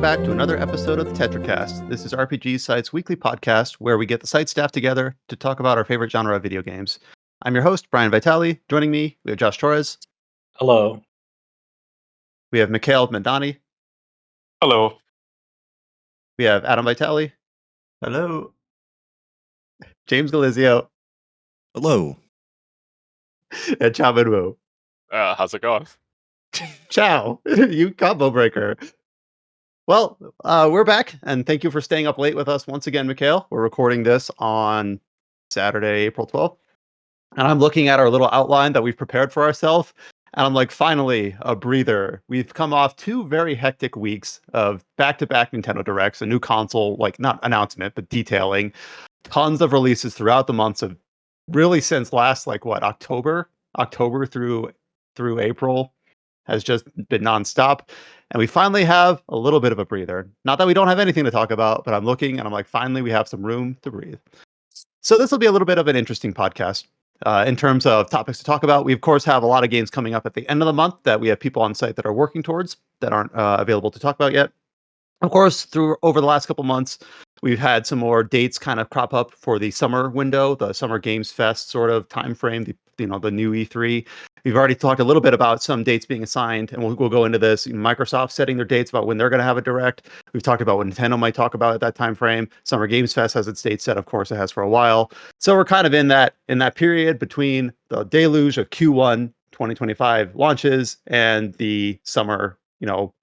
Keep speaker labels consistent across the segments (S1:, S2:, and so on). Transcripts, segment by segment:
S1: welcome back to another episode of the Tetracast. This is RPG Site's weekly podcast where we get the site staff together to talk about our favorite genre of video games. I'm your host, Brian Vitale. Joining me, we have Josh Torres.
S2: Hello.
S1: We have Mikhail Mandani.
S3: Hello.
S1: We have Adam Vitale.
S4: Hello.
S1: James Galizio.
S4: Hello.
S1: And Chow Minwoo.
S3: How's it going?
S1: Chow, you combo breaker. Well, we're back, and thank you for staying up late with us once again, Mikhail. We're recording this on Saturday, April 12th. And I'm looking at our little outline that we've prepared for ourselves, and I'm like, finally, a breather. We've come off 2 very hectic weeks of back-to-back Nintendo Directs, a new console, like not announcement, but detailing, tons of releases throughout the months of really since last, October through April has just been nonstop. And we finally have a little bit of a breather. Not that we don't have anything to talk about, but I'm looking and I'm like, finally, we have some room to breathe. So this will be a little bit of an interesting podcast. In terms of topics to talk about, we of course have a lot of games coming up at the end of the month that we have people on site that are working towards that aren't available to talk about yet. Of course, over the last couple months, we've had some more dates kind of crop up for the summer window, the Summer Games Fest sort of time frame, the new E3. We've already talked a little bit about some dates being assigned, and we'll go into this. Microsoft setting their dates about when they're going to have a direct. We've talked about what Nintendo might talk about at that time frame. Summer Games Fest has its date set, of course, it has for a while. So we're kind of in that period between the deluge of Q1 2025 launches and the summer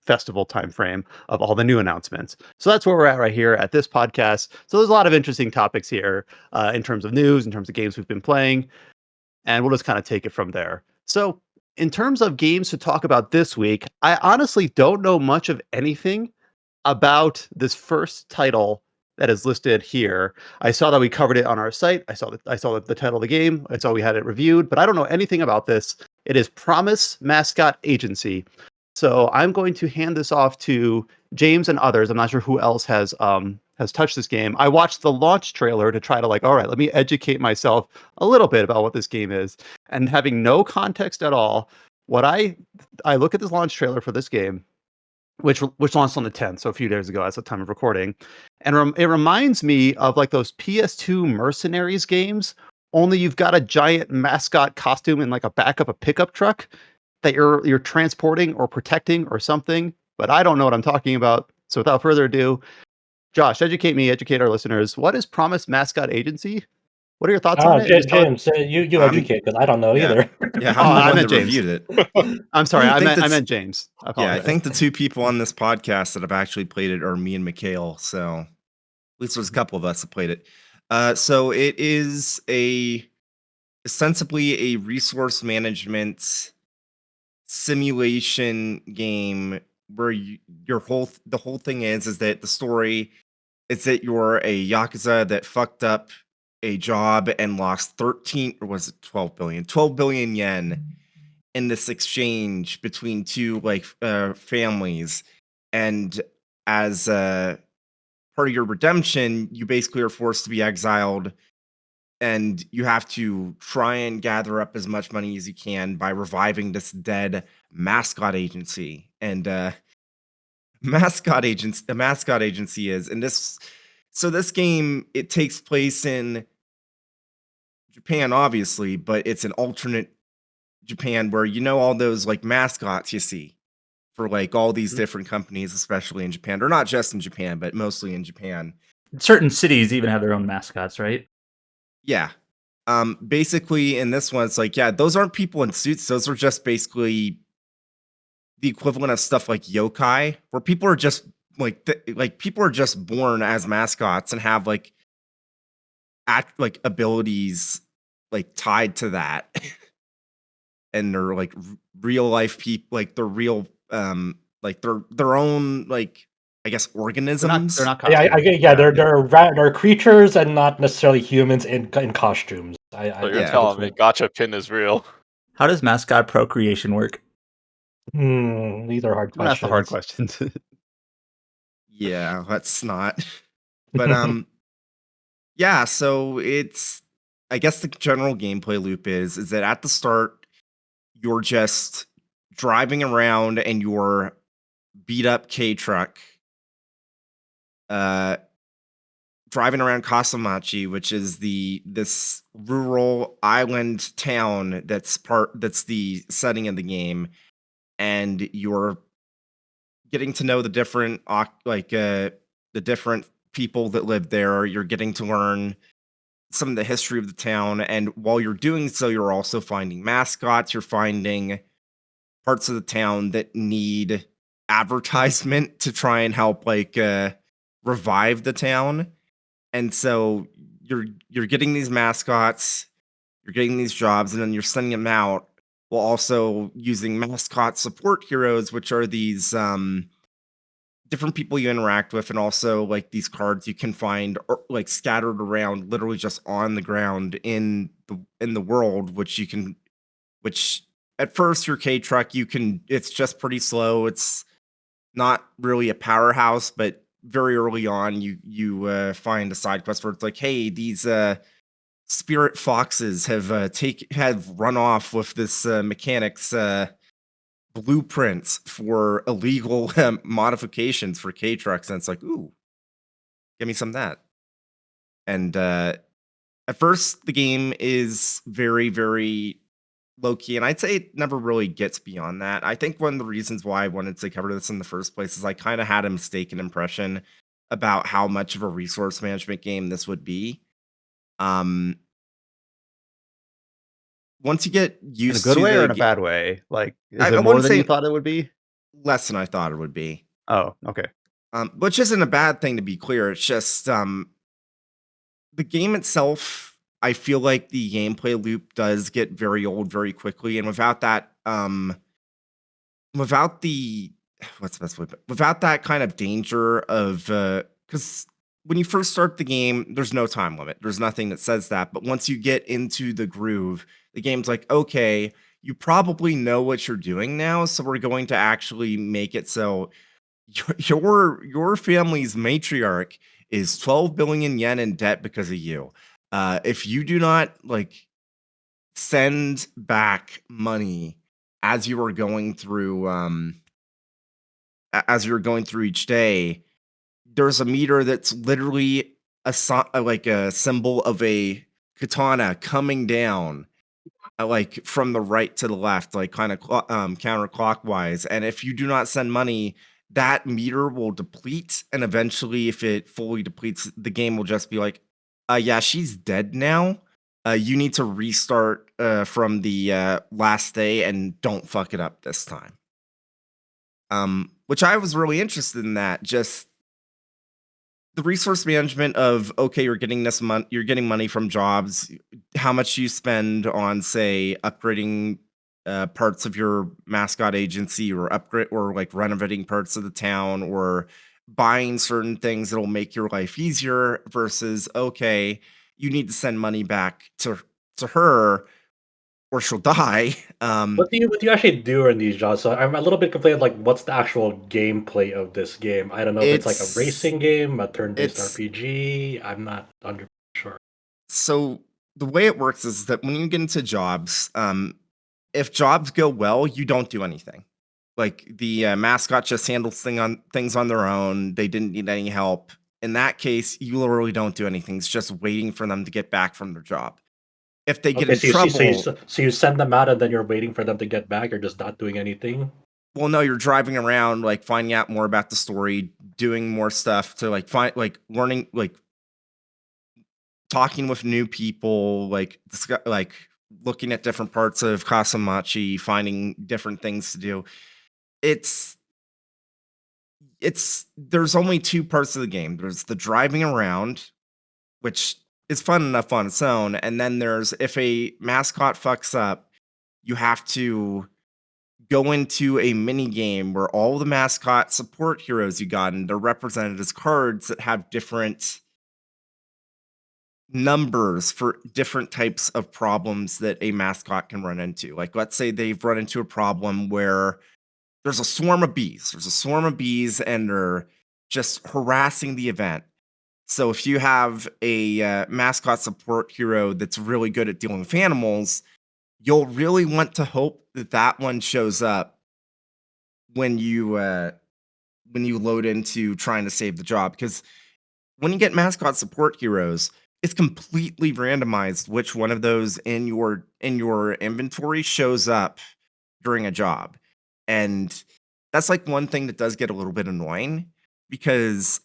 S1: festival time frame of all the new announcements. So that's where we're at right here at this podcast. So there's a lot of interesting topics here in terms of news, in terms of games we've been playing, and we'll just kind of take it from there. So in terms of games to talk about this week, I honestly don't know much of anything about this first title that is listed here. I saw that we covered it on our site. I saw the title of the game. I saw we had it reviewed, but I don't know anything about this. It is Promise Mascot Agency. So I'm going to hand this off to James and others. I'm not sure who else has touched this game. I watched the launch trailer to try to all right, let me educate myself a little bit about what this game is. And having no context at all, what I look at this launch trailer for this game, which launched on the 10th, so a few days ago as the time of recording, and it reminds me of those PS2 Mercenaries games, only you've got a giant mascot costume in a back of a pickup truck that you're transporting or protecting or something, but I don't know what I'm talking about. So without further ado, Josh, educate our listeners. What is Promise Mascot Agency? What are your thoughts on it?
S2: James, you educate, because I don't know either.
S4: Yeah, I'm the one that reviewed it.
S1: I'm sorry, I meant James.
S4: I think the 2 people on this podcast that have actually played it are me and Mikhail. So at least there's a couple of us that played it. So it is ostensibly a resource management simulation game where the whole thing is that the story is that you're a Yakuza that fucked up a job and lost 12 billion yen in this exchange between 2 families, and as part of your redemption, you basically are forced to be exiled, and you have to try and gather up as much money as you can by reviving this dead mascot agency. And the mascot agency is, and this game, it takes place in Japan, obviously, but it's an alternate Japan where all those mascots you see for all these different companies, especially in Japan, or not just in Japan, but mostly in Japan.
S5: Certain cities even have their own mascots, right?
S4: Yeah. Basically in this one, it's those aren't people in suits. Those are just basically the equivalent of stuff like yokai, where people are just people are just born as mascots and have abilities tied to that. And they're real life people, they're real they're their own I guess organisms.
S1: They're not
S2: They're creatures and not necessarily humans in costumes.
S3: So you're telling me Gacha Pin is real?
S5: How does mascot procreation work?
S2: These are hard questions.
S1: That's the hard questions.
S4: Yeah, that's not. But yeah. So it's, I guess the general gameplay loop is that at the start you're just driving around in your beat up K truck driving around Kasamachi, which is this rural island town that's the setting of the game, and you're getting to know the different the different people that live there. You're getting to learn some of the history of the town, and while you're doing so, you're also finding mascots. You're finding parts of the town that need advertisement to try and help revive the town. And so you're getting these mascots, you're getting these jobs, and then you're sending them out while also using mascot support heroes, which are these different people you interact with, and also like these cards you can find like scattered around, literally just on the ground in the world, which at first your K truck it's just pretty slow. It's not really a powerhouse, but very early on you find a side quest where it's like, hey, these spirit foxes have run off with this mechanic's blueprints for illegal modifications for K trucks, and it's like, ooh, give me some of that. And at first, the game is very, very low key, and I'd say it never really gets beyond that. I think one of the reasons why I wanted to cover this in the first place is I kind of had a mistaken impression about how much of a resource management game this would be. Once you get
S1: In a
S4: used
S1: good
S4: to
S1: way or
S4: the
S1: in a bad way? Like, is
S4: I
S1: it more
S4: wouldn't
S1: than you
S4: say
S1: thought it would be?
S4: less than I thought it would be.
S1: Oh, okay.
S4: Which isn't a bad thing, to be clear. It's just the game itself, I feel like the gameplay loop does get very old very quickly, and without that, without the what's the best way? Without that kind of danger of because when you first start the game, there's no time limit. There's nothing that says that. But once you get into the groove, the game's like, okay, you probably know what you're doing now, so we're going to actually make it so your family's matriarch is 12 billion yen in debt because of you. If you do not send back money as you are going through each day, there's a meter that's literally a symbol of a katana coming down from the right to the left, like kind of counterclockwise. And if you do not send money, that meter will deplete, and eventually, if it fully depletes, the game will just be like, yeah, she's dead now. You need to restart from the last day, and don't fuck it up this time. Which I was really interested in that. Just the resource management of, okay, you're getting this you're getting money from jobs. How much you spend on, say, upgrading parts of your mascot agency, or renovating parts of the town, or buying certain things that'll make your life easier, versus, okay, you need to send money back to her or she'll die.
S2: What do you actually do in these jobs? So I'm a little bit confused. Like, what's the actual gameplay of this game? I don't know if it's like a racing game, a turn-based RPG. I'm not 100% sure.
S4: So the way it works is that when you get into jobs, if jobs go well, you don't do anything. Like, the mascot just handles things on their own. They didn't need any help. In that case, you literally don't do anything. It's just waiting for them to get back from their job. If they get in trouble,
S2: so you send them out and then you're waiting for them to get back. You're just not doing anything.
S4: Well, no, you're driving around, finding out more about the story, doing more stuff to learning, talking with new people, looking at different parts of Kasamachi, finding different things to do. There's only two parts of the game. There's the driving around, which is fun enough on its own, and then there's, if a mascot fucks up, you have to go into a mini game where all the mascot support heroes you got, and they're represented as cards that have different numbers for different types of problems that a mascot can run into. Like, let's say they've run into a problem where there's a swarm of bees. And they're just harassing the event. So if you have a mascot support hero that's really good at dealing with animals, you'll really want to hope that one shows up when you load into trying to save the job, because when you get mascot support heroes, it's completely randomized which one of those in your inventory shows up during a job. And that's like one thing that does get a little bit annoying because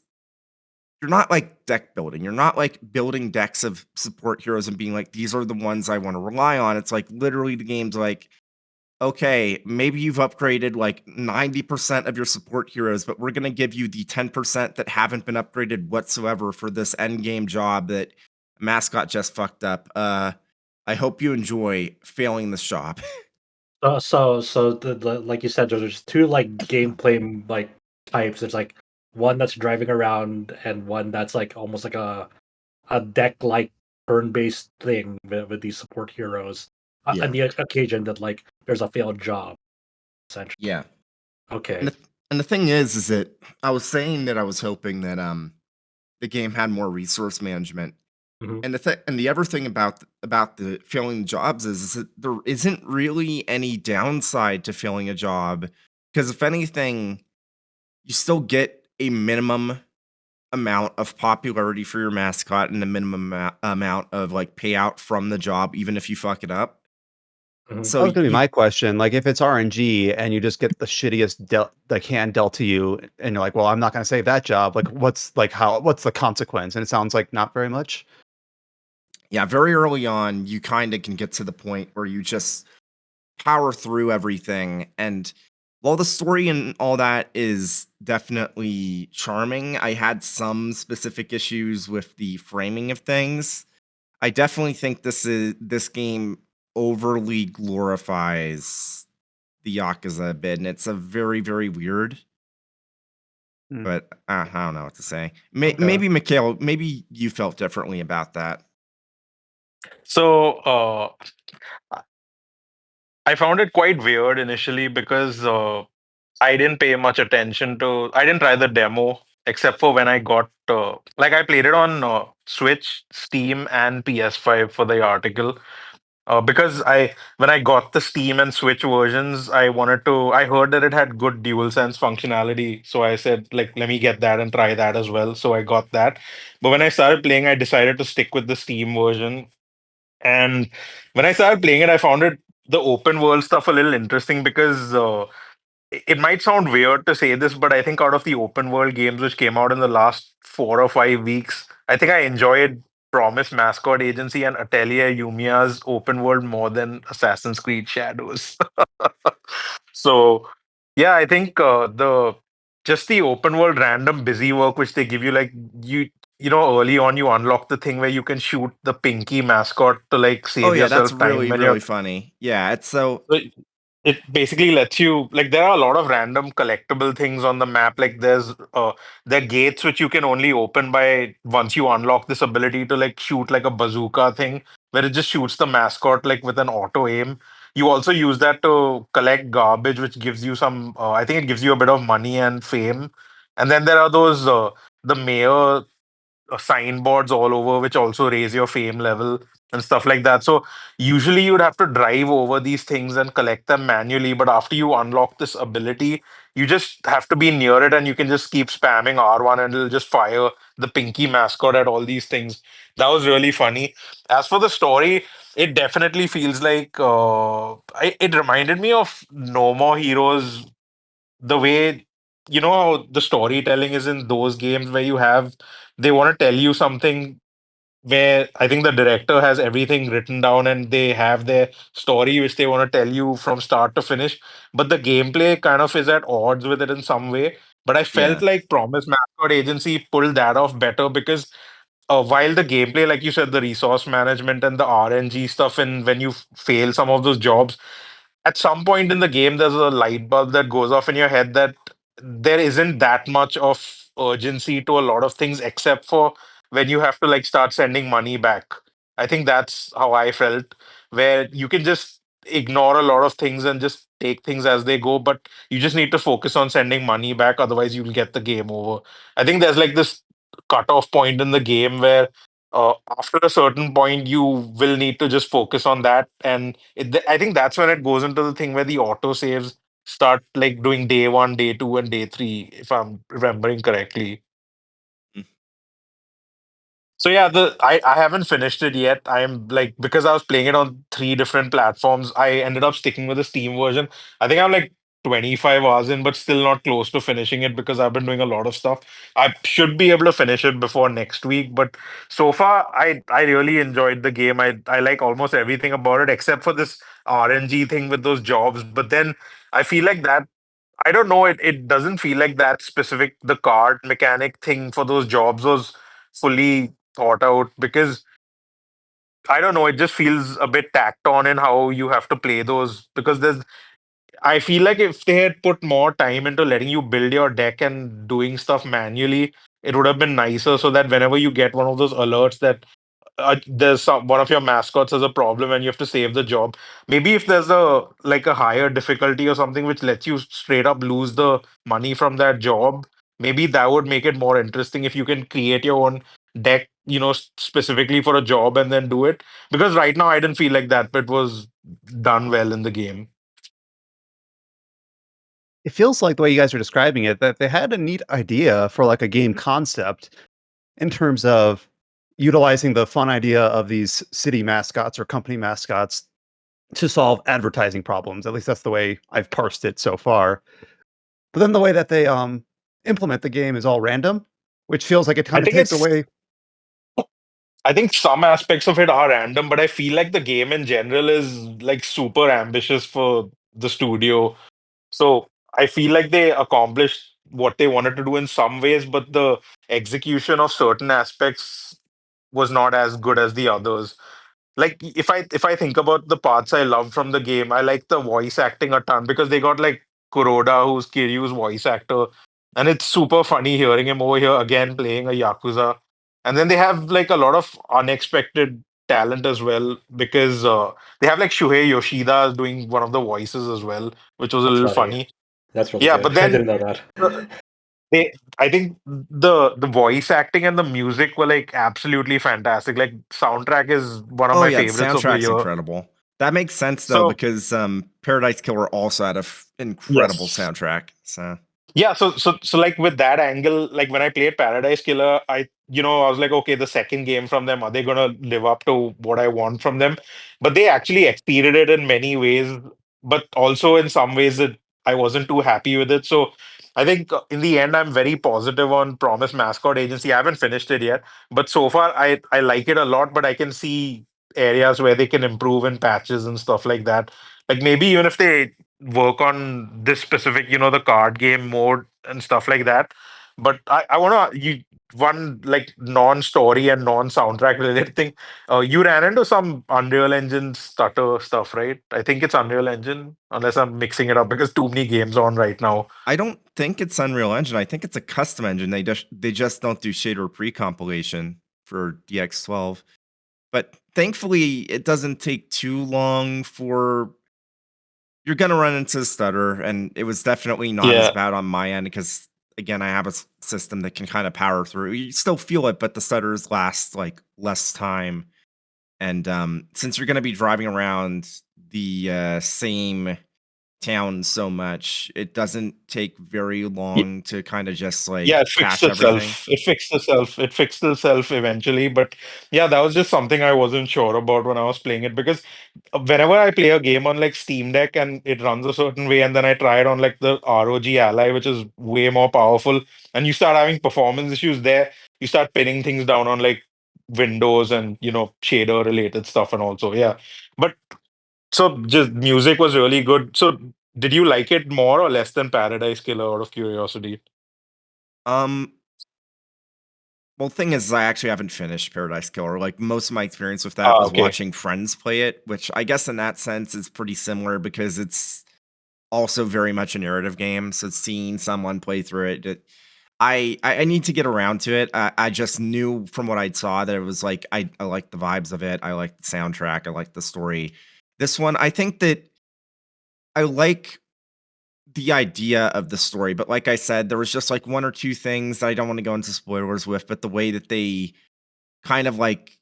S4: you're not like deck building. You're not like building decks of support heroes and being like, these are the ones I want to rely on. It's like literally the game's like, okay, maybe you've upgraded like 90% of your support heroes, but we're going to give you the 10% that haven't been upgraded whatsoever for this end game job that Mascot just fucked up. I hope you enjoy failing this job.
S2: So the like you said, there's two like gameplay like types. There's like one that's driving around and one that's like almost like a deck like turn-based thing with these support heroes.
S4: Yeah.
S2: On the occasion that like there's a failed job, essentially.
S4: Yeah.
S2: Okay.
S4: And the thing is that I was saying that I was hoping that the game had more resource management.
S2: Mhm.
S4: And the other thing about the failing jobs is that there isn't really any downside to failing a job because if anything, you still get a minimum amount of popularity for your mascot and a minimum amount of like payout from the job, even if you fuck it up.
S2: Mhm.
S4: So
S1: That was gonna be
S4: you-
S1: my question. Like, if it's RNG and you just get the shittiest hand dealt to you, and you're like, "Well, I'm not gonna save that job." Like, what's the consequence? And it sounds like not very much.
S4: yeah, very early on, you kind of can get to the point where you just power through everything. And while the story and all that is definitely charming, I had some specific issues with the framing of things. I definitely think this game overly glorifies the Yakuza a bit, and it's a very, very weird.
S1: Hmm.
S4: But I don't know what to say.
S2: Okay.
S4: Maybe Mikhail, maybe you felt differently about that.
S6: So I found it quite weird initially because I didn't pay much attention to. I didn't try the demo except for when I got like I played it on Switch, Steam, and PS5 for the article. Because when I got the Steam and Switch versions, I wanted to. I heard that it had good DualSense functionality, so I said, like, let me get that and try that as well. So I got that. But when I started playing, I decided to stick with the Steam version. And when I started playing it, I found the open world stuff a little interesting because it might sound weird to say this, but I think out of the open world games which came out in the last 4 or 5 weeks, I think I enjoyed Promise Mascot Agency and Atelier Yumiya's open world more than Assassin's Creed Shadows. So yeah, I think the just the open world random busy work which they give you, like you know, early on you unlock the thing where you can shoot the Pinky mascot to like
S4: Oh
S6: save
S4: yeah, that's
S6: yourself time
S4: really,
S6: when you're
S4: really funny. Yeah, it's so
S6: so it basically lets you, like, there are a lot of random collectible things on the map. Like there are gates which you can only open by once you unlock this ability to like shoot like a bazooka thing where it just shoots the mascot like with an auto aim. You also use that to collect garbage, which gives you some I think it gives you a bit of money and fame. And then there are those the mayor signboards all over which also raise your fame level and stuff like that. So usually you'd have to drive over these things and collect them manually, but after you unlock this ability, you just have to be near it and you can just keep spamming R1 and it'll just fire the Pinky mascot at all these things. That was really funny. As for the story, it definitely feels like it reminded me of No More Heroes, the way, you know how the storytelling is in those games where they want to tell you something, where I think the director has everything written down and they have their story which they want to tell you from start to finish, but the gameplay kind of is at odds with it in some way. But I
S4: yeah.
S6: felt like Promise Mascot Agency pulled that off better because while the gameplay, like you said, the resource management and the RNG stuff, and when you fail some of those jobs, at some point in the game, there's a light bulb that goes off in your head that there isn't that much of urgency to a lot of things, except for when you have to like start sending money back. I think that's how I felt, where you can just ignore a lot of things and just take things as they go, but you just need to focus on sending money back, otherwise you'll get the game over. I think there's like this cutoff point in the game where after a certain point you will need to just focus on that, and I think that's when it goes into the thing where the auto saves start like doing day one, day two, and day three, if I'm remembering correctly. So yeah, I haven't finished it yet. I'm like, because I was playing it on 3 different platforms, I ended up sticking with the Steam version. I think I'm like 25 hours in, but still not close to finishing it because I've been doing a lot of stuff. I should be able to finish it before next week, but so far I really enjoyed the game. I like almost everything about it except for this RNG thing with those jobs. But then I feel like that I don't know, it doesn't feel like that specific the card mechanic thing for those jobs was fully thought out because I don't know, it just feels a bit tacked on in how you have to play those because there's I feel like if they had put more time into letting you build your deck and doing stuff manually, it would have been nicer so that whenever you get one of those alerts that one of your mascots has a problem and you have to save the job. Maybe if there's a like a higher difficulty or something which lets you straight up lose the money from that job, maybe that would make it more interesting if you can create your own deck, specifically for a job and then do it. Because right now I didn't feel like that bit was done well in the game.
S1: It feels like the way you guys are describing it, that they had a neat idea for like a game concept in terms of utilizing the fun idea of these city mascots or company mascots to solve advertising problems. At least that's the way I've parsed it so far. But then the way that they implement the game is all random, which feels like it
S6: I
S1: kind of
S6: think
S1: takes
S6: it's
S1: away.
S6: I think some aspects of it are random, but I feel like the game in general is like super ambitious for the studio. So I feel like they accomplished what they wanted to do in some ways, but the execution of certain aspects was not as good as the others. Like if I think about the parts I love from the game, I like the voice acting a ton because they got like Kuroda, who's Kiryu's voice actor, and it's super funny hearing him over here again playing a Yakuza. And then they have like a lot of unexpected talent as well because they have like Shuhei Yoshida doing one of the voices as well, which was a
S2: That's
S6: little
S2: funny.
S6: funny.
S2: That's really
S6: Yeah,
S2: good.
S6: but
S2: I
S6: then
S2: didn't know that.
S6: they I think the voice acting and the music were like absolutely fantastic. Like soundtrack is one of
S4: Oh
S6: my
S4: yeah, the
S6: favorites of the
S4: soundtrack's
S6: year.
S4: incredible. That makes sense though
S6: So
S4: because Paradise Killer also had a incredible
S6: yes.
S4: soundtrack. So
S6: Yeah, so like with that angle, like when I played Paradise Killer, I was like, okay, the second game from them, are they gonna live up to what I want from them? But they actually exceeded it in many ways, but also in some ways that I wasn't too happy with it. So I think in the end, I'm very positive on Promise Mascot Agency. I haven't finished it yet, but so far I like it a lot, but I can see areas where they can improve in patches and stuff like that. Like maybe even if they work on this specific, the card game mode and stuff like that. But I want to you one like non-story and non-soundtrack related thing. You ran into some Unreal Engine stutter stuff, right? I think it's Unreal Engine, unless I'm mixing it up because too many games on right now.
S4: I don't think it's Unreal Engine. I think it's a custom engine. They just don't do shader pre-compilation for DX12. But thankfully, it doesn't take too long for you're gonna run into the stutter, and it was definitely not as
S6: Yeah.
S4: bad on my end because again, I have a system that can kind of power through. You still feel it, but the stutters last like less time. And since you're gonna be driving around the same town so much, it doesn't take very long to kind of just
S6: Yeah,
S4: like
S6: it fixed
S4: cache everything.
S6: itself. It fixed itself. It fixed itself eventually. But yeah, that was just something I wasn't sure about when I was playing it because whenever I play a game on like Steam Deck and it runs a certain way, and then I try it on like the ROG Ally, which is way more powerful, and you start having performance issues there, you start pinning things down on like Windows and shader related stuff and also yeah. But so just music was really good. So did you like it more or less than Paradise Killer out of curiosity?
S4: Um, well, thing is, I actually haven't finished Paradise Killer. Like most of my experience with that
S6: Ah,
S4: was
S6: okay.
S4: watching friends play it, which I guess in that sense is pretty similar because it's also very much a narrative game. So seeing someone play through I need to get around to it. I just knew from what I saw that it was like I like the vibes of it. I like the soundtrack. I like the story. This one, I think that I like the idea of the story, but like I said, there was just like one or two things that I don't want to go into spoilers with, but the way that they kind of like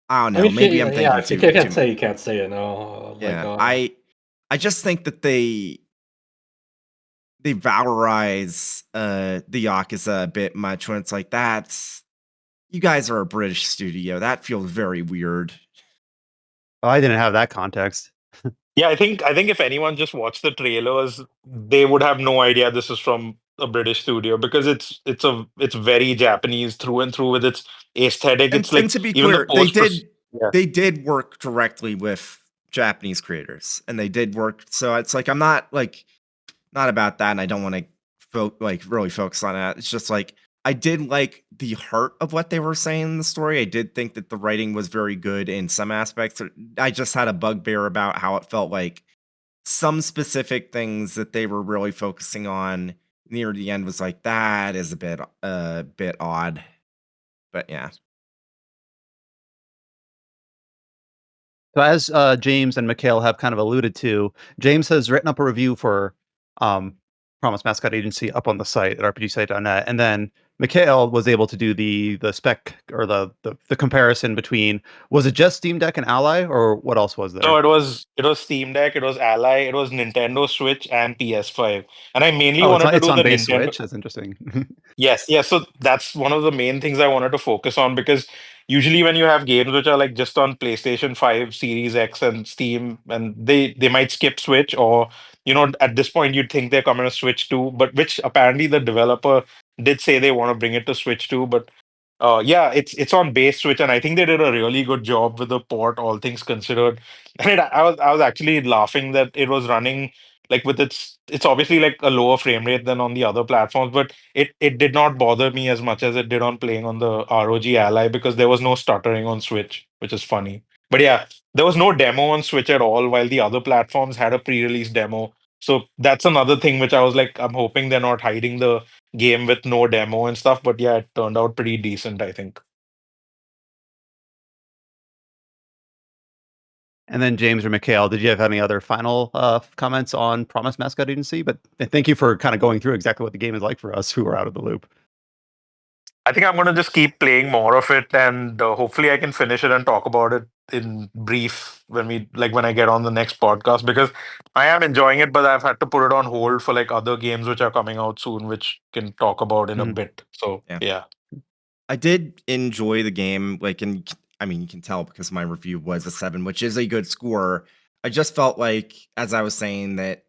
S4: I don't
S2: I
S4: know,
S2: mean,
S4: maybe I'm
S2: yeah,
S4: thinking
S2: if you
S4: too
S2: can't
S4: too
S2: say, you can't say, like,
S4: yeah. I just think that valorize the Yakuza a bit much when it's like, that's, you guys are a British studio. That feels very weird.
S1: Oh, I didn't have that context.
S6: Yeah, I think if anyone just watched the trailers, they would have no idea this is from a British studio, because it's very Japanese through and through with its aesthetic. It's
S4: And
S6: like
S4: to be
S6: even the
S4: clear,
S6: post. Yeah.
S4: they did work directly with Japanese creators, and they did work. So it's like, I'm not about that, and I don't want to really focus on that. It's just like, I did like the heart of what they were saying in the story. I did think that the writing was very good in some aspects. I just had a bugbear about how it felt like some specific things that they were really focusing on near the end was like, that is a bit odd. But yeah.
S1: So as James and Mikhail have kind of alluded to, James has written up a review for Promise Mascot Agency up on the site at rpgsite.net, and then Mikhail was able to do the spec or the comparison between, was it just Steam Deck and Ally, or what else was there?
S6: No, it was Steam Deck, it was Ally, it was Nintendo Switch and PS5. And I mainly wanted to
S1: it's
S6: do
S1: on
S6: the
S1: base
S6: Nintendo.
S1: Switch. That's interesting.
S6: Yes, yes. So that's one of the main things I wanted to focus on, because usually when you have games which are like just on PlayStation 5, Series X, and Steam, and they might skip Switch, or at this point you'd think they're coming to Switch too, but which apparently the developer did say they want to bring it to Switch too. But yeah, it's on base Switch, and I think they did a really good job with the port, all things considered. And I was actually laughing that it was running like with it's obviously like a lower frame rate than on the other platforms, but it did not bother me as much as it did on playing on the ROG Ally, because there was no stuttering on Switch, which is funny. But yeah, there was no demo on Switch at all, while the other platforms had a pre-release demo. So that's another thing which I was like, I'm hoping they're not hiding the game with no demo and stuff. But yeah, it turned out pretty decent, I think.
S1: And then James or Mikhail, did you have any other final comments on Promise Mascot Agency? But thank you for kind of going through exactly what the game is like for us who are out of the loop.
S6: I think I'm going to just keep playing more of it, and hopefully I can finish it and talk about it in brief when I get on the next podcast, because I am enjoying it, but I've had to put it on hold for like other games which are coming out soon, which can talk about in a bit. So yeah.
S4: I did enjoy the game, and I mean, you can tell because my review was a 7, which is a good score. I just felt like, as I was saying, that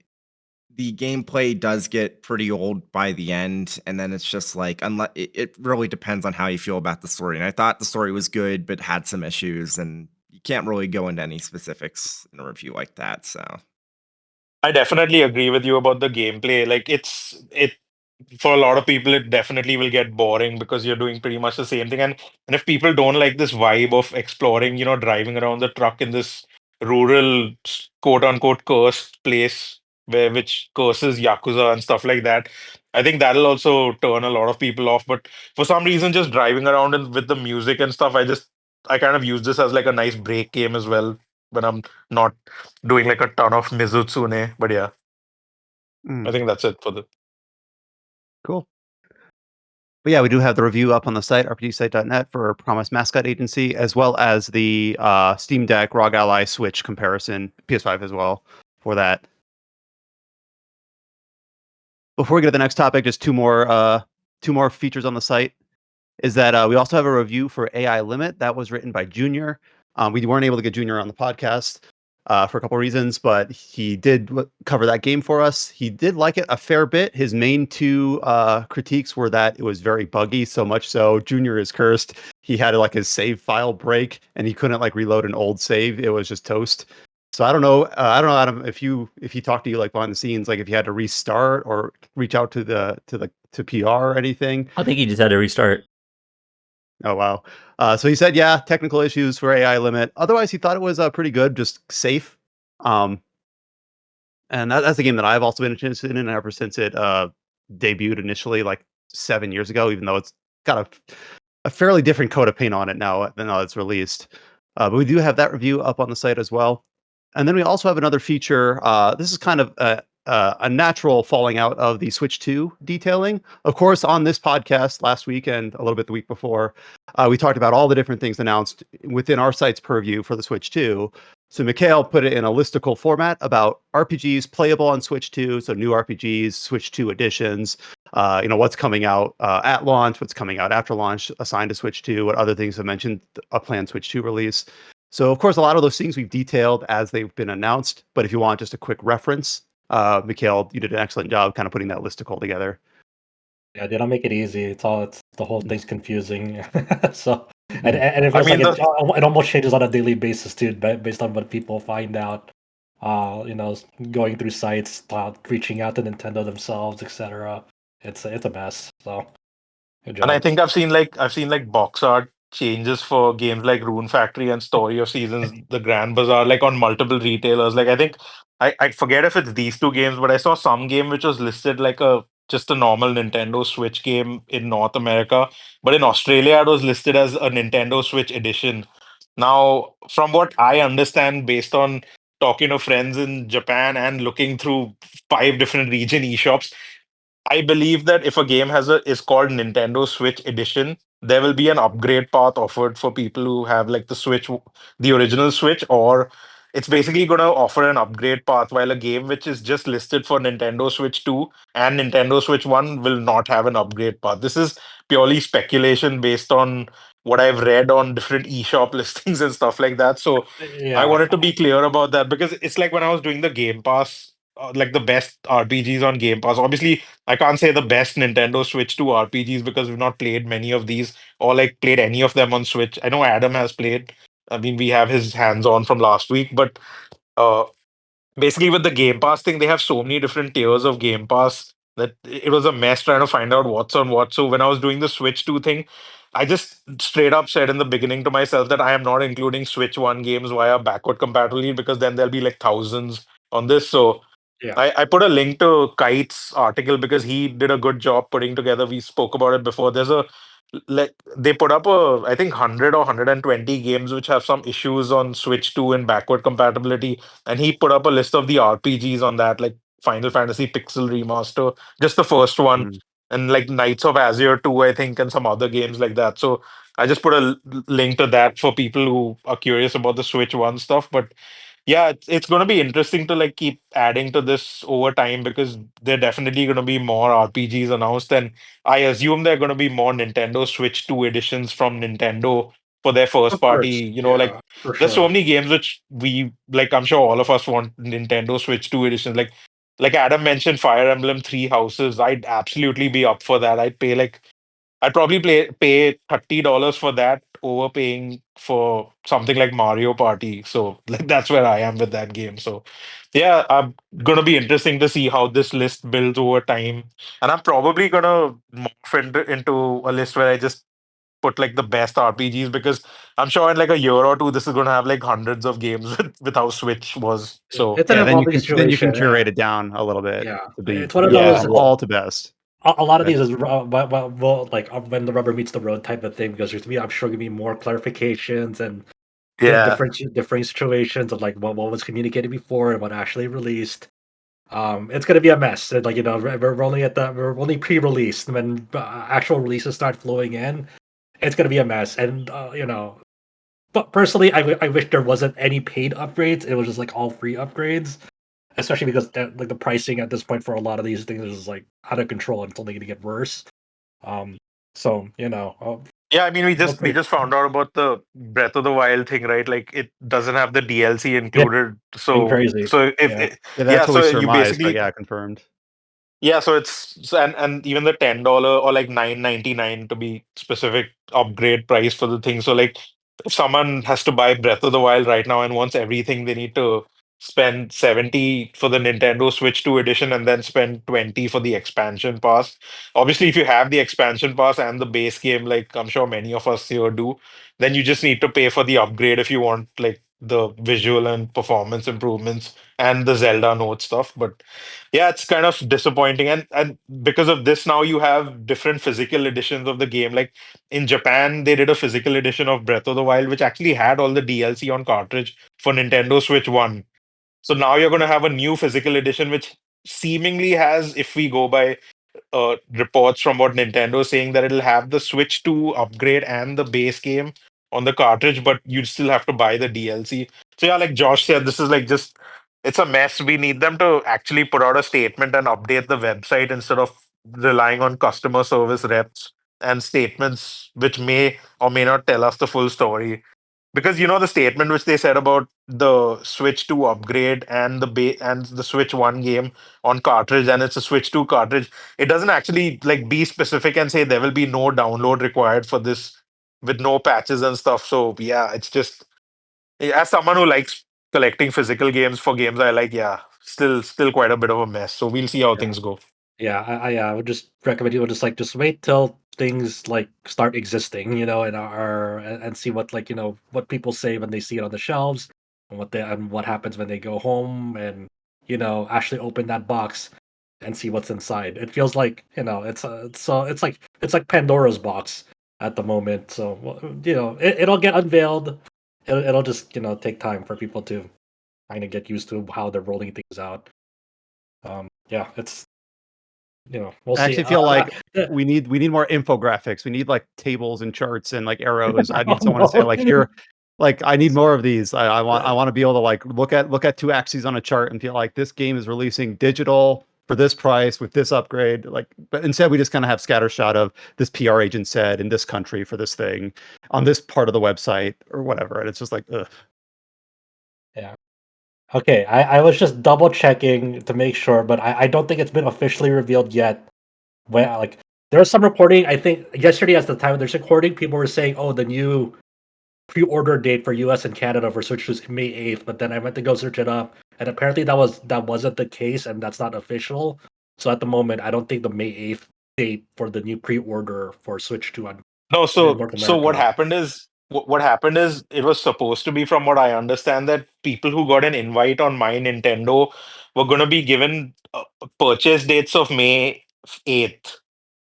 S4: the gameplay does get pretty old by the end, and then it's just like, unless it really depends on how you feel about the story. And I thought the story was good, but had some issues, and you can't really go into any specifics in a review like that. So
S6: I definitely agree with you about the gameplay. Like it for a lot of people, it definitely will get boring because you're doing pretty much the same thing. And if people don't like this vibe of exploring, driving around the truck in this rural, quote unquote, cursed place which curses Yakuza and stuff like that, I think that'll also turn a lot of people off. But for some reason, just driving around and with the music and stuff, I kind of use this as like a nice break game as well when I'm not doing like a ton of Mizutsune. But yeah, I think that's it for the.
S1: Cool. But yeah, we do have the review up on the site, rpgsite.net, for Promise Mascot Agency, as well as the Steam Deck, ROG Ally, Switch comparison, PS5 as well for that. Before we get to the next topic, just two more features on the site. Is that we also have a review for AI Limit that was written by Junior. We weren't able to get Junior on the podcast for a couple reasons, but he did cover that game for us. He did like it a fair bit. His main two critiques were that it was very buggy, so much so Junior is cursed. He had like his save file break, and he couldn't like reload an old save. It was just toast. So I don't know, Adam, if he talked to you like behind the scenes, like if you had to restart or reach out to PR or anything.
S5: I think he just had to restart.
S1: Oh, wow. So he said, yeah, technical issues for AI Limit. Otherwise, he thought it was pretty good, just safe. And that's a game that I've also been interested in ever since it debuted initially, like 7 years ago, even though it's got a fairly different coat of paint on it now than it's released. But we do have that review up on the site as well. And then we also have another feature. This is kind of a natural falling out of the Switch 2 detailing. Of course, on this podcast last week and a little bit the week before, we talked about all the different things announced within our site's purview for the Switch 2. So Mikhail put it in a listicle format about RPGs playable on Switch 2, so new RPGs, Switch 2 editions, what's coming out at launch, what's coming out after launch, assigned to Switch 2, what other things have mentioned a planned Switch 2 release. So of course, a lot of those things we've detailed as they've been announced, but if you want just a quick reference, Mikhail, you did an excellent job kind of putting that listicle together.
S2: Yeah, they don't make it easy. It's the whole thing's confusing. So and
S1: Mhm.
S2: and it
S6: I
S2: feels like
S6: mean,
S2: it almost changes on a daily basis too, based on what people find out. Going through sites, reaching out to Nintendo themselves, etc. It's a mess. So good
S6: and I
S2: job.
S6: think I've seen like box art changes for games like Rune Factory and Story of Seasons, the Grand Bazaar, like on multiple retailers. Like I think I forget if it's these two games, but I saw some game which was listed like a just a normal Nintendo Switch game in North America, but in Australia it was listed as a Nintendo Switch edition. Now, from what I understand, based on talking to friends in Japan and looking through 5 different region eShops, I believe that if a game is called Nintendo Switch Edition, there will be an upgrade path offered for people who have like the original Switch, or it's basically going to offer an upgrade path. While a game which is just listed for Nintendo Switch 2 and Nintendo Switch 1 will not have an upgrade path. This is purely speculation based on what I've read on different eShop listings and stuff like that. So I
S2: Yeah,
S6: wanted to be clear about that because it's like when I was doing the Game Pass, like the best RPGs on Game Pass. Obviously, I can't say the best Nintendo Switch 2 RPGs because we've not played many of these or like played any of them on Switch. I know Adam has played. I mean, we have his hands on from last week, but uh, basically with the Game Pass thing, they have so many different tiers of Game Pass that it was a mess trying to find out what's on what. So when I was doing the Switch 2 thing, I just straight up said in the beginning to myself that I am not including Switch 1 games via backward compatibility because then there'll be like thousands on this. So
S2: yeah.
S6: I put a link to Kite's article because he did a good job putting together. We spoke about it before. Like they put up I think 100 or 120 games which have some issues on Switch 2 and backward compatibility, and he put up a list of the RPGs on that, like Final Fantasy Pixel Remaster, just the first one,
S1: Mm.
S6: and like Knights of Azure 2, I think, and some other games like that. So I just put a link to that for people who are curious about the Switch 1 stuff. But yeah, it's going to be interesting to like keep adding to this over time because there definitely going to be more RPGs announced, and I assume there are going to be more Nintendo Switch 2 editions from Nintendo for their first
S2: Of
S6: party.
S2: course,
S6: Like
S2: yeah, for
S6: there's so
S2: sure.
S6: many games which we like. I'm sure all of us want Nintendo Switch 2 editions. Like Adam mentioned, Fire Emblem Three Houses. I'd absolutely be up for that. I'd probably pay $30 for that over paying for something like Mario Party. So like that's where I am with that game. So yeah, I'm gonna be interesting to see how this list builds over time. And I'm probably gonna morph into a list where I just put like the best RPGs because I'm sure in like a year or two this is gonna have like hundreds of games with how Switch was. So
S2: It's an
S1: Yeah,
S2: evolving
S1: then you can
S2: situation.
S1: curate it down a little bit
S2: Yeah,
S1: to be
S2: it's one of
S6: yeah.
S2: those.
S1: all to best.
S2: A lot of
S1: But
S2: these is like when the rubber meets the road type of thing because there's gonna be I'm sure gonna be more clarifications and
S6: Yeah.
S2: different situations of like what was communicated before and what actually released. It's gonna be a mess. And, like we're only pre-release. When actual releases start flowing in, it's gonna be a mess. And but personally, I wish there wasn't any paid upgrades. It was just like all free upgrades, especially because like the pricing at this point for a lot of these things is like out of control and it's only gonna get worse. Um, so
S6: Yeah, I mean, we
S2: we'll
S6: just we
S2: see.
S6: just found out about the Breath of the Wild thing, right? Like, it doesn't have the DLC
S2: Yeah,
S6: included.
S2: being
S6: So,
S2: crazy.
S6: so if
S2: Yeah.
S6: it,
S1: yeah,
S6: yeah,
S1: that's what we
S6: so you
S1: surmised, but
S6: basically
S1: yeah, confirmed.
S6: yeah, so and even the $10 or like 9.99 to be specific upgrade price for the thing. So like if someone has to buy Breath of the Wild right now and wants everything, they need to spend 70 for the Nintendo Switch 2 edition and then spend 20 for the expansion pass. Obviously, if you have the expansion pass and the base game, like I'm sure many of us here do, then you just need to pay for the upgrade if you want like the visual and performance improvements and the Zelda note stuff. But yeah, it's kind of disappointing. And because of this, now you have different physical editions of the game. Like in Japan, they did a physical edition of Breath of the Wild, which actually had all the DLC on cartridge for Nintendo Switch 1. So now you're going to have a new physical edition, which seemingly has, if we go by reports from what Nintendo is saying, that it'll have the Switch 2 upgrade and the base game on the cartridge, but you'd still have to buy the DLC. So yeah, like Josh said, this is like just it's a mess. We need them to actually put out a statement and update the website instead of relying on customer service reps and statements which may or may not tell us the full story. Because the statement which they said about the Switch 2 upgrade and and the Switch 1 game on cartridge, and it's a Switch 2 cartridge, it doesn't actually like be specific and say there will be no download required for this with no patches and stuff. So yeah, it's just as someone who likes collecting physical games for games I like, yeah, still quite a bit of a mess. So we'll see how things go.
S2: Yeah, I would just recommend you just wait till things like start existing, and and see what what people say when they see it on the shelves, and what happens when they go home and actually open that box and see what's inside. It feels like it's like Pandora's box at the moment. So it'll get unveiled. It'll just take time for people to kind of get used to how they're rolling things out. Yeah, it's we'll
S1: I
S2: see.
S1: actually feel like we need more infographics. We need like tables and charts and like arrows. I need someone to say like here, like I need more of these. I want to be able to like look at two axes on a chart and feel like this game is releasing digital for this price with this upgrade. Like, but instead we just kind of have scattershot of this PR agent said in this country for this thing on this part of the website or whatever. And it's just like, ugh.
S2: Yeah. Okay, I was just double checking to make sure, but I don't think it's been officially revealed yet. When there was some reporting, I think yesterday at the time of this recording, people were saying, oh, the new pre-order date for US and Canada for Switch was May 8th, but then I went to go search it up, and apparently that wasn't the case, and that's not official. So at the moment, I don't think the May 8th date for the new pre-order for Switch 2
S6: No,
S2: in
S6: so
S2: North
S6: so what
S2: America.
S6: happened is what happened is it was supposed to be, from what I understand, that people who got an invite on My Nintendo were going to be given purchase dates of May 8th.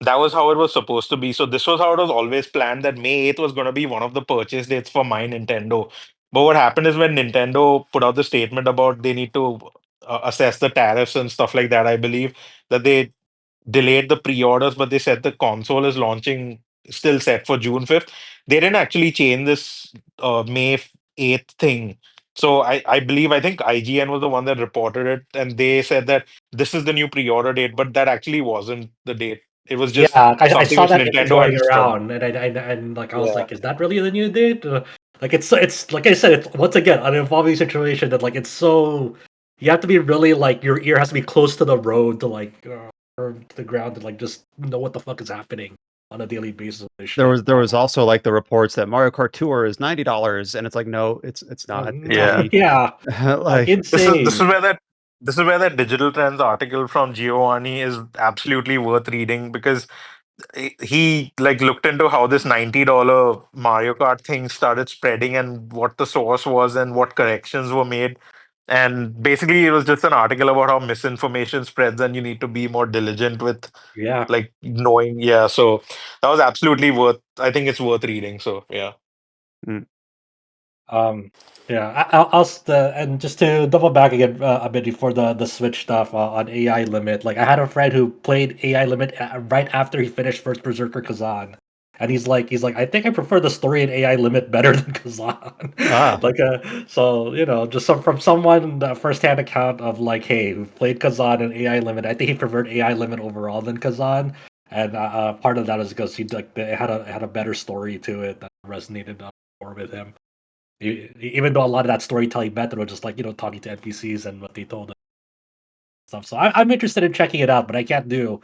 S6: That was how it was supposed to be. So this was how it was always planned, that May 8th was going to be one of the purchase dates for My Nintendo. But what happened is when Nintendo put out the statement about they need to assess the tariffs and stuff like that, I believe that they delayed the pre-orders, but they said the console is launching still set for June 5th. They didn't actually change this May 8th thing. So I think IGN was the one that reported it, and they said that this is the new pre-order date, but that actually wasn't the date. It was
S2: Yeah,
S6: just
S2: I
S6: something
S2: saw
S6: which
S2: that image
S6: Nintendo
S2: going
S6: had scrubbed.
S2: around, and like I was
S6: Yeah.
S2: like, is that really the new date? Like it's like I said, it's once again an evolving situation that like it's so you have to be really like your ear has to be close to the road to like or to the ground to like just know what the fuck is happening on a daily basis. With this
S1: There
S2: shit.
S1: was also like the reports that Mario Kart Tour is $90, and it's like no, it's not. It's
S3: Yeah.
S2: Yeah,
S1: like
S6: This is
S2: insane.
S6: where that Digital Trends article from Giovanni is absolutely worth reading, because he like looked into how this $90 Mario Kart thing started spreading and what the source was and what corrections were made. And basically, it was just an article about how misinformation spreads and you need to be more diligent with
S2: Yeah.
S6: like knowing. Yeah, so that was absolutely worth. I think it's worth reading. So yeah.
S2: Um, yeah, and just to double back again a bit before the Switch stuff on AI Limit. Like, I had a friend who played AI Limit right after he finished First Berserker Kazan, and he's like, I think I prefer the story in AI Limit better than Kazan.
S1: ah,
S2: Like, so just from someone firsthand account of like, hey, who played Kazan and AI Limit. I think he preferred AI Limit overall than Kazan, and part of that is because he like it had a better story to it that resonated more with him. Even though a lot of that storytelling method was just like talking to NPCs and what they told them stuff. So I'm interested in checking it out, but I can't do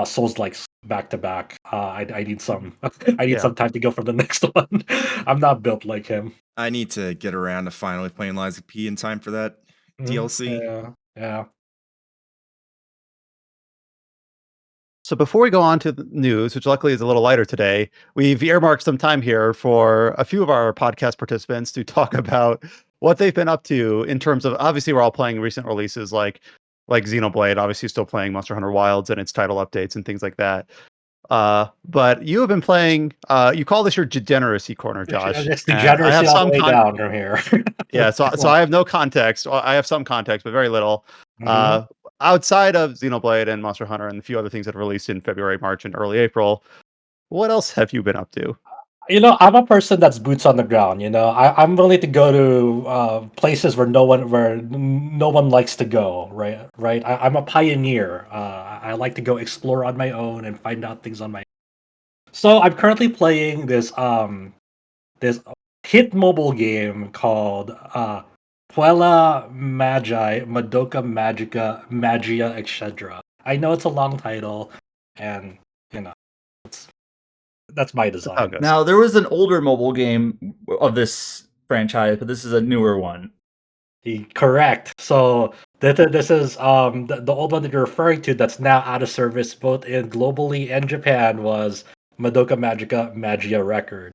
S2: Souls likes back to back. I need some I need
S1: Yeah.
S2: some time to go for the next one. I'm not built like him.
S4: I need to get around to finally playing Lies of P in time for that DLC.
S2: Yeah.
S1: So before we go on to the news, which luckily is a little lighter today, we've earmarked some time here for a few of our podcast participants to talk about what they've been up to in terms of, obviously we're all playing recent releases like Xenoblade, obviously still playing Monster Hunter Wilds and its title updates and things like that. But you have been playing, you call this your degeneracy corner, Josh.
S2: It's
S1: And I
S2: degeneracy
S1: have
S2: all the
S1: some
S2: way down from here.
S1: yeah, so I have no context. Well, I have some context, but very little.
S2: Mhm.
S1: Outside of Xenoblade and Monster Hunter and a few other things that are released in February, March, and early April, what else have you been up to?
S2: I'm a person that's boots on the ground. I'm willing to go to places where no one likes to go. Right, right. I'm a pioneer. I like to go explore on my own and find out things on my. So I'm currently playing this hit mobile game called Puella Magi Madoka Magica Magia Exedra. I know it's a long title, and you know, it's, that's my
S1: That's how it
S2: design.
S1: goes.
S5: Now, there was an older mobile game of this franchise, but this is a newer one.
S2: Correct. So this is the old one that you're referring to that's now out of service both in globally and Japan was Madoka Magica Magia Record.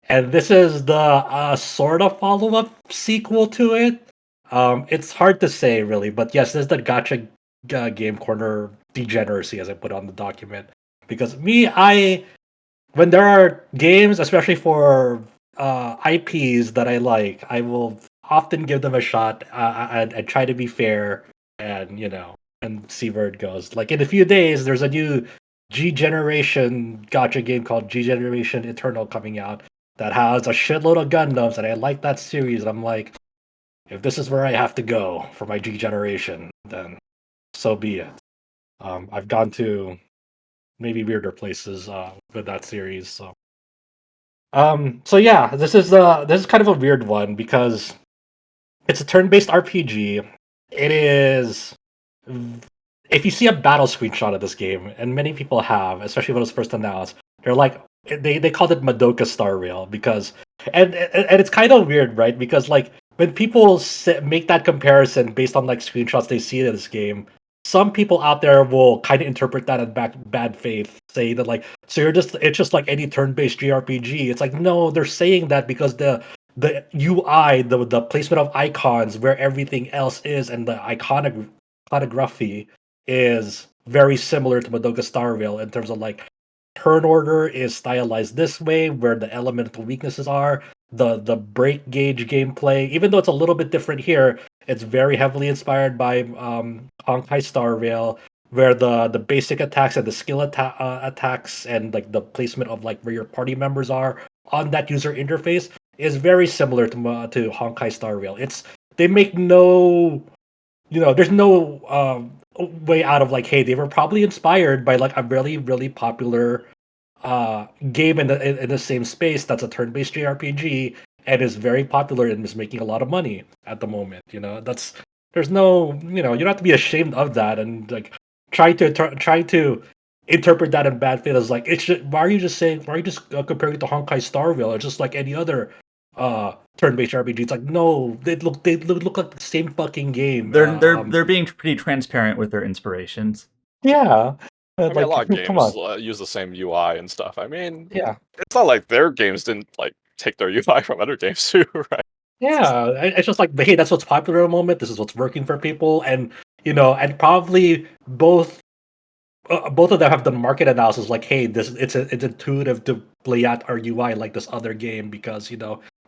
S2: And this is the sort of follow-up sequel to it. It's hard to say really, but yes, there's the gotcha game corner degeneracy as I put on the document. Because when there are games, especially for IPs that I like, I will often give them a shot. I try to be fair, and and see where it goes. Like in a few days, there's a new G Generation gotcha game called G Generation Eternal coming out that has a shitload of Gundams, and I like that series. And I'm like, if this is where I have to go for my G Generation, then so be it. I've gone to maybe weirder places with that series, so yeah, this is kind of a weird one because it's a turn-based RPG. It is if you see a battle screenshot of this game, and many people have, especially when it was first announced, they're like they called it Madoka Star Rail because and it's kind of weird, right? Because like when people make that comparison based on like screenshots they see of this game, some people out there will kind of interpret that in bad faith, say that like so it's just like any turn-based JRPG. It's like no, they're saying that because the UI, the placement of icons, where everything else is, and the iconography is very similar to Madoka Starville in terms of like turn order is stylized this way, where the elemental weaknesses are, the break gauge gameplay, even though it's a little bit different here, it's very heavily inspired by Honkai Star Rail, where the basic attacks and the skill attacks and like the placement of like where your party members are on that user interface is very similar to Honkai Star Rail. They make no there's no way out of like, hey, they were probably inspired by like a really, really popular game in the same space that's a turn-based JRPG and is very popular and is making a lot of money at the moment. There's no you don't have to be ashamed of that and like try to interpret that in bad faith as like why are you just comparing it to Honkai Star Rail? It's just like any other turn-based RPG. It's like no, they look like the same fucking game.
S5: They're being pretty transparent with their inspirations.
S2: Yeah.
S3: I mean, a lot of
S2: Come
S3: games
S2: on.
S3: use the same UI and stuff. I mean,
S2: Yeah.
S3: it's not like their games didn't like take their UI from other games too, right?
S2: Yeah. It's just like, hey, that's what's popular at the moment. This is what's working for people. And, and probably both of them have done market analysis like, hey, it's intuitive to play out our UI like this other game because,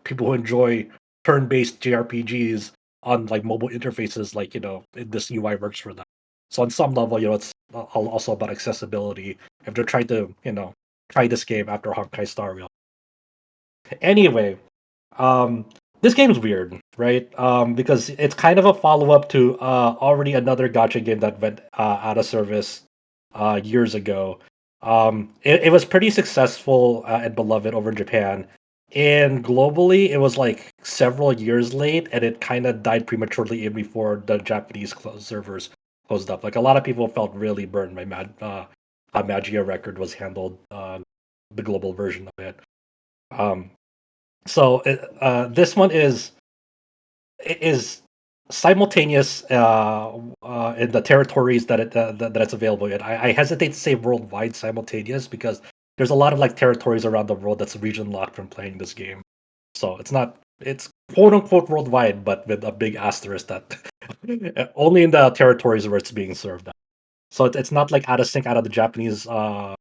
S2: people who enjoy turn-based JRPGs on like mobile interfaces, like, this UI works for them. So on some level, it's also about accessibility if they're trying to, try this game after Honkai Star Rail. Anyway, um, this game's weird, right? Because it's kind of a follow-up to already another gacha game that went out of service years ago. It was pretty successful and beloved over in Japan. And globally, it was like several years late, and it kind of died prematurely even before the Japanese servers closed up. Like a lot of people felt really burned by how Magia Record was handled, the global version of it. Um, this one is simultaneous in the territories that it's available in. I hesitate to say worldwide simultaneous because there's a lot of like territories around the world that's region locked from playing this game. So it's quote unquote worldwide, but with a big asterisk that only in the territories where it's being served. So it's not like out of sync out of the Japanese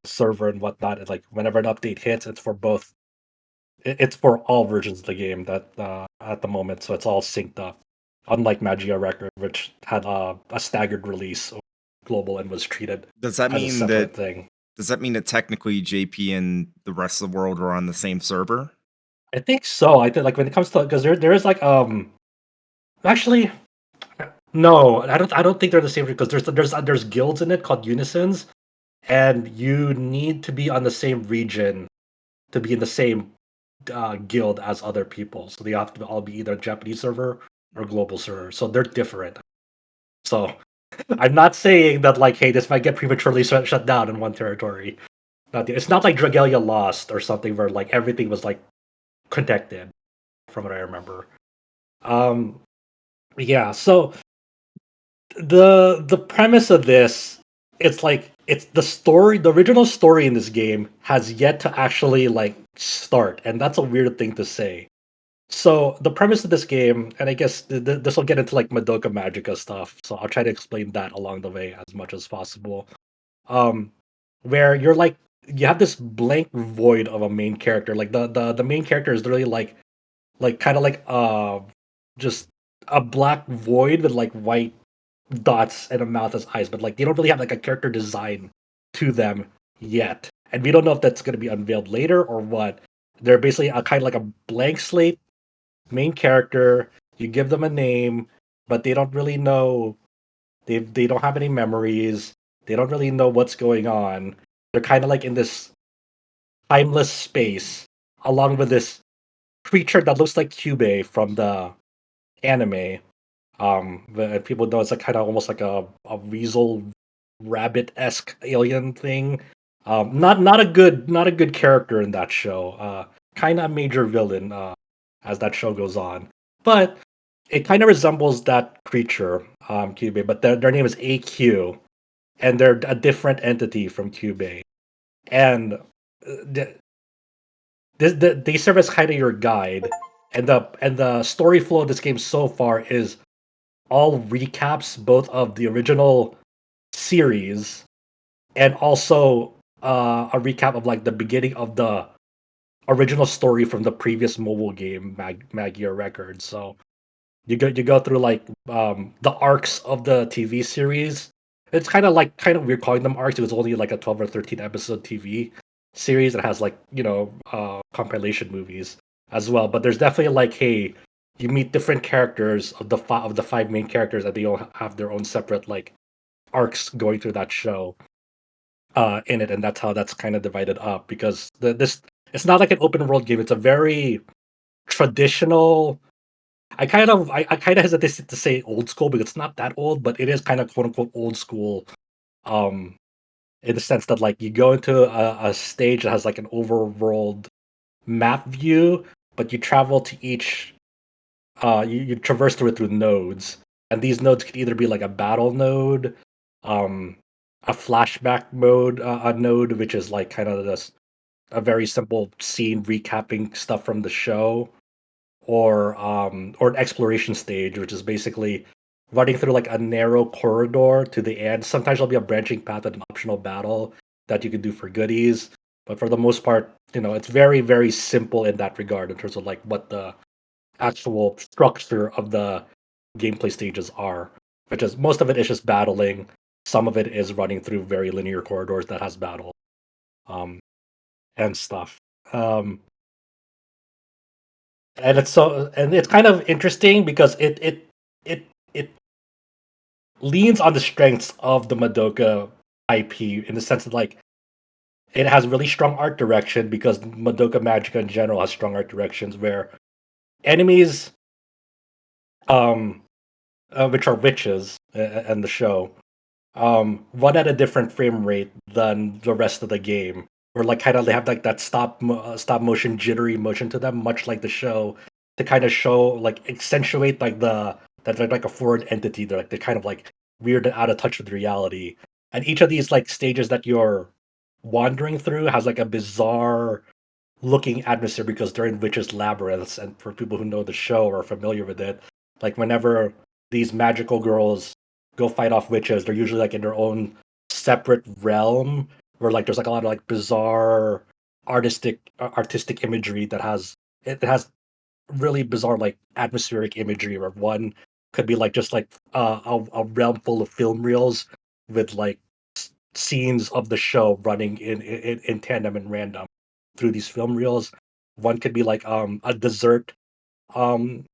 S2: server and whatnot. It's like whenever an update hits, it's for both it's for all versions of the game that at the moment, so it's all synced up. Unlike Magia Record, which had a staggered release global and was treated
S4: Does that
S2: as a
S4: mean
S2: separate
S4: that
S2: thing.
S4: Does that mean that technically JP and the rest of the world are on the same server?
S2: I think so. I think like when it comes to because there is like actually no, I don't think they're the same because there's guilds in it called unisons, and you need to be on the same region to be in the same guild as other people. So they have to all be either Japanese server or global server. So they're different. So I'm not saying that like, hey, this might get prematurely shut down in one territory. It's not like Dragalia Lost or something where like everything was like connected, from what I remember. Yeah. So the premise of this, it's like it's the story. The original story in this game has yet to actually like start, and that's a weird thing to say. So the premise of this game, and I guess this will get into like Madoka Magica stuff. So I'll try to explain that along the way as much as possible. Um, where you're like you have this blank void of a main character. Like the main character is literally like kind of like just a black void with like white dots and a mouth as eyes, but like they don't really have like a character design to them yet. And we don't know if that's going to be unveiled later or what. They're basically a kind of like a blank slate main character. You give them a name, but they don't really know. They don't have any memories. They don't really know what's going on. They're kind of like in this timeless space, along with this creature that looks like Cube from the anime. But people know it's like kind of almost like a weasel rabbit esque alien thing. Not a good character in that show. Kind of a major villain as that show goes on. But it kind of resembles that creature, Cube, but their name is AQ, and they're a different entity from Cube. And th- they serve as kind of your guide. And the story flow of this game so far is all recaps both of the original series and also a recap of like the beginning of the original story from the previous mobile game Magia Records. So you go through like the arcs of the TV series. It's kind of weird calling them arcs. It was only like a 12 or 13 episode TV series that has like compilation movies as well. But there's definitely like, hey, you meet different characters of the five main characters, and they all have their own separate like arcs going through that show in it, and that's how that's kind of divided up because this it's not like an open world game. It's a very traditional. I kind of hesitate to say old school because it's not that old, but it is kind of quote unquote old school. Um, in the sense that like you go into a stage that has like an overworld map view, but you travel to each you traverse through it through nodes, and these nodes could either be like a battle node, um, a flashback mode, a node which is like kind of this a very simple scene recapping stuff from the show, or an exploration stage, which is basically running through like a narrow corridor to the end. Sometimes there'll be a branching path and an optional battle that you can do for goodies, but for the most part, it's very very simple in that regard in terms of like what the actual structure of the gameplay stages are, which is most of it is just battling. Some of it is running through very linear corridors that has battle, um, and stuff. Um, and it's kind of interesting because it leans on the strengths of the Madoka IP in the sense that like it has really strong art direction because Madoka Magica in general has strong art directions where enemies um which are witches and the show, run at a different frame rate than the rest of the game. Or like kind of they have like that stop motion jittery motion to them, much like the show, to kind of show like accentuate like that they're like a foreign entity. They're kind of like weird and out of touch with reality. And each of these like stages that you're wandering through has like a bizarre looking atmosphere because they're in witches' labyrinths. And for people who know the show or are familiar with it, like whenever these magical girls go fight off witches, they're usually like in their own separate realm where like there's like a lot of like bizarre artistic imagery that has really bizarre like atmospheric imagery where one could be like just like a realm full of film reels with like scenes of the show running in tandem and random through these film reels. One could be like a dessert um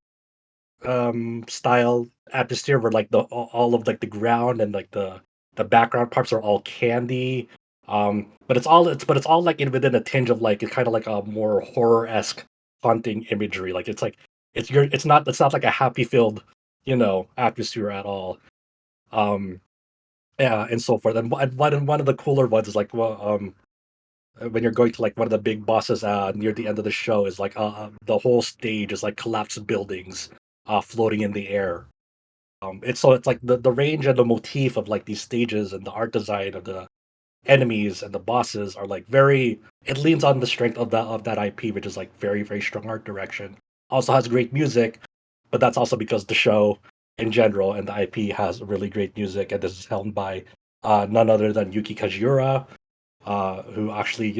S2: style atmosphere where like all of like the ground and like the background parts are all candy. But it's all like within a tinge of like it's kind of like a more horror-esque haunting imagery. Like it's not like a happy filled, atmosphere at all. Um yeah, and so forth. And one of the cooler ones is like, well, when you're going to like one of the big bosses near the end of the show is like the whole stage is like collapsed buildings floating in the air. It's like the range and the motif of like these stages and the art design of the enemies and the bosses are like very. It leans on the strength of that IP, which is like very very strong art direction. Also has great music, but that's also because the show in general and the IP has really great music, and this is helmed by none other than Yuki Kajiura, who actually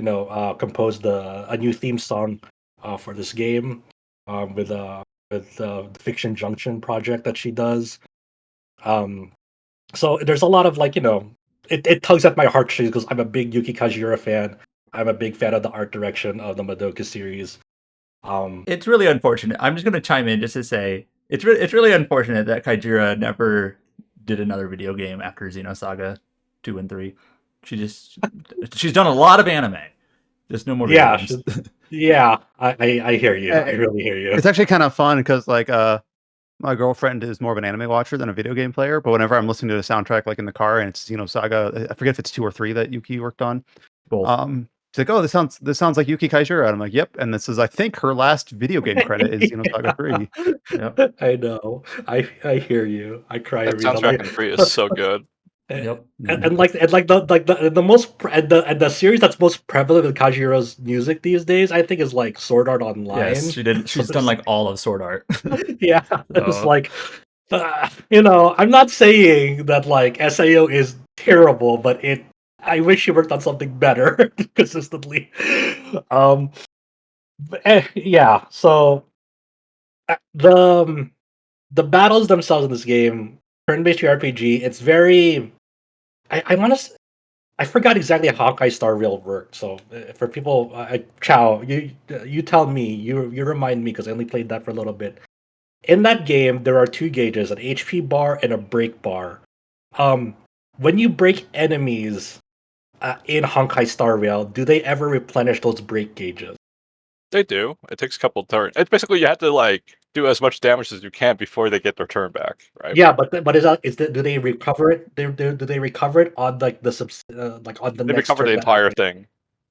S2: composed a new theme song for this game with the Fiction Junction project that she does. So there's a lot of like it tugs at my heartstrings because I'm a big Yuki Kajiura fan. I'm a big fan of the art direction of the Madoka series.
S5: It's really unfortunate. I'm just going to chime in just to say it's really unfortunate that Kaijira never did another video game after Xenosaga 2 and 3. She's done a lot of anime. Just no more video
S2: Yeah,
S5: games.
S2: yeah, I hear you. I really hear you.
S1: It's actually kind of fun because like my girlfriend is more of an anime watcher than a video game player. But whenever I'm listening to the soundtrack, like in the car, and it's Saga, I forget if it's 2 or 3 that Yuki worked on.
S5: Both.
S1: She's like, "Oh, this sounds like Yuki Kaijura." And I'm like, "Yep." And this is, I think, her last video game credit is Saga 3.
S5: Yep.
S2: I know. I hear you. I cry
S3: That
S2: every time.
S3: soundtrack in 3 is so good.
S5: Yep.
S2: And like the most and the series that's most prevalent with Kajiura's music these days, I think, is like Sword Art Online.
S5: Yes, she did. She's done like all of Sword Art.
S2: Yeah, it's
S5: So-
S2: like I'm not saying that like SAO is terrible, but I wish she worked on something better consistently. Yeah. So the battles themselves in this game, turn-based RPG, it's very. I want to. I forgot exactly how Honkai Star Rail worked. So for people, Chow, you tell me. You remind me because I only played that for a little bit. In that game, there are 2 gauges: an HP bar and a break bar. Um, when you break enemies in Honkai Star Rail, do they ever replenish those break gauges?
S3: They do. It takes a couple turns. It's basically you have to like do as much damage as you can before they get their turn back, right?
S2: Yeah, but do they recover it? Do they recover it on like like on the
S3: They
S2: next
S3: recover
S2: turn
S3: the
S2: that
S3: entire thing.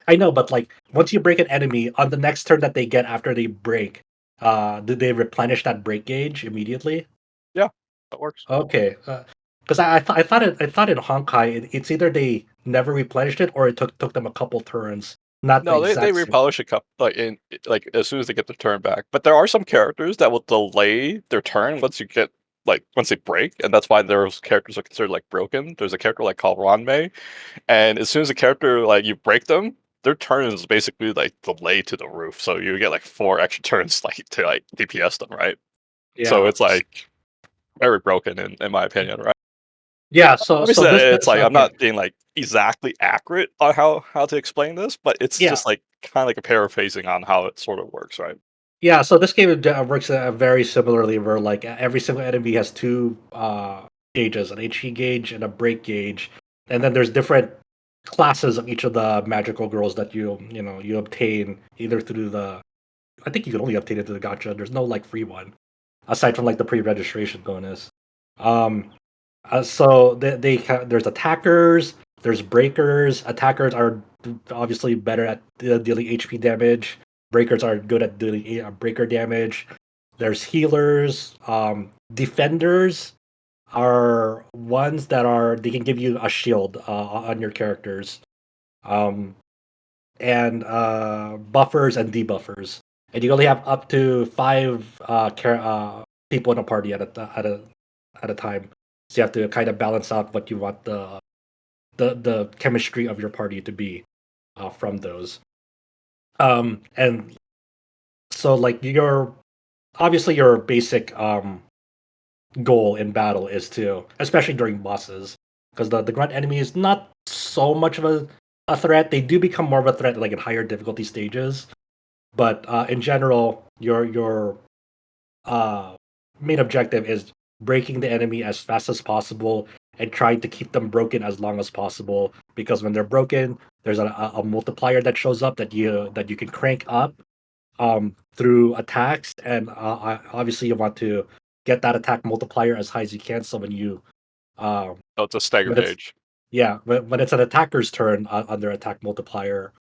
S2: I know, but like once you break an enemy on the next turn that they get after they break, do they replenish that break gauge immediately?
S3: Yeah, that works.
S2: Okay, because I thought in Honkai it's either they never replenished it or it took them a couple turns. Not the
S3: No, they
S2: exact same.
S3: replenish a couple like as soon as they get their turn back. But there are some characters that will delay their turn once once they break, and that's why those characters are considered like broken. There's a character like called Ranmei, and as soon as the character like you break them, their turn is basically like delayed to the roof. So you get like 4 extra turns like to like DPS them, right? So
S2: Yeah.
S3: it's like very broken in my opinion, right?
S2: Yeah. So
S3: Obviously,
S2: this
S3: it's like I'm
S2: okay.
S3: not being like exactly accurate on how to explain this, but it's
S2: Yeah.
S3: just like kind of like a paraphrasing on how it sort of works, right?
S2: Yeah, so this game works very similarly, where like every single enemy has 2 gauges, an HP gauge and a break gauge, and then there's different classes of each of the magical girls that you obtain either through the. I think you can only obtain it through the gacha. There's no like free one aside from like the pre-registration bonus. Um, so there's attackers, there's breakers. Attackers are obviously better at dealing HP damage. Breakers are good at doing breaker damage. There's healers. Defenders are ones that they can give you a shield on your characters. Um, and buffers and debuffers. And you only have up to 5 people in a party at a time. So you have to kind of balance out what you want the chemistry of your party to be from those. And so like your basic goal in battle is to, especially during bosses, because the grunt enemy is not so much of a threat. They do become more of a threat like in higher difficulty stages, but in general, your main objective is breaking the enemy as fast as possible and trying to keep them broken as long as possible. Because when they're broken, there's a multiplier that shows up that you can crank up through attacks, and obviously you want to get that attack multiplier as high as you can. So when you um,
S3: Oh, it's a stagger
S2: when it's
S3: gauge.
S2: when it's an attacker's turn on their attack multiplier,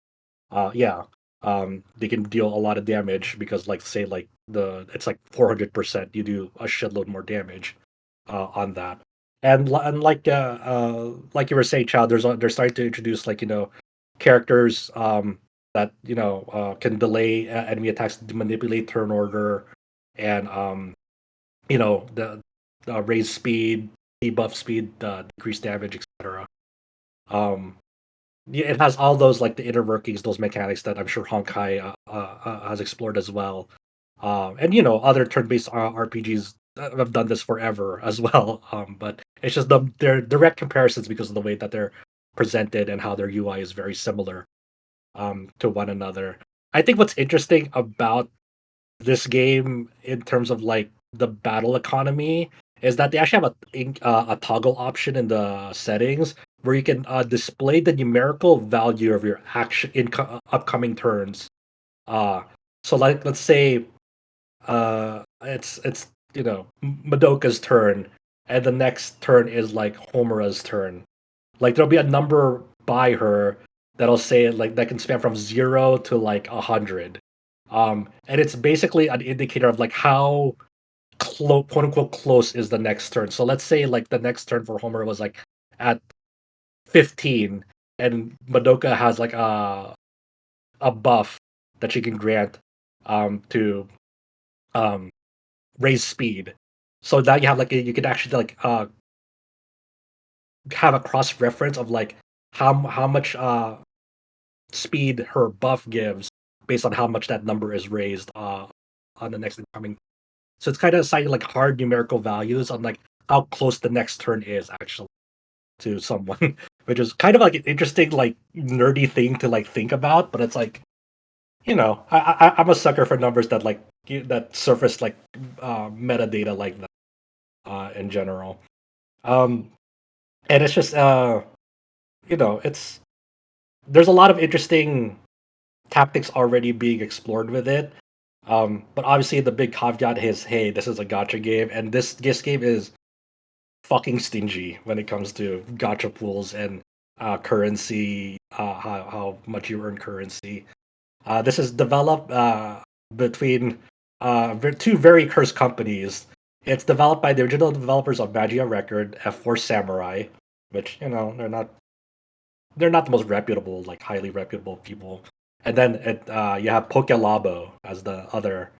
S2: they can deal a lot of damage because, like, say, like it's like 400%. You do a shitload more damage on that, and like you were saying, Chow, they're starting to introduce like characters that can delay enemy attacks, manipulate turn order, and the raise speed, debuff speed, decrease damage, etc. Um, yeah, it has all those like the inner workings, those mechanics that I'm sure Honkai has explored as well. And other turn-based RPGs have done this forever as well. But it's just their direct comparisons because of the way that they're presented and how their UI is very similar to one another. I think what's interesting about this game in terms of like the battle economy is that they actually have a toggle option in the settings where you can display the numerical value of your action in upcoming turns. Uh, so like let's say it's Madoka's turn, and the next turn is like Homura's turn. Like there'll be a number by her that'll say like that can span from 0 to like 100. And it's basically an indicator of like how close, quote unquote, close is the next turn. So let's say like the next turn for Homer was like at 15, and Madoka has like a buff that she can grant to um raise speed. So that you have like you could actually like have a cross reference of like how much speed her buff gives based on how much that number is raised on the next incoming. So it's kind of citing like hard numerical values on like how close the next turn is actually to someone, which is kind of like an interesting like nerdy thing to like think about. But it's like I'm a sucker for numbers that like that surface like metadata like that in general. Um, and it's just it's there's a lot of interesting tactics already being explored with it. But obviously the big caveat is, hey, this is a gacha game, and this game is fucking stingy when it comes to gacha pools and currency, how much you earn currency. This is developed between two very cursed companies. It's developed by the original developers of Magia Record, F4 Samurai, which they're not the most reputable, like highly reputable people. And then you have Pokelabo as the other.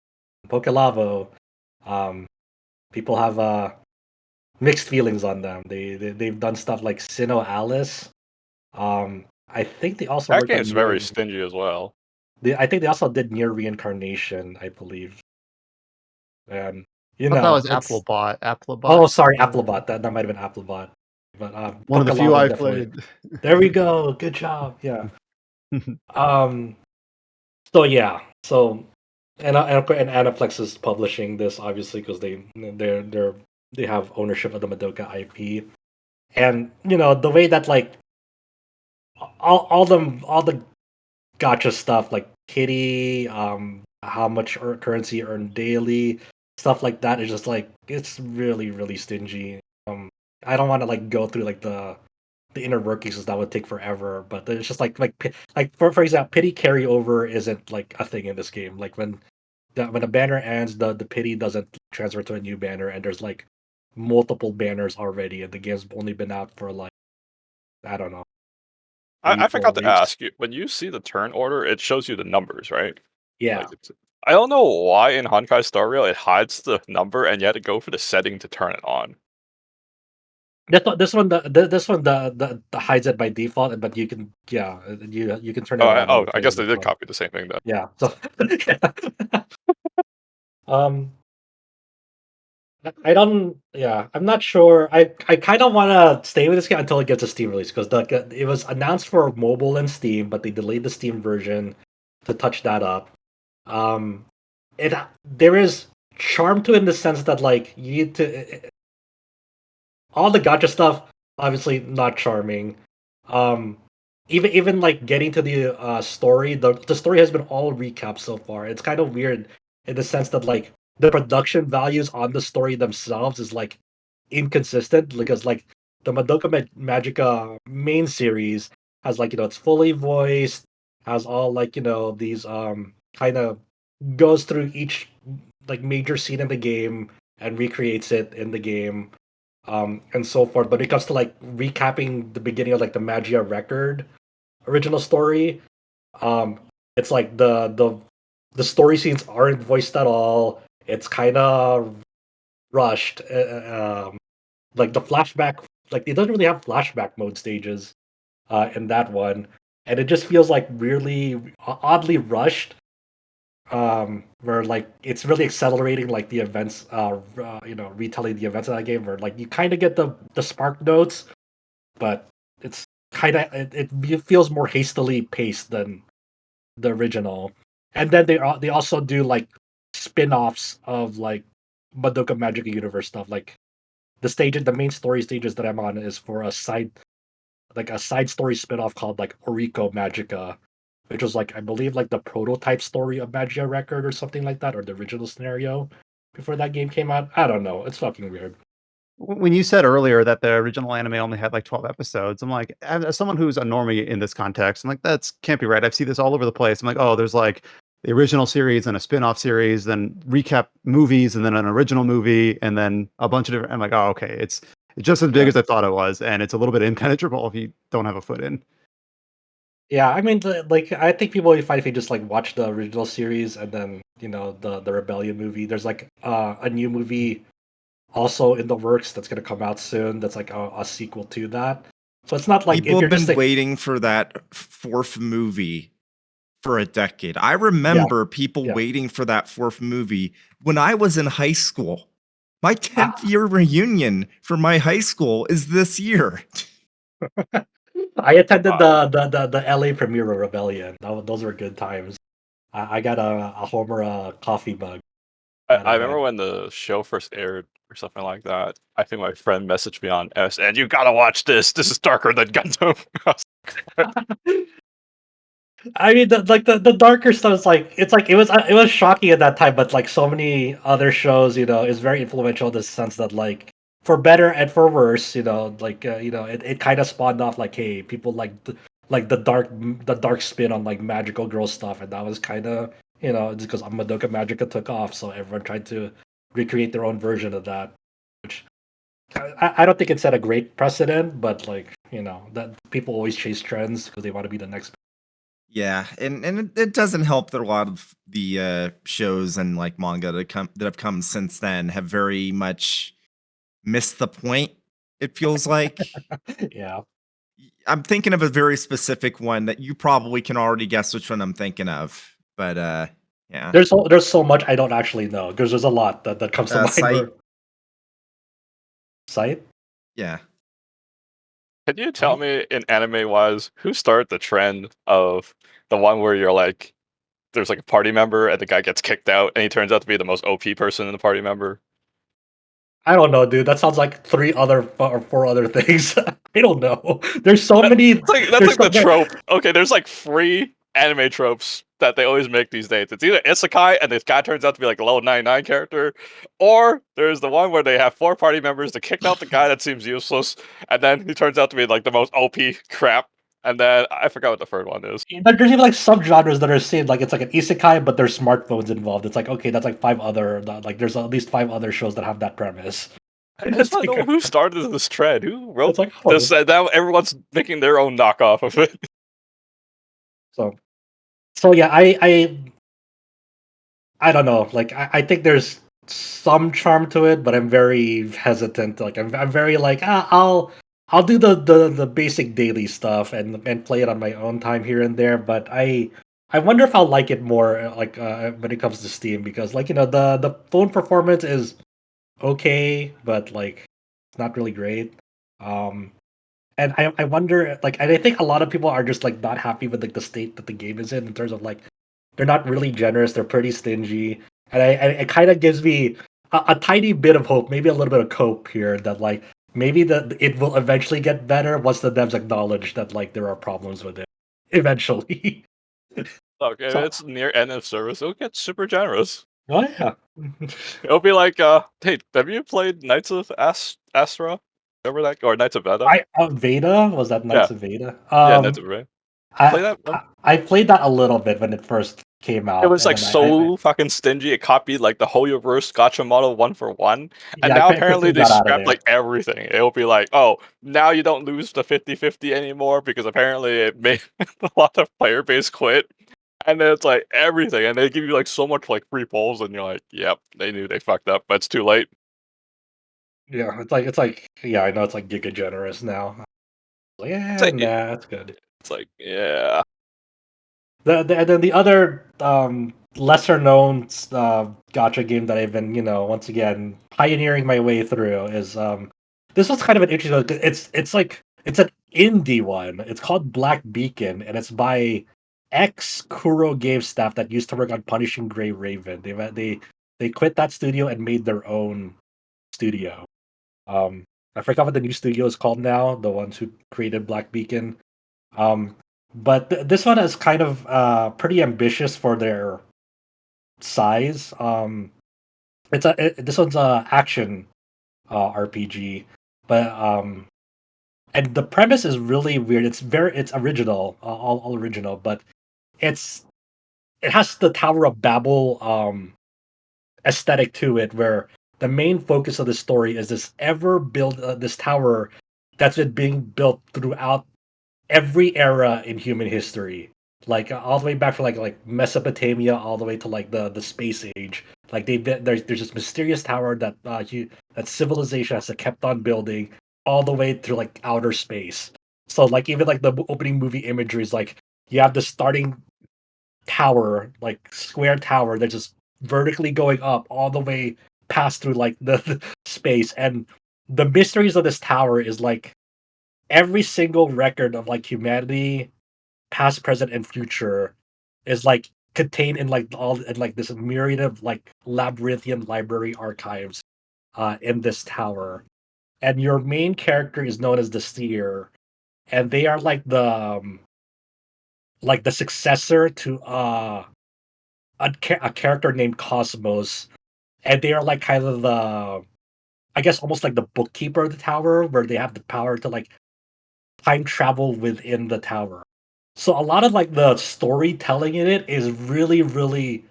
S2: Pokelabo, um, people have mixed feelings on them. They've done stuff like Sinnoh Alice. I think they also
S3: That
S2: worked on
S3: game's very stingy as well.
S2: I think they also did Near Reincarnation, I believe. And
S1: I thought that was
S2: it's
S1: Applebot. Applebot.
S2: oh sorry, Applebot. That might have been Applebot. But
S1: One of the few
S2: Pokelabo
S1: I
S2: definitely.
S1: played.
S2: There we go. Good job. Yeah. Um. So yeah. So and Aniplex is publishing this obviously because they have ownership of the Madoka IP, and the way that like all the gotcha stuff like kitty, how much currency earned daily, stuff like that is just like it's really really stingy. I don't want to like go through like the inner workings 'cause that would take forever. But it's just like for example, pity carryover isn't like a thing in this game. Like when a banner ends, the pity doesn't transfer to a new banner, and there's like multiple banners already, and the game's only been out for like I don't know three
S3: I
S2: four
S3: forgot to
S2: weeks.
S3: ask you, when you see the turn order, it shows you the numbers, right?
S2: Yeah,
S3: Like I don't know why in Honkai Star Rail it hides the number and you had to go for the setting to turn it on.
S2: this one the hides it by default, but you can you can turn it on when you're
S3: I
S2: playing
S3: guess
S2: with
S3: they
S2: the
S3: did
S2: phone.
S3: copy the same thing then.
S2: Yeah, so um I don't. Yeah, I'm not sure. I kind of want to stay with this game until it gets a Steam release because it was announced for mobile and Steam, but they delayed the Steam version to touch that up. Um, it there is charm to it in the sense that like you need to all the gotcha stuff. Obviously, not charming. Um, even like getting to the story, the story has been all recapped so far. It's kind of weird in the sense that like the production values on the story themselves is like inconsistent because like the Madoka Magica main series has like it's fully voiced, has all like these kind of goes through each like major scene in the game and recreates it in the game and so forth. But it comes to like recapping the beginning of like the Magia record original story, um, it's like the story scenes aren't voiced at all. It's kind of rushed. Like the flashback, like it doesn't really have flashback mode stages in that one, and it just feels like really oddly rushed. Where like it's really accelerating like the events, retelling the events of that game. Where like you kind of get the spark notes, but it's kind of it feels more hastily paced than the original. And then they also do like spin-offs of like Madoka Magica universe stuff. Like the main story stages that I'm on is for a side story spin-off called like Oriko Magica, which was like I believe like the prototype story of Magia Record or something like that, or the original scenario before that game came out. I don't know. It's fucking weird.
S1: When you said earlier that the original anime only had like 12 episodes, I'm like, as someone who's a normie in this context, I'm like, that's can't be right. I've seen this all over the place. I'm like, oh, there's like the original series and a spin-off series, then recap movies, and then an original movie, and then a bunch of different. I'm like, oh, okay, it's just as big
S2: Yeah.
S1: as I thought it was, and it's a little bit impenetrable if you don't have a foot in.
S2: Yeah, I mean, like I think people would find if you just like watch the original series and then the Rebellion movie. There's like a new movie also in the works that's gonna come out soon. That's like a sequel to that. So it's not like if
S4: People
S2: you're
S4: have been
S2: just like
S4: waiting for that fourth movie for a decade. I
S2: yeah,
S4: remember people
S2: yeah.
S4: waiting for that fourth movie when I was in high school. My 10th
S2: Ah,
S4: year reunion for my high school is this year.
S2: I attended
S3: Wow.
S2: the LA premiere of Rebellion. Those were good times. I got a Homer coffee mug
S3: I,
S2: out
S3: I
S2: of
S3: remember
S2: that.
S3: when the show first aired or something like that. I think my friend messaged me on S, and you gotta watch this. This is darker than Gundam. I was like,
S2: I mean, the darker stuff is like it was shocking at that time, but like so many other shows, is very influential in the sense that like for better and for worse, like it kind of spawned off like hey, people like the dark spin on like magical girl stuff, and that was kind of just because Madoka Magica took off, so everyone tried to recreate their own version of that, which I don't think it set a great precedent, but like that people always chase trends because they want to be the next.
S4: Yeah, and it doesn't help that a lot of the shows and like manga that have come since then have very much missed the point. It feels like
S2: Yeah.
S4: I'm thinking of a very specific one that you probably can already guess which one I'm thinking of. But yeah,
S2: There's so much I don't actually know because there's a lot that comes to mind.
S4: Sight.
S2: Where Sight?
S4: Yeah,
S3: can you tell
S2: Sight?
S3: me, in anime wise, who started the trend of the one where you're like, there's like a party member and the guy gets kicked out and he turns out to be the most OP person in the party member?
S2: I don't know, dude. That sounds like or four other things. I don't know. There's so many.
S3: That's
S2: There's
S3: like
S2: so
S3: the
S2: many.
S3: trope. Okay, there's like three anime tropes that they always make these days. It's either isekai and this guy turns out to be like a level 99 character, or there's the one where they have four party members to kick out the guy that seems useless, and then he turns out to be like the most OP crap. And then I forgot what the third one is.
S2: There's even like subgenres that are seen like it's like an isekai, but there's smartphones involved. It's like okay, that's like five other like there's at least five other shows that have that premise.
S3: I just
S2: It's
S3: want to know
S2: like
S3: who started this trend. Who wrote
S2: it's like
S3: this? And now everyone's making their own knockoff of it.
S2: so so yeah. I don't know. Like I think there's some charm to it, but I'm very hesitant. Like I'm very like I'll do the basic daily stuff and play it on my own time here and there. But I wonder if I'll like it more like when it comes to Steam because like the phone performance is okay, but like it's not really great. Um, and I wonder like, and I think a lot of people are just like not happy with like the state that the game is in terms of like they're not really generous, they're pretty stingy, and it kind of gives me a tiny bit of hope, maybe a little bit of cope here that like maybe that it will eventually get better once the devs acknowledge that like there are problems with it eventually.
S3: Look, if
S2: So,
S3: it's near end of service, it'll get super generous.
S2: oh yeah.
S3: It'll be like, hey, have you played Knights of Astra? Remember that? Or Knights of Veda?
S2: Veda, was that
S3: Yeah,
S2: Knights of Veda?
S3: yeah, Knights of Veda. Play that one?
S2: I played that a little bit when it first came
S3: It
S2: out,
S3: was
S2: and
S3: like
S2: then
S3: so fucking stingy. It copied like the Hoyoverse gotcha model one for one. And
S2: yeah, I
S3: now apparently
S2: quickly
S3: they
S2: got out of
S3: scrapped
S2: there.
S3: like everything. It'll be like, oh, now you don't lose the 50-50 anymore because apparently it made a lot of player base quit. And then it's like everything. And they give you like so much like free polls and you're like, yep, they knew they fucked up, but it's too late.
S2: Yeah, it's like yeah, I know it's like giga generous now. Like,
S3: It's
S2: yeah,
S3: like,
S2: nah, it's good.
S3: it's like yeah.
S2: And then the other lesser known gotcha game that I've been, once again pioneering my way through is this was kind of an interesting. It's like it's an indie one. It's called Black Beacon, and it's by ex Kuro Game staff that used to work on Punishing Gray Raven. They quit that studio and made their own studio. I forgot what the new studio is called now. The ones who created Black Beacon. Um, but this one is kind of pretty ambitious for their size. This one's a action RPG, but and the premise is really weird. It's original, all original, but it's it has the Tower of Babel aesthetic to it, where the main focus of the story is this tower that's been being built throughout every era in human history, like all the way back from like Mesopotamia, all the way to like the space age. Like there's this mysterious tower that that civilization has kept on building all the way through like outer space. So like even like the opening movie imagery is like you have the starting tower, like square tower that's just vertically going up all the way past through like the space, and the mysteries of this tower is like every single record of like humanity, past, present, and future, is like contained in like all in like this myriad of like labyrinthian library archives in this tower. And your main character is known as the Seer, and they are like the successor to a character named Cosmos, and they are like kind of the, I guess, almost like the bookkeeper of the tower, where they have the power to like time travel within the tower. So a lot of like the storytelling in it is really, really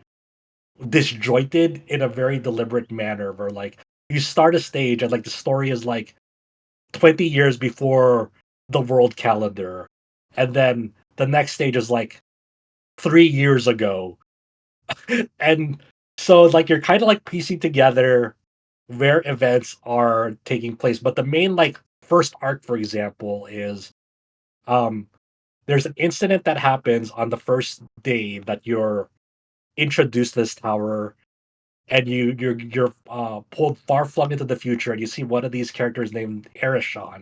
S2: disjointed in a very deliberate manner. Where like you start a stage and like the story is like 20 years before the world calendar, and then the next stage is like 3 years ago, and so like you're kind of like piecing together where events are taking place. But the main like first arc, for example, is um there's an incident that happens on the first day that you're introduced to this tower, and you're pulled far flung into the future, and you see one of these characters named Erishon,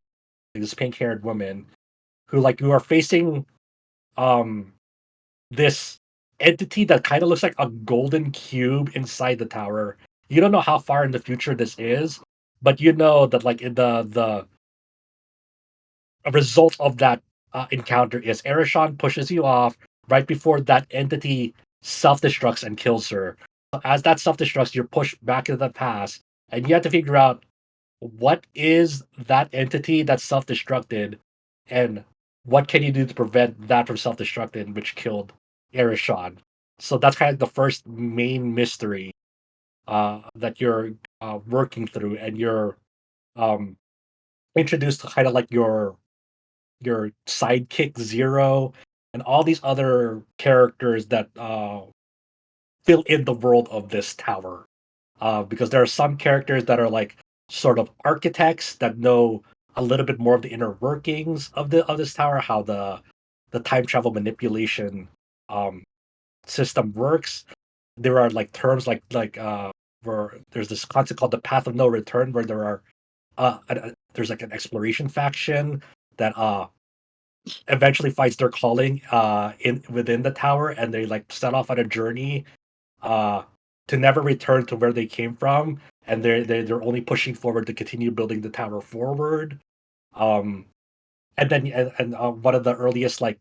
S2: this pink haired woman, who like you are facing um this entity that kind of looks like a golden cube inside the tower. You don't know how far in the future this is, but you know that like in the a result of that encounter is Erishon pushes you off right before that entity self destructs and kills her. As that self destructs, you're pushed back into the past, and you have to figure out what is that entity that self destructed, and what can you do to prevent that from self destructing, which killed Erishon. So that's kind of the first main mystery that you're working through, and you're um, introduced to kind of like your sidekick Zero, and all these other characters that fill in the world of this tower. Because there are some characters that are like sort of architects that know a little bit more of the inner workings of this tower, how the time travel manipulation um, system works. There are like terms like where there's this concept called the Path of No Return, where there's like an exploration faction that eventually finds their calling in within the tower, and they like set off on a journey uh to never return to where they came from, and they're only pushing forward to continue building the tower forward. Um, and then one of the earliest like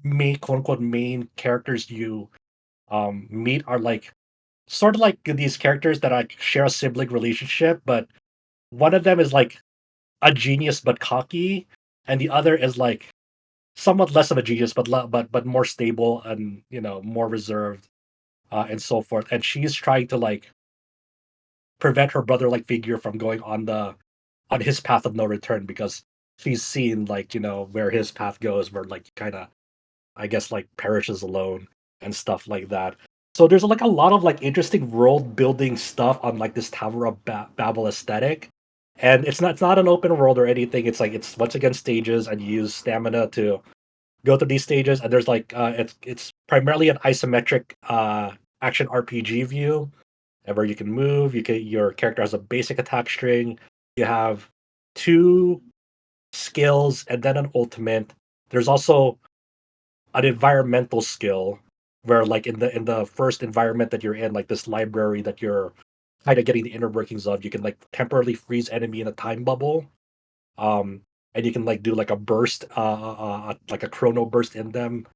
S2: main quote unquote main characters you meet are like sort of like these characters that like share a sibling relationship, but one of them is like a genius but cocky, and the other is like somewhat less of a genius but more stable and more reserved and so forth. And she's trying to like prevent her brother-like figure from going on his path of no return, because she's seen like where his path goes, where like kind of I guess like perishes alone and stuff like that. So there's like a lot of like interesting world building stuff on like this Tower of Babel aesthetic, and it's not an open world or anything. It's like it's once again stages, and you use stamina to go through these stages. And there's like it's primarily an isometric action RPG view, and where you can move. Your character has a basic attack string. You have two skills and then an ultimate. There's also an environmental skill where like in the first environment that you're in, like this library that you're kind of getting the inner workings of, you can like temporarily freeze enemy in a time bubble. And you can like do like a burst like a chrono burst in them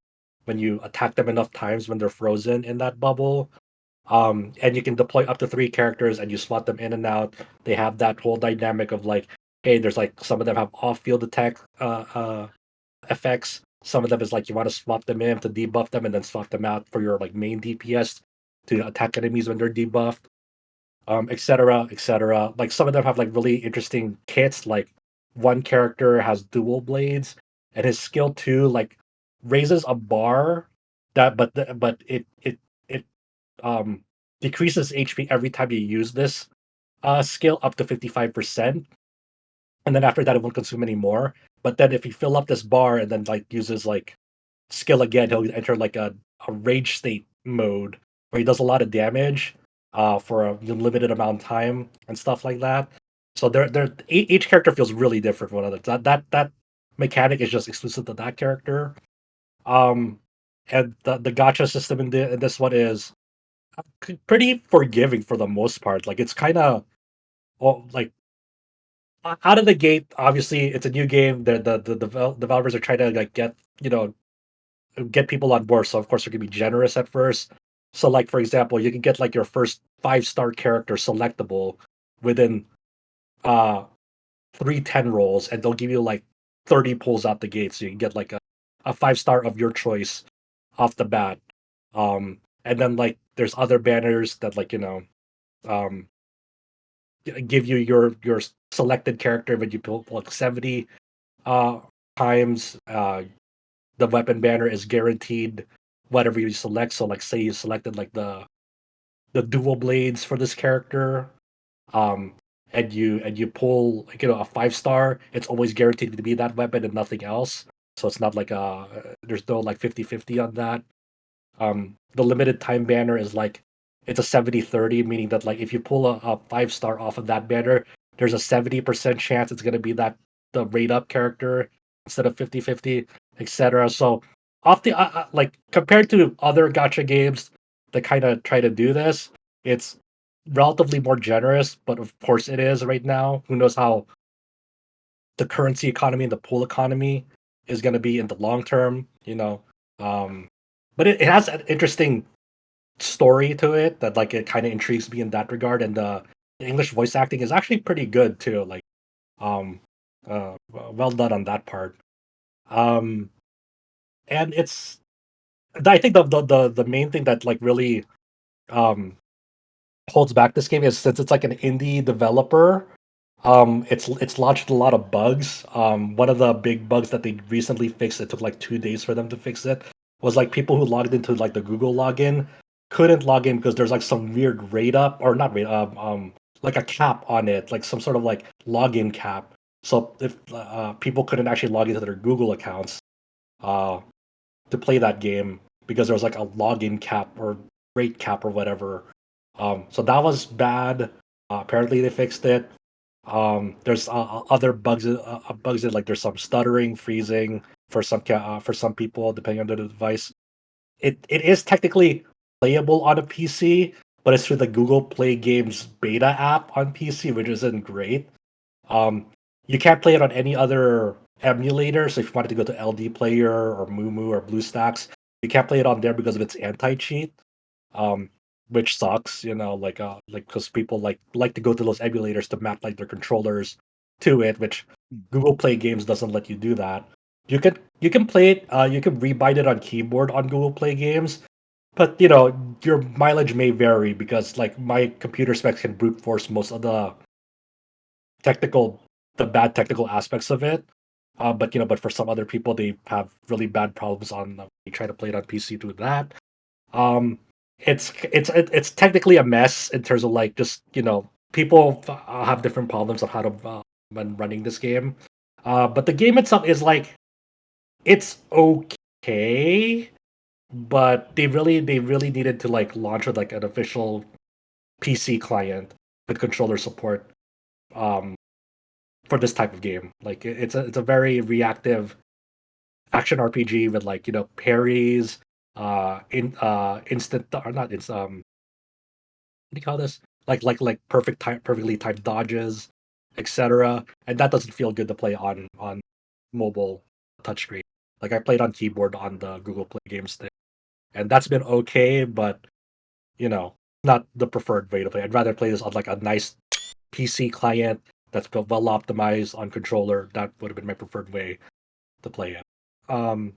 S2: when you attack them enough times when they're frozen in that bubble. And you can deploy up to 3 characters, and you slot them in and out. They have that whole dynamic of like, hey, there's like some of them have off field attack effects. Some of them is like you want to swap them in to debuff them, and then swap them out for your like main DPS to attack enemies when they're debuffed, etc., etc. Like some of them have like really interesting kits. Like one character has dual blades, and his skill 2 like raises a bar that, but it decreases HP every time you use this skill up to 55%, and then after that it won't consume any more. But then if you fill up this bar and then like uses like skill again, he'll enter like a rage state mode where he does a lot of damage for a limited amount of time and stuff like that. So each character feels really different from one another. That mechanic is just exclusive to that character. Um, and the gacha system in this one is pretty forgiving for the most part. Like it's kind of like out of the gate. Obviously, it's a new game. The developers are trying to like get people on board. So of course they're gonna be generous at first. So like for example, you can get like your first 5-star character selectable within uh 310 rolls, and they'll give you like 30 pulls out the gate, so you can get like a 5-star of your choice off the bat. And then like there's other banners that like um give you your selected character, but you pull like 70 uh times. The weapon banner is guaranteed whatever you select. So like say you selected like the dual blades for this character, um and you pull like a 5-star, it's always guaranteed to be that weapon and nothing else. So it's not like there's no like 50-50 on that. The limited time banner is like it's a 70-30, meaning that like if you pull a 5-star off of that banner, there's a 70% chance it's gonna be the rate up character instead of 50-50, etc. So off the like compared to other gacha games that kind of try to do this, it's relatively more generous, but of course it is right now. Who knows how the currency economy and the pool economy is going to be in the long term. Um, but it has an interesting story to it that like it kind of intrigues me in that regard, and the English voice acting is actually pretty good too. Like, um, well done on that part. Um, and it's I think the main thing that like really um holds back this game is since it's like an indie developer. It's launched a lot of bugs. One of the big bugs that they recently fixed, it took like 2 days for them to fix it, was like people who logged into like the Google login couldn't log in because there's like some weird rate up, or not rate like a cap on it, like some sort of like login cap. So if people couldn't actually log into their Google accounts uh to play that game because there was like a login cap or rate cap or whatever So that was bad. Apparently they fixed it. There's other bugs that like there's some stuttering, freezing for some people depending on the device. It is technically playable on a PC, but it's through the Google Play Games beta app on PC, which isn't great. Um, you can't play it on any other emulator. So if you wanted to go to LD Player or Mumu or BlueStacks, you can't play it on there because of its anti-cheat, um, which sucks. Like because people like to go to those emulators to map like their controllers to it, which Google Play Games doesn't let you do that. You can play it. You can rebind it on keyboard on Google Play Games, but your mileage may vary because like my computer specs can brute force most of technical the bad technical aspects of it. But for some other people, they have really bad problems on they try to play it on PC through that. Um, it's technically a mess in terms of like just people have different problems of how to when running this game. But the game itself is like it's okay, but they really needed to like launch with like an official PC client with controller support. Um, for this type of game. Like it's a very reactive action RPG with like parries, instant or not. It's what do you call this? Like perfectly timed dodges, etc. And that doesn't feel good to play on mobile touchscreen. Like I played on keyboard on the Google Play Games thing, and that's been okay, but not the preferred way to play. I'd rather play this on like a nice PC client that's built well optimized on controller. That would have been my preferred way to play it. Um,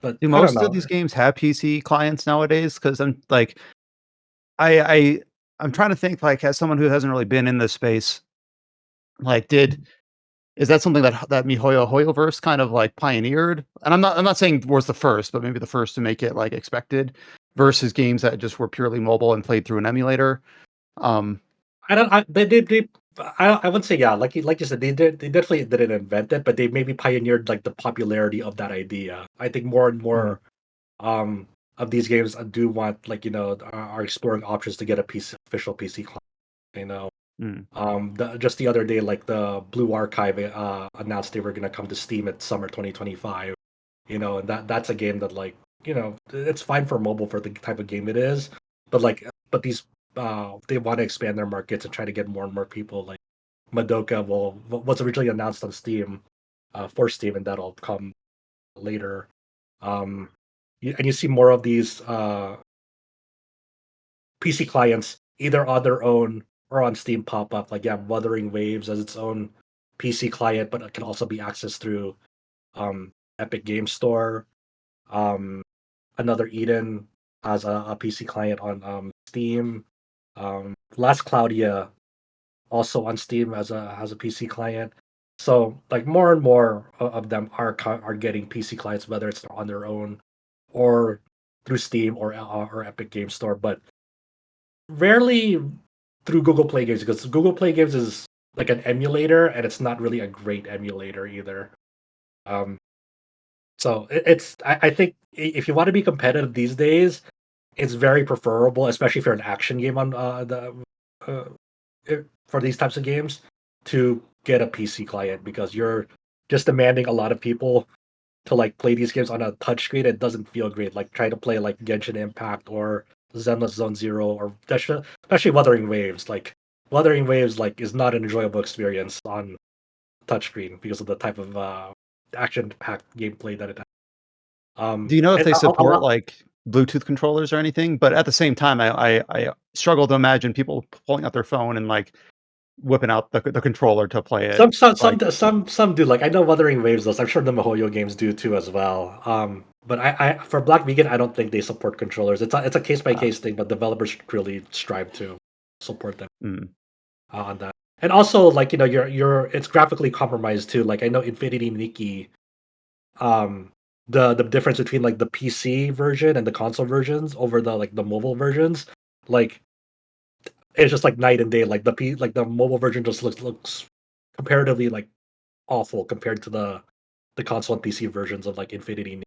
S2: but
S1: Do
S2: I don't
S1: most of
S2: know.
S1: these games have PC clients nowadays? Because I'm like, I'm trying to think like as someone who hasn't really been in this space, like is that something that MiHoYo HoYoverse kind of like pioneered? And I'm not saying was the first, but maybe the first to make it like expected versus games that just were purely mobile and played through an emulator. Um,
S2: I don't. I would say yeah. Like you said, they definitely didn't invent it, but they maybe pioneered like the popularity of that idea. I think more and
S1: Mhm.
S2: more um of these games do want like are exploring options to get a official PC client. You know,
S1: mm.
S2: just the other day, like the Blue Archive announced they were gonna come to Steam at summer 2025. And that's a game that like it's fine for mobile for the type of game it is, but these they want to expand their markets and try to get more and more people. Like Madoka was originally announced on Steam, for Steam, and that'll come later. Um, and you see more of these PC clients either on their own or on Steam pop up. Like you have Wuthering Waves as its own PC client, but it can also be accessed through Epic Game Store. Um, Another Eden has a PC client on Steam. Last Claudia also on Steam as a has a PC client. So like more and more of them are getting PC clients, whether it's on their own or through Steam or Epic Game Store, but rarely through Google Play Games because Google Play Games is like an emulator and it's not really a great emulator either. Um, so I think if you want to be competitive these days, it's very preferable, especially if you're an action game on uh, for these types of games, to get a PC client because you're just demanding a lot of people to like play these games on a touchscreen. It doesn't feel great. Like try to play like Genshin Impact or Zenless Zone Zero or especially Wuthering Waves. Like Wuthering Waves like is not an enjoyable experience on touchscreen because of the type of action-packed gameplay that it has.
S1: Do you know if
S2: And
S1: they
S2: a
S1: support
S2: lot.
S1: like Bluetooth controllers or anything? But at the same time, I struggle to imagine people pulling out their phone and like whipping out the controller to play it. Like,
S2: Some do. Like I know Wuthering Waves does. I'm sure the MiHoYo games do too as well. But I for Black Vegan, I don't think they support controllers. It's a case by
S1: uh,
S2: case thing, but developers should really strive to support them
S1: mm,
S2: on that. And also, like you're it's graphically compromised too. Like I know Infinity Nikki, um, the difference between like the PC version and the console versions over the mobile versions, like it's just like night and day. Like like the mobile version just looks comparatively like awful compared to the console and PC versions of like Infinity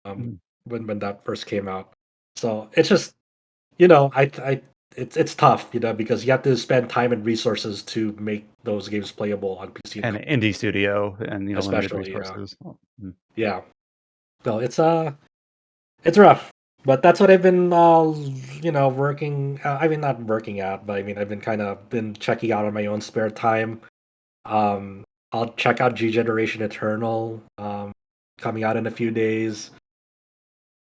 S2: um
S1: mm.
S2: when that first came out. So it's just I it's tough, because you have to spend time and resources to make those games playable on PC,
S1: And indie studio and limited
S2: especially.
S1: resources.
S2: Yeah. So it's rough, but that's what I've been, working. I mean, not working out, but I mean, I've been been checking out on my own spare time. I'll check out G Generation Eternal, coming out in a few days.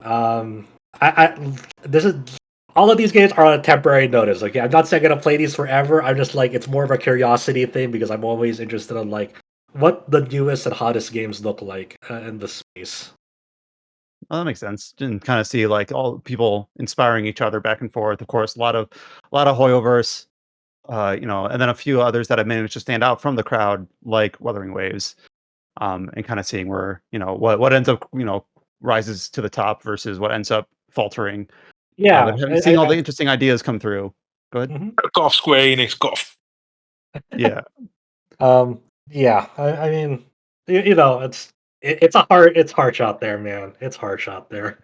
S2: I this is all of these games are on a temporary notice. Like, I'm not saying I'm gonna play these forever. I'm just like, it's more of a curiosity thing because I'm always interested in like what the newest and hottest games look like in the space.
S1: Well, that makes sense. And kind of see like all people inspiring each other back and forth. Of course, a lot of Hoyoverse, and then a few others that have managed to stand out from the crowd, like Wuthering Waves, and kind of seeing where what ends up rises to the top versus what ends up faltering.
S2: Yeah,
S1: But seeing all the interesting ideas come through. Go ahead.
S2: Mhm.
S6: Cough, Square Enix, cough.
S1: Yeah.
S2: Yeah. I mean, it's harsh out there, man. It's harsh out there.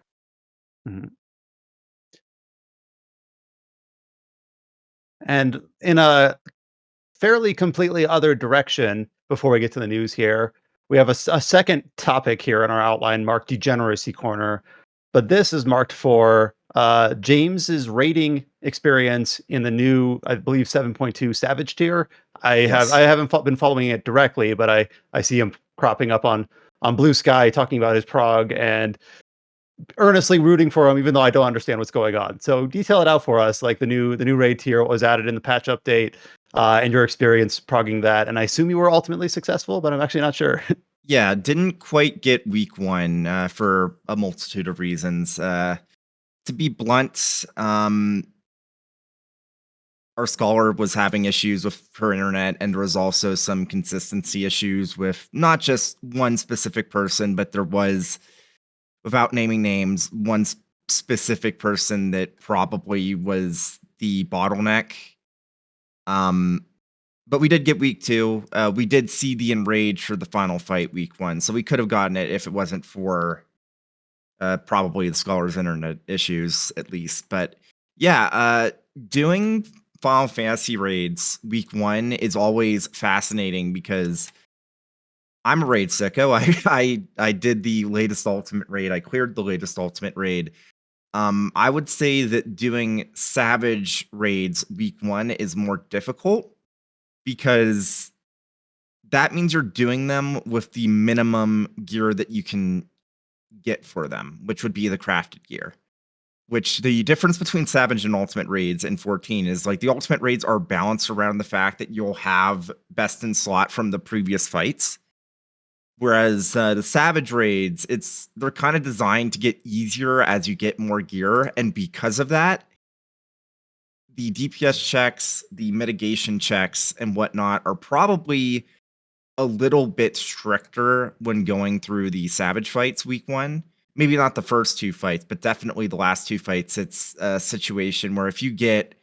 S1: Mhm. And in a fairly completely other direction, before we get to the news here, we have a second topic here in our outline marked Degeneracy Corner. But this is marked for James's rating experience in the new, I believe, 7.2 Savage tier.
S4: Yes.
S1: I haven't been following it directly, but I see him cropping up on Blue Sky talking about his prog and earnestly rooting for him, even though I don't understand what's going on. So detail it out for us, like the new raid tier was added in the patch update, and your experience progging that. And I assume you were ultimately successful, but I'm actually not sure.
S4: Yeah, didn't quite get week one for a multitude of reasons. To be blunt, our scholar was having issues with her internet, and there was also some consistency issues with not just one specific person, but there was, without naming names, one specific person that probably was the bottleneck. But we did get week two. We did see the enrage for the final fight week one, so we could have gotten it if it wasn't for probably the scholar's internet issues, at least. But yeah, doing Final Fantasy raids week one is always fascinating because I'm a raid sicko. I did the latest ultimate raid. I cleared the latest ultimate raid. I would say that doing Savage raids week one is more difficult because that means you're doing them with the minimum gear that you can get for them, which would be the crafted gear. Which the difference between Savage and Ultimate raids in 14 is like the Ultimate raids are balanced around the fact that you'll have best in slot from the previous fights. Whereas the Savage raids, they're kind of designed to get easier as you get more gear, and because of that, the DPS checks, the mitigation checks, and whatnot are probably a little bit stricter when going through the Savage fights week one. Maybe not the first two fights, but definitely the last two fights. It's a situation where if you get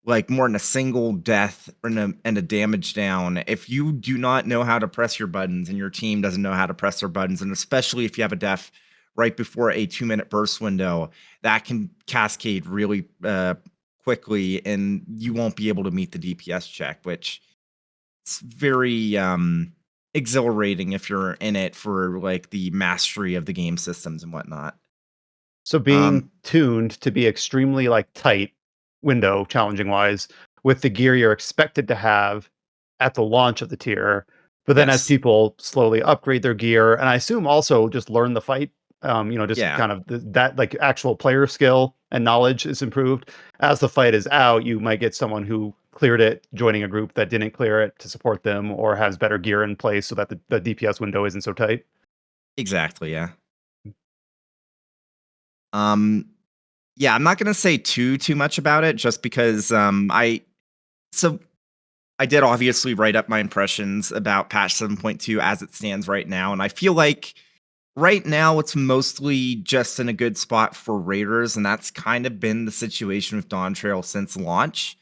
S4: like more than a single death and a damage down, if you do not know how to press your buttons and your team doesn't know how to press their buttons, and especially if you have a death right before a 2-minute burst window, that can cascade really quickly, and you won't be able to meet the DPS check, which it's very exhilarating if you're in it for like the mastery of the game systems and whatnot.
S1: So being tuned to be extremely like tight window challenging wise with the gear you're expected to have at the launch of the tier, but then as
S4: Yes.
S1: people slowly upgrade their gear, and I assume also just learn the fight, just
S4: Yeah.
S1: kind of that like actual player skill and knowledge is improved. As the fight is out, you might get someone who cleared it joining a group that didn't clear it to support them or has better gear in place so that the DPS window isn't so tight.
S4: Exactly, yeah. Yeah, I'm not gonna say too much about it just because I did obviously write up my impressions about patch 7.2 as it stands right now, and I feel like right now it's mostly just in a good spot for raiders, and that's kind of been the situation with Dawntrail since launch.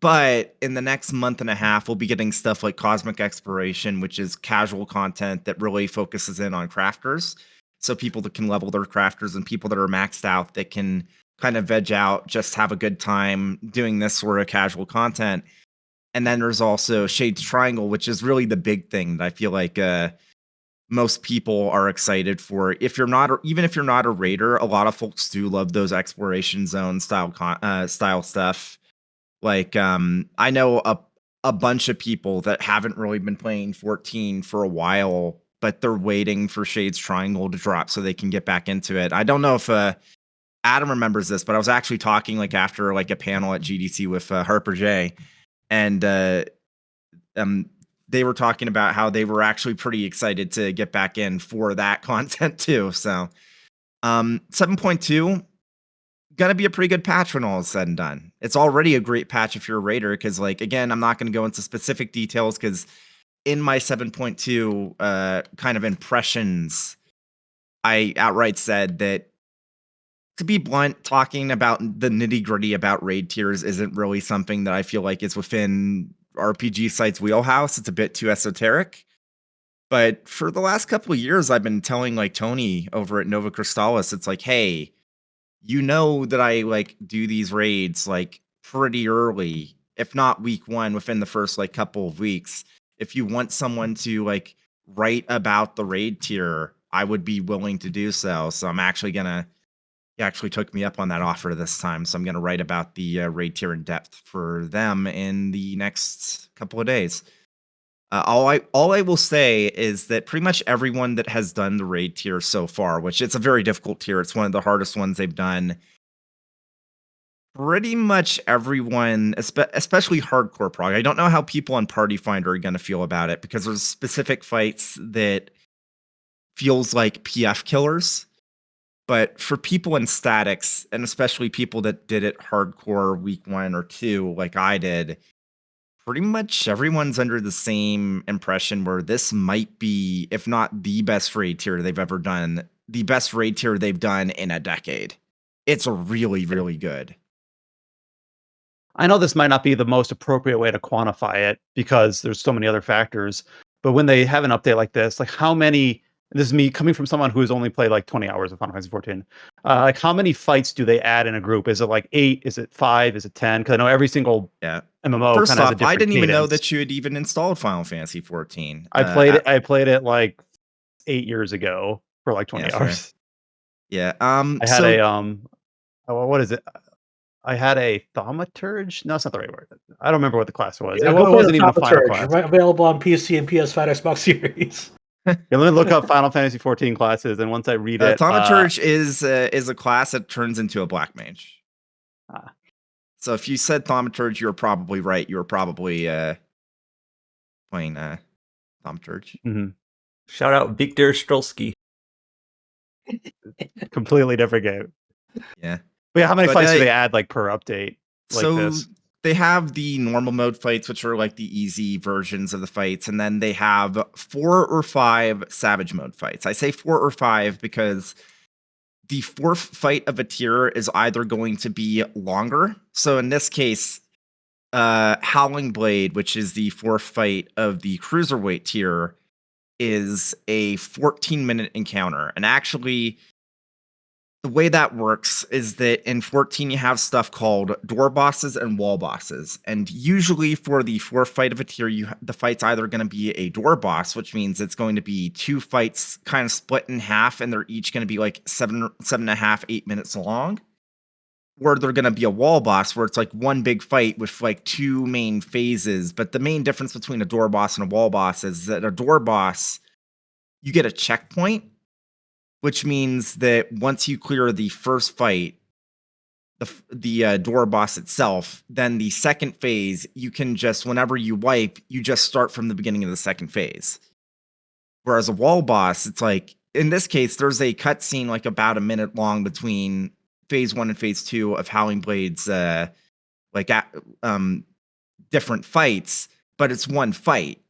S4: But in the next month and a half, we'll be getting stuff like Cosmic Exploration, which is casual content that really focuses in on crafters. So people that can level their crafters and people that are maxed out that can kind of veg out, just have a good time doing this sort of casual content. And then there's also Shades Triangle, which is really the big thing that I feel like most people are excited for. If you're not, even if you're not a raider, a lot of folks do love those exploration zone style stuff. Like, I know a bunch of people that haven't really been playing 14 for a while, but they're waiting for Shades Triangle to drop so they can get back into it. I don't know if Adam remembers this, but I was actually talking like after like a panel at GDC with Harper J, and they were talking about how they were actually pretty excited to get back in for that content too. So 7.2 gonna be a pretty good patch when all is said and done. It's already a great patch if you're a raider, because like again, I'm not gonna go into specific details because in my 7.2 kind of impressions, I outright said that, to be blunt, talking about the nitty-gritty about raid tiers isn't really something that I feel like is within RPG sites' wheelhouse. It's a bit too esoteric. But for the last couple of years, I've been telling like Tony over at Nova Crystallis, it's like, hey, you know that I like do these raids like pretty early, if not week one, within the first like couple of weeks. If you want someone to like write about the raid tier, I would be willing to do so. So I'm actually gonna, he actually took me up on that offer this time. So I'm gonna write about the raid tier in depth for them in the next couple of days. All I will say is that pretty much everyone that has done the raid tier so far, which it's a very difficult tier, it's one of the hardest ones they've done. Pretty much everyone, especially hardcore prog. I don't know how people on Party Finder are going to feel about it, because there's specific fights that feels like PF killers. But for people in statics, and especially people that did it hardcore week 1 or 2, like I did, pretty much everyone's under the same impression where this might be, if not the best raid tier they've ever done, the best raid tier they've done in a decade. It's really, really good.
S1: I know this might not be the most appropriate way to quantify it because there's so many other factors, but when they have an update like this, like how many, this is me coming from someone who's only played like 20 hours of Final Fantasy 14, like how many fights do they add in a group? Is it like 8? Is it 5? Is it 10? Because I know every single MMO
S4: First
S1: kind of has a
S4: off,
S1: different
S4: I didn't even know
S1: cadence.
S4: that you had even installed Final Fantasy 14.
S1: I played it like 8 years ago for like 20 hours.
S4: Yeah.
S1: I had what is it? I had a thaumaturge. No, it's not the right word. I don't remember what the class was.
S2: Yeah,
S1: It
S2: go play
S1: wasn't
S2: the
S1: even a final
S2: Thaumaturge,
S1: class.
S2: available on PC and PS5 Xbox Series.
S1: Yeah, let me look up Final Fantasy 14 classes, and once I read it,
S4: Thaumaturge is a class that turns into a black mage.
S1: Ah.
S4: So if you said Thaumaturge, you're probably right. You were probably playing Thaumaturge.
S1: Mm-hmm.
S5: Shout out Viktor Strolski.
S1: Completely different game.
S4: Yeah.
S1: But yeah, how many fights do they add like per update? Like
S4: so
S1: this?
S4: They have the normal mode fights, which are like the easy versions of the fights, and then they have 4 or 5 savage mode fights. I say 4 or 5 because the 4th fight of a tier is either going to be longer. So in this case, Howling Blade, which is the 4th fight of the cruiserweight tier, is a 14-minute encounter. And actually, the way that works is that in 14 you have stuff called door bosses and wall bosses. And usually for the 4th fight of a tier, the fight's either going to be a door boss, which means it's going to be 2 fights kind of split in half, and they're each going to be like 7.5, 8 minutes long. Or they're going to be a wall boss where it's like one big fight with like 2 main phases. But the main difference between a door boss and a wall boss is that a door boss, you get a checkpoint, which means that once you clear the first fight, the door boss itself, then the second phase, you can just, whenever you wipe, you just start from the beginning of the second phase. Whereas a wall boss, it's like, in this case, there's a cutscene like about a minute long between phase 1 and phase 2 of Howling Blade's different fights, but it's one fight.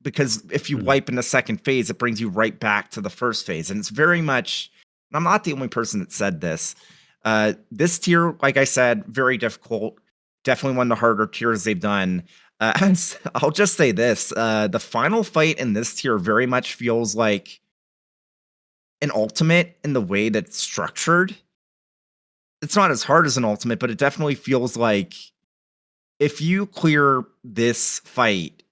S4: Because if you wipe in the second phase, it brings you right back to the first phase. And it's very much, and I'm not the only person that said this. This tier, like I said, very difficult. Definitely one of the harder tiers they've done. And I'll just say this. The final fight in this tier very much feels like an ultimate in the way that it's structured. it's not as hard as an ultimate, but it definitely feels like if you clear this fight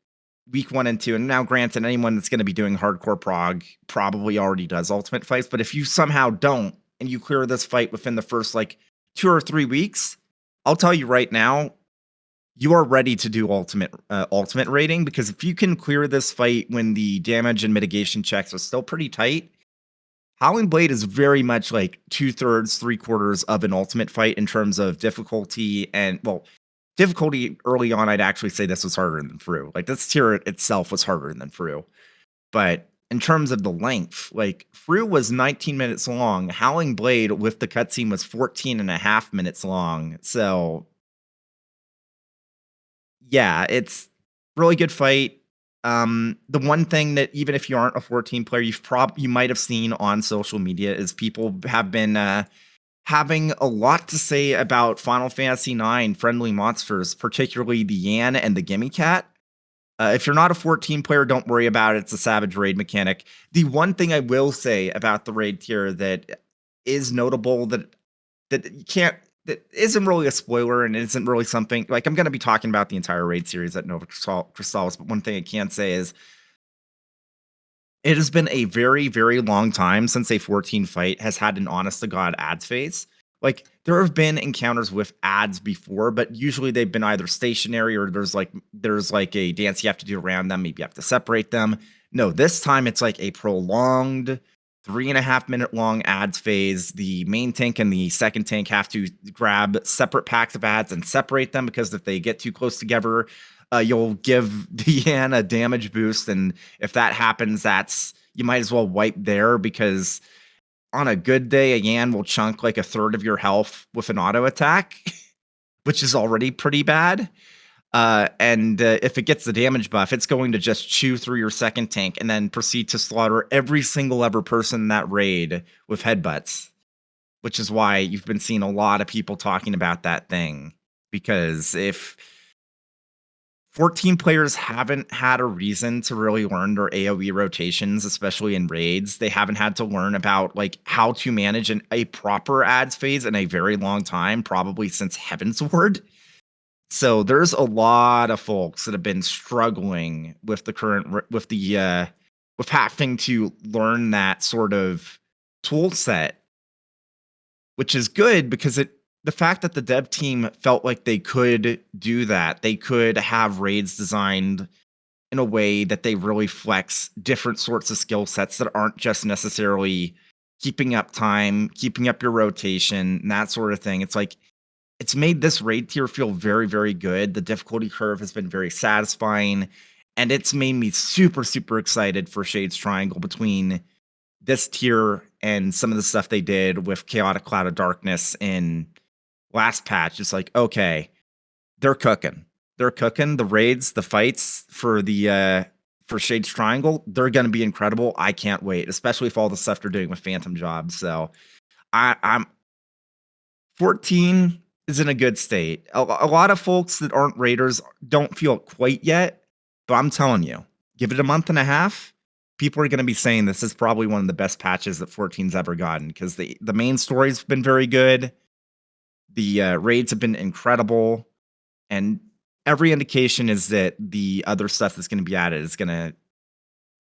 S4: week 1 and 2, and now granted, anyone that's going to be doing hardcore prog probably already does ultimate fights, but if you somehow don't and you clear this fight within the first like 2 or 3 weeks, I'll tell you right now, you are ready to do ultimate rating, because if you can clear this fight when the damage and mitigation checks are still pretty tight, Howling Blade is very much like 2/3, 3/4 of an ultimate fight in terms of difficulty. And well, difficulty early on, I'd actually say this was harder than Fru. Like this tier itself was harder than Fru. But in terms of the length, like Fru was 19 minutes long. Howling Blade with the cutscene was 14 and a half minutes long. So yeah, it's really good fight. The one thing that even if you aren't a 14 player, you might have seen on social media is people have been having a lot to say about Final Fantasy IX friendly monsters, particularly the Yan and the Gimme Cat. If you're not a 14 player, don't worry about it. It's a savage raid mechanic. The one thing I will say about the raid tier that is notable that you can't that isn't really a spoiler and isn't really something like I'm going to be talking about the entire raid series at Nova Crystallis, but one thing I can say is it has been a very, very long time since a 14 fight has had an honest to God ads phase. Like there have been encounters with ads before, but usually they've been either stationary or there's like a dance you have to do around them. Maybe you have to separate them. No, this time it's like a prolonged 3.5 minute long ads phase. The main tank and the second tank have to grab separate packs of ads and separate them, because if they get too close together, you'll give the Yan a damage boost. And if that happens, you might as well wipe there, because on a good day, a Yan will chunk like a third of your health with an auto attack, which is already pretty bad. And if it gets the damage buff, it's going to just chew through your second tank and then proceed to slaughter every single ever person in that raid with headbutts, which is why you've been seeing a lot of people talking about that thing. Because if 14 players haven't had a reason to really learn their AoE rotations, especially in raids, they haven't had to learn about like how to manage a proper ads phase in a very long time, probably since Heavensward. So there's a lot of folks that have been struggling with with having to learn that sort of tool set, which is good because the fact that the dev team felt like they could do that, they could have raids designed in a way that they really flex different sorts of skill sets that aren't just necessarily keeping up time, keeping up your rotation, and that sort of thing. It's like, it's made this raid tier feel very, very good. The difficulty curve has been very satisfying, and it's made me super, super excited for Shades Triangle between this tier and some of the stuff they did with Chaotic Cloud of Darkness in last patch. It's like, okay, they're cooking. They're cooking. The raids, the fights for Shades Triangle, they're going to be incredible. I can't wait, especially with all the stuff they're doing with Phantom Jobs. So I'm 14 is in a good state. A lot of folks that aren't raiders don't feel it quite yet, but I'm telling you, give it a month and a half, people are going to be saying this is probably one of the best patches that 14's ever gotten, because the main story's been very good. The raids have been incredible, and every indication is that the other stuff that's going to be added is going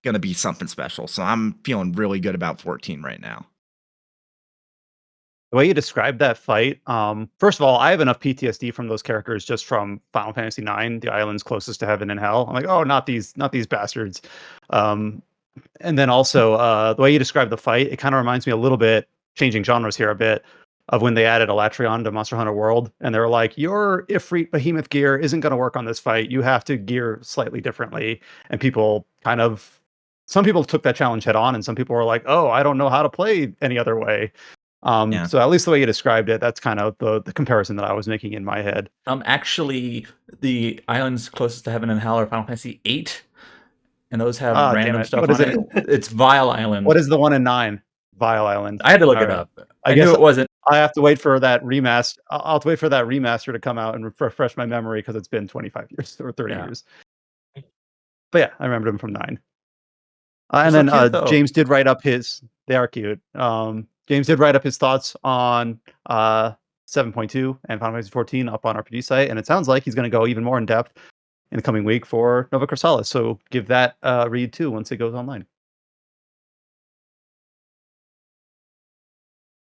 S4: to be something special. So I'm feeling really good about 14 right now.
S1: The way you described that fight, first of all, I have enough PTSD from those characters just from Final Fantasy IX, the islands closest to heaven and hell. I'm like, oh, not these bastards. And then also, the way you described the fight, it kind of reminds me a little bit, changing genres here a bit, of when they added Elatreon to Monster Hunter World, and they were like, your Ifrit Behemoth gear isn't going to work on this fight. You have to gear slightly differently. And some people took that challenge head on, and some people were like, oh, I don't know how to play any other way.
S4: Yeah.
S1: So at least the way you described it, that's kind of the comparison that I was making in my head.
S5: Actually, the islands closest to heaven and hell are Final Fantasy VIII, and those have
S1: Damn
S5: random
S1: it.
S5: stuff
S1: What
S5: on
S1: is
S5: it.
S1: it?
S5: It's Vile Island.
S1: What is the one in 9? Vile Island.
S5: I had to look
S1: All
S5: it
S1: right.
S5: up.
S1: I
S5: I
S1: guess
S5: knew it wasn't.
S1: I have to wait for that remaster. I'll have to wait for that remaster to come out and refresh my memory, because it's been 25 years or 30
S5: Yeah.
S1: years. But yeah, I remember them from 9.
S5: They're
S1: And
S5: so
S1: then
S5: cute, though.
S1: James did write up his. They are cute. James did write up his thoughts on 7.2 and Final Fantasy 14 up on RPG site, and it sounds like he's going to go even more in depth in the coming week for Nova Chrysalis. So give that a read too once it goes online.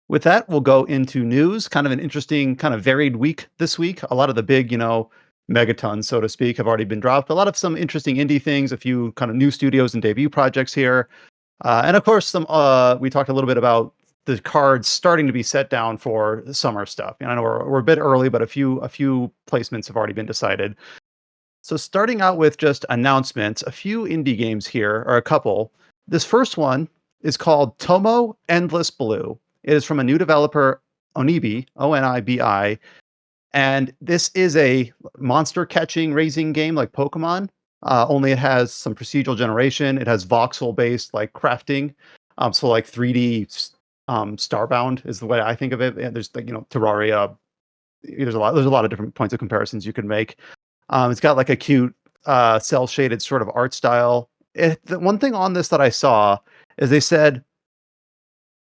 S1: With that, we'll go into news. Kind of an interesting, kind of varied week this week. A lot of the big, megatons, so to speak, have already been dropped. A lot of some interesting indie things, a few kind of new studios and debut projects here. And of course, some we talked a little bit about the cards starting to be set down for summer stuff. And I know we're a bit early, but a few placements have already been decided. So starting out with just announcements, a few indie games here, or a couple. This first one is called Tomo Endless Blue. It is from a new developer, Onibi, Onibi, and this is a monster catching raising game like Pokemon. Only it has some procedural generation. It has voxel based like crafting. So like 3D Starbound is the way I think of it. And there's like Terraria. There's a lot of different points of comparisons you can make. It's got like a cute cell shaded sort of art style. The one thing on this that I saw is they said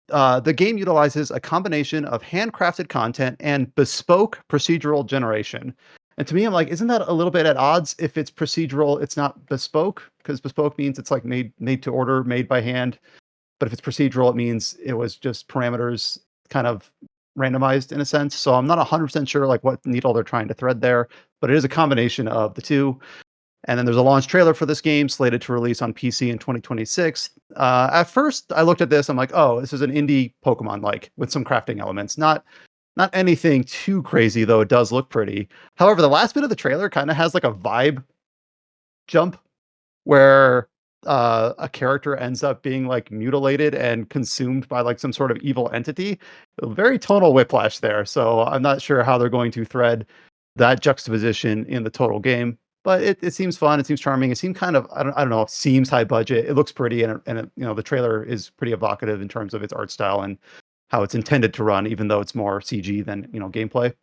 S1: the game utilizes a combination of handcrafted content and bespoke procedural generation. And to me, I'm like, isn't that a little bit at odds? If it's procedural, it's not bespoke, because bespoke means it's like made to order, made by hand. But if it's procedural, it means it was just parameters kind of randomized in a sense. So I'm not 100% sure like what needle they're trying to thread there, but it is a combination of the two. And then there's a launch trailer for this game slated to release on PC in 2026. At first, I looked at this. I'm like, oh, this is an indie Pokemon like with some crafting elements. Not anything too crazy, though. It does look pretty. However, the last bit of the trailer kind of has like a vibe jump where a character ends up being like mutilated and consumed by like some sort of evil entity. Very tonal whiplash there. So I'm not sure how they're going to thread that juxtaposition in the total game. But it seems fun. It seems charming. It seems kind of I don't know. It seems high budget. It looks pretty, and the trailer is pretty evocative in terms of its art style and how it's intended to run, even though it's more CG than gameplay.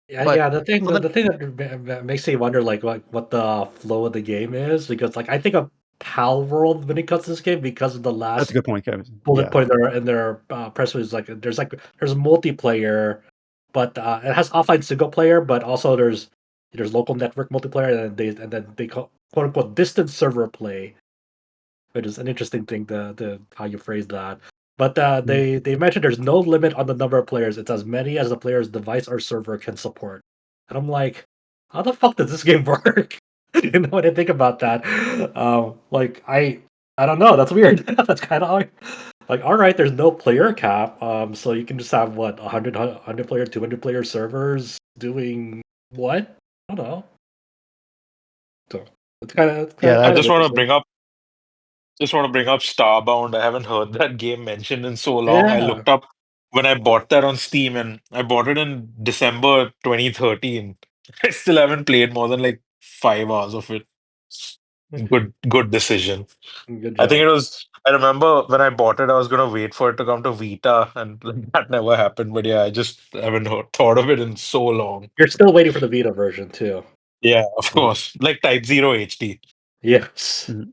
S2: Yeah,
S1: But
S2: yeah. The thing,
S1: so
S2: the thing that makes me wonder, like, what the flow of the game is, because, like, I think of Pal World when it comes to this game because of the
S1: that's a
S2: last
S1: good point, Kevin.
S2: bullet
S1: Yeah,
S2: point in their press release. There's multiplayer, but it has offline single player, but also there's local network multiplayer, and then they call quote unquote distance server play, which is an interesting thing the how you phrase that. But they mentioned there's no limit on the number of players. It's as many as the player's device or server can support. And I'm like, how the fuck does this game work? When I think about that, like I don't know. That's weird. That's kind of like all right. There's no player cap, so you can just have what 100 player, 200 player servers doing what? I don't know. So it's
S1: yeah,
S6: I
S2: kind of
S6: just want to
S2: interesting.
S6: bring up Starbound. I haven't heard that game mentioned in so long. I
S2: Yeah.
S6: looked up when I bought that on Steam, and I bought it in December 2013. I still haven't played more than like 5 hours of it. Good decision.
S2: Good
S6: I think
S2: job.
S6: it was. I remember when I bought it, I was gonna wait for it to come to Vita, and like, that never happened. But yeah, I just haven't thought of it in so long.
S2: You're still waiting for the Vita version too.
S6: Yeah, of
S2: Mhm.
S6: course, like Type Zero HD.
S2: Yes.
S1: Mhm.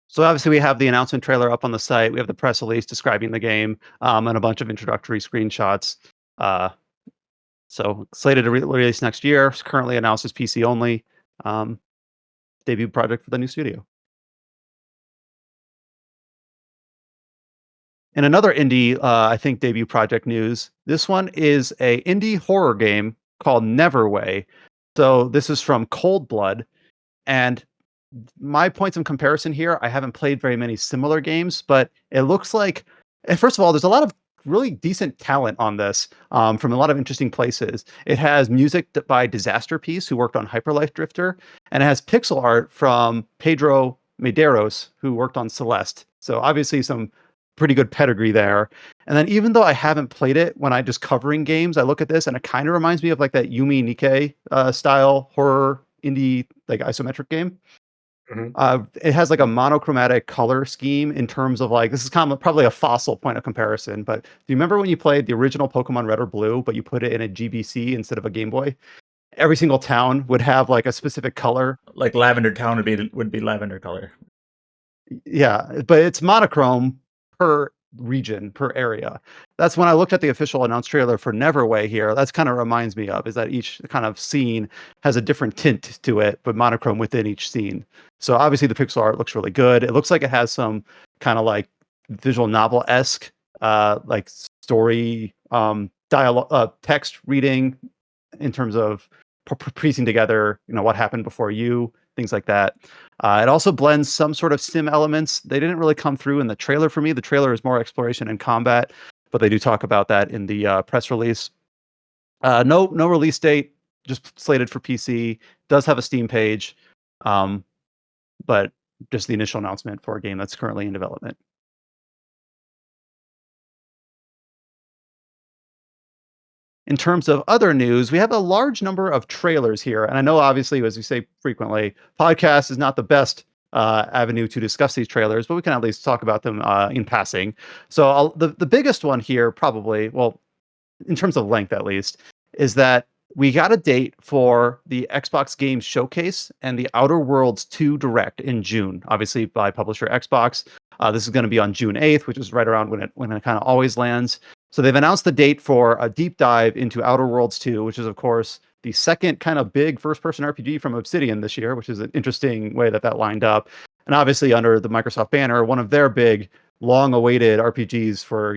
S1: So obviously we have the announcement trailer up on the site. We have the press release describing the game, and a bunch of introductory screenshots. Uh, so slated to release next year. It's currently announced as PC only. Um, Debut project for the new studio. And another indie, I think, debut project news. This one is a indie horror game called Neverway. So this is from Cold Blood, and my points of comparison here, I haven't played very many similar games, but it looks like, first of all, there's a lot of really decent talent on this from a lot of interesting places. It has music by Disaster Piece, who worked on Hyperlife Drifter, and it has pixel art from Pedro Medeiros, who worked on Celeste. So obviously some pretty good pedigree there. And then even though I haven't played it, when I just covering games, I look at this and it kind of reminds me of like that Yumi Nike style horror indie like isometric game.
S2: Mhm.
S1: It has like a monochromatic color scheme in terms of like this is kind of probably a fossil point of comparison. But do you remember when you played the original Pokemon Red or Blue, but you put it in a GBC instead of a Game Boy? Every single town would have like a specific color.
S5: Like Lavender Town would be lavender color.
S1: Yeah, but it's monochrome per region, per area. That's when I looked at the official announced trailer for Neverway here. That's kind of reminds me of, is that each kind of scene has a different tint to it, but monochrome within each scene. So obviously the pixel art looks really good. It looks like it has some kind of like visual novel-esque like story dialogue, text reading in terms of piecing together, what happened before you, things like that. It also blends some sort of sim elements. They didn't really come through in the trailer for me. The trailer is more exploration and combat, but they do talk about that in the press release. No release date, just slated for PC. Does have a Steam page, but just the initial announcement for a game that's currently in development. In terms of other news, we have a large number of trailers here. And I know, obviously, as we say frequently, podcast is not the best avenue to discuss these trailers, but we can at least talk about them in passing. So the biggest one here, probably, well, in terms of length at least, is that we got a date for the Xbox Games Showcase and the Outer Worlds 2 Direct in June, obviously by publisher Xbox. This is going to be on June 8th, which is right around when it kind of always lands. So they've announced the date for a deep dive into Outer Worlds 2, which is, of course, the second kind of big first-person RPG from Obsidian this year, which is an interesting way that lined up. And obviously under the Microsoft banner, one of their big, long-awaited RPGs for,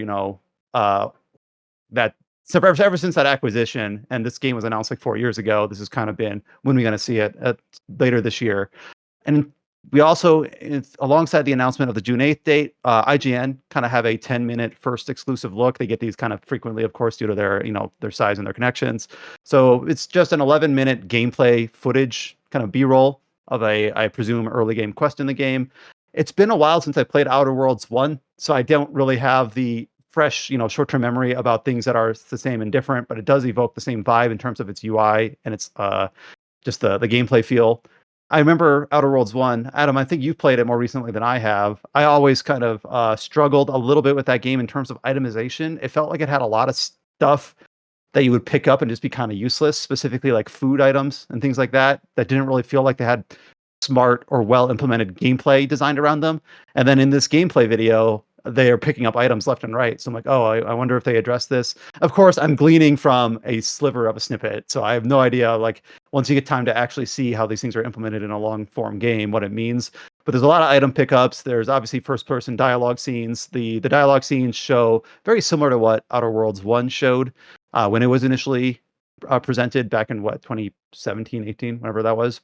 S1: that ever since that acquisition, and this game was announced like 4 years ago, this has kind of been when we're going to see it later this year. And we also, alongside the announcement of the June 8th date, IGN kind of have a 10-minute first exclusive look. They get these kind of frequently, of course, due to their, their size and their connections. So it's just an 11-minute gameplay footage, kind of B-roll of I presume, early game quest in the game. It's been a while since I played Outer Worlds 1, so I don't really have the fresh, short-term memory about things that are the same and different, but it does evoke the same vibe in terms of its UI and its just the gameplay feel. I remember Outer Worlds 1. Adam, I think you've played it more recently than I have. I always kind of struggled a little bit with that game in terms of itemization. It felt like it had a lot of stuff that you would pick up and just be kind of useless, specifically like food items and things like that didn't really feel like they had smart or well-implemented gameplay designed around them. And then in this gameplay video, they are picking up items left and right. So I'm like, oh, I wonder if they address this. Of course, I'm gleaning from a sliver of a snippet. So I have no idea, like, once you get time to actually see how these things are implemented in a long-form game, what it means. But there's a lot of item pickups. There's obviously first-person dialogue scenes. The dialogue scenes show very similar to what Outer Worlds 1 showed when it was initially presented back in, 2017, 18, whenever that was,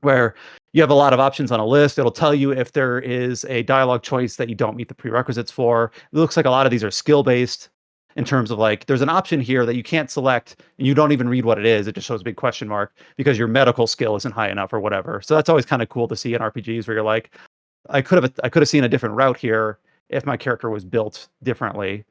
S1: where you have a lot of options on a list. It'll tell you if there is a dialogue choice that you don't meet the prerequisites for. It looks like a lot of these are skill-based in terms of, like, there's an option here that you can't select and you don't even read what it is. It just shows a big question mark because your medical skill isn't high enough or whatever. So that's always kind of cool to see in RPGs where you're like, I could have seen a different route here if my character was built differently.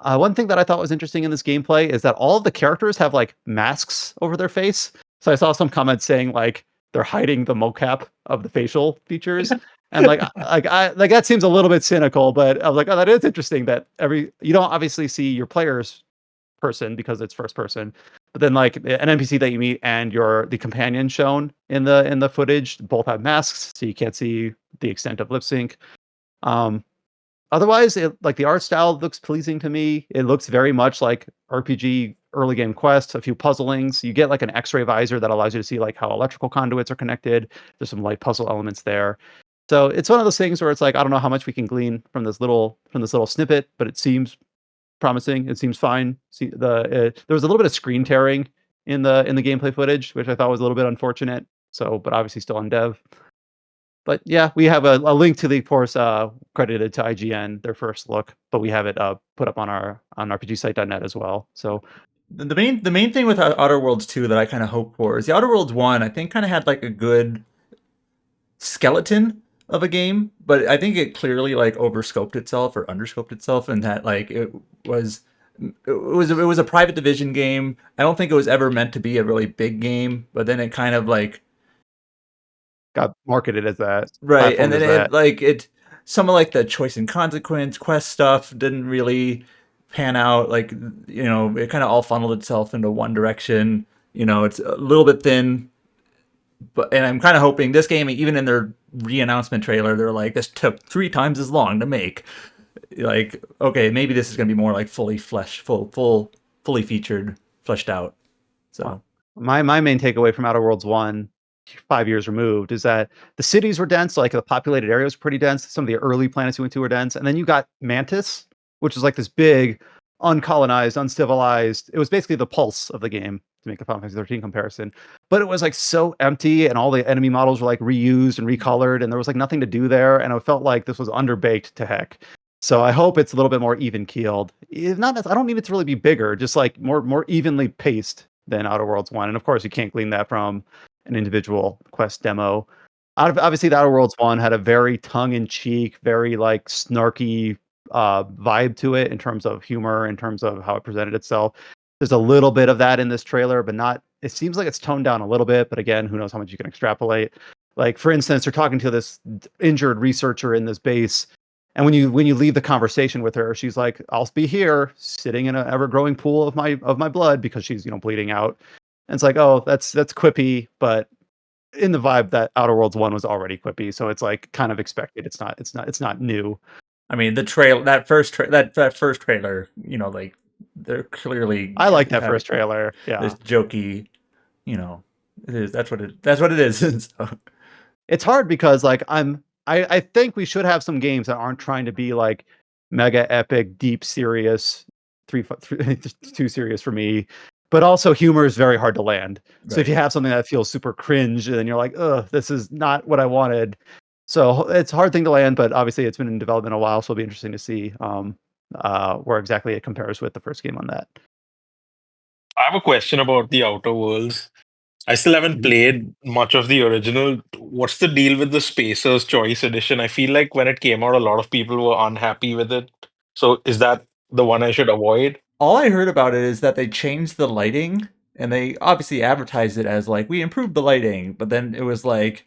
S1: One thing that I thought was interesting in this gameplay is that all of the characters have like masks over their face. So I saw some comments saying like they're hiding the mocap of the facial features. And like that seems a little bit cynical, but I was like, oh, that is interesting that you don't obviously see your player's person because it's first person, but then like an NPC that you meet and the companion shown in the footage both have masks, so you can't see the extent of lip sync. Otherwise, like the art style looks pleasing to me. It looks very much like RPG early game quests, a few puzzlings. You get like an X-ray visor that allows you to see like how electrical conduits are connected. There's some light puzzle elements there. So it's one of those things where it's like, I don't know how much we can glean from this little snippet, but it seems promising. It seems fine. There was a little bit of screen tearing in the gameplay footage, which I thought was a little bit unfortunate. So, but obviously still on dev. But yeah, we have a link to the, of course, credited to IGN, their first look, but we have it put up on RPGsite.net as well. So
S5: the main thing with Outer Worlds 2 that I kind of hope for is the Outer Worlds 1, I think, kind of had like a good skeleton of a game, but I think it clearly like overscoped itself or underscoped itself, and that like it was a private division game. I don't think it was ever meant to be a really big game, but then it kind of like
S1: got marketed as that,
S5: right? And then some of like the choice and consequence quest stuff didn't really pan out. Like, it kind of all funneled itself into one direction. It's a little bit thin, and I'm kind of hoping this game, even in their re-announcement trailer, they're like, this took 3 times as long to make. like, okay, maybe this is going to be more like fully fully featured, fleshed out. So
S1: my main takeaway from Outer Worlds 1, 5 years removed, is that the cities were dense, like the populated areas were pretty dense. Some of the early planets you went to were dense, and then you got Mantis, which is like this big, uncolonized, uncivilized. It was basically the Pulse of the game, to make a Final Fantasy 13 comparison. But it was like so empty, and all the enemy models were like reused and recolored, and there was like nothing to do there, and it felt like this was underbaked to heck. So I hope it's a little bit more even keeled. Not, I don't need it to really be bigger, just like more evenly paced than Outer Worlds 1. And of course, you can't glean that from an individual quest demo. Obviously, the Outer Worlds 1 had a very tongue-in-cheek, very like snarky vibe to it in terms of humor, in terms of how it presented itself. There's a little bit of that in this trailer, but not. It seems like it's toned down a little bit, but again, who knows how much you can extrapolate. Like, for instance, they're talking to this injured researcher in this base, and when you leave the conversation with her, she's like, "I'll be here, sitting in an ever-growing pool of my blood," because she's bleeding out. And it's like, oh, that's quippy, but in the vibe that Outer Worlds 1 was already quippy, so it's like kind of expected. It's not new.
S5: I mean, that first trailer, like they're clearly.
S1: I like that first trailer. Yeah,
S5: this jokey, it is. That's what it is. So.
S1: It's hard because like I think we should have some games that aren't trying to be like mega epic, deep, serious, too serious for me. But also humor is very hard to land. So if you have something that feels super cringe, then you're like, ugh, this is not what I wanted. So it's a hard thing to land, but obviously it's been in development a while, so it'll be interesting to see where exactly it compares with the first game on that.
S6: I have a question about the Outer Worlds. I still haven't played much of the original. What's the deal with the Spacer's Choice Edition? I feel like when it came out, a lot of people were unhappy with it. So is that the one I should avoid?
S5: All I heard about it is that they changed the lighting, and they obviously advertised it as like, we improved the lighting, but then it was like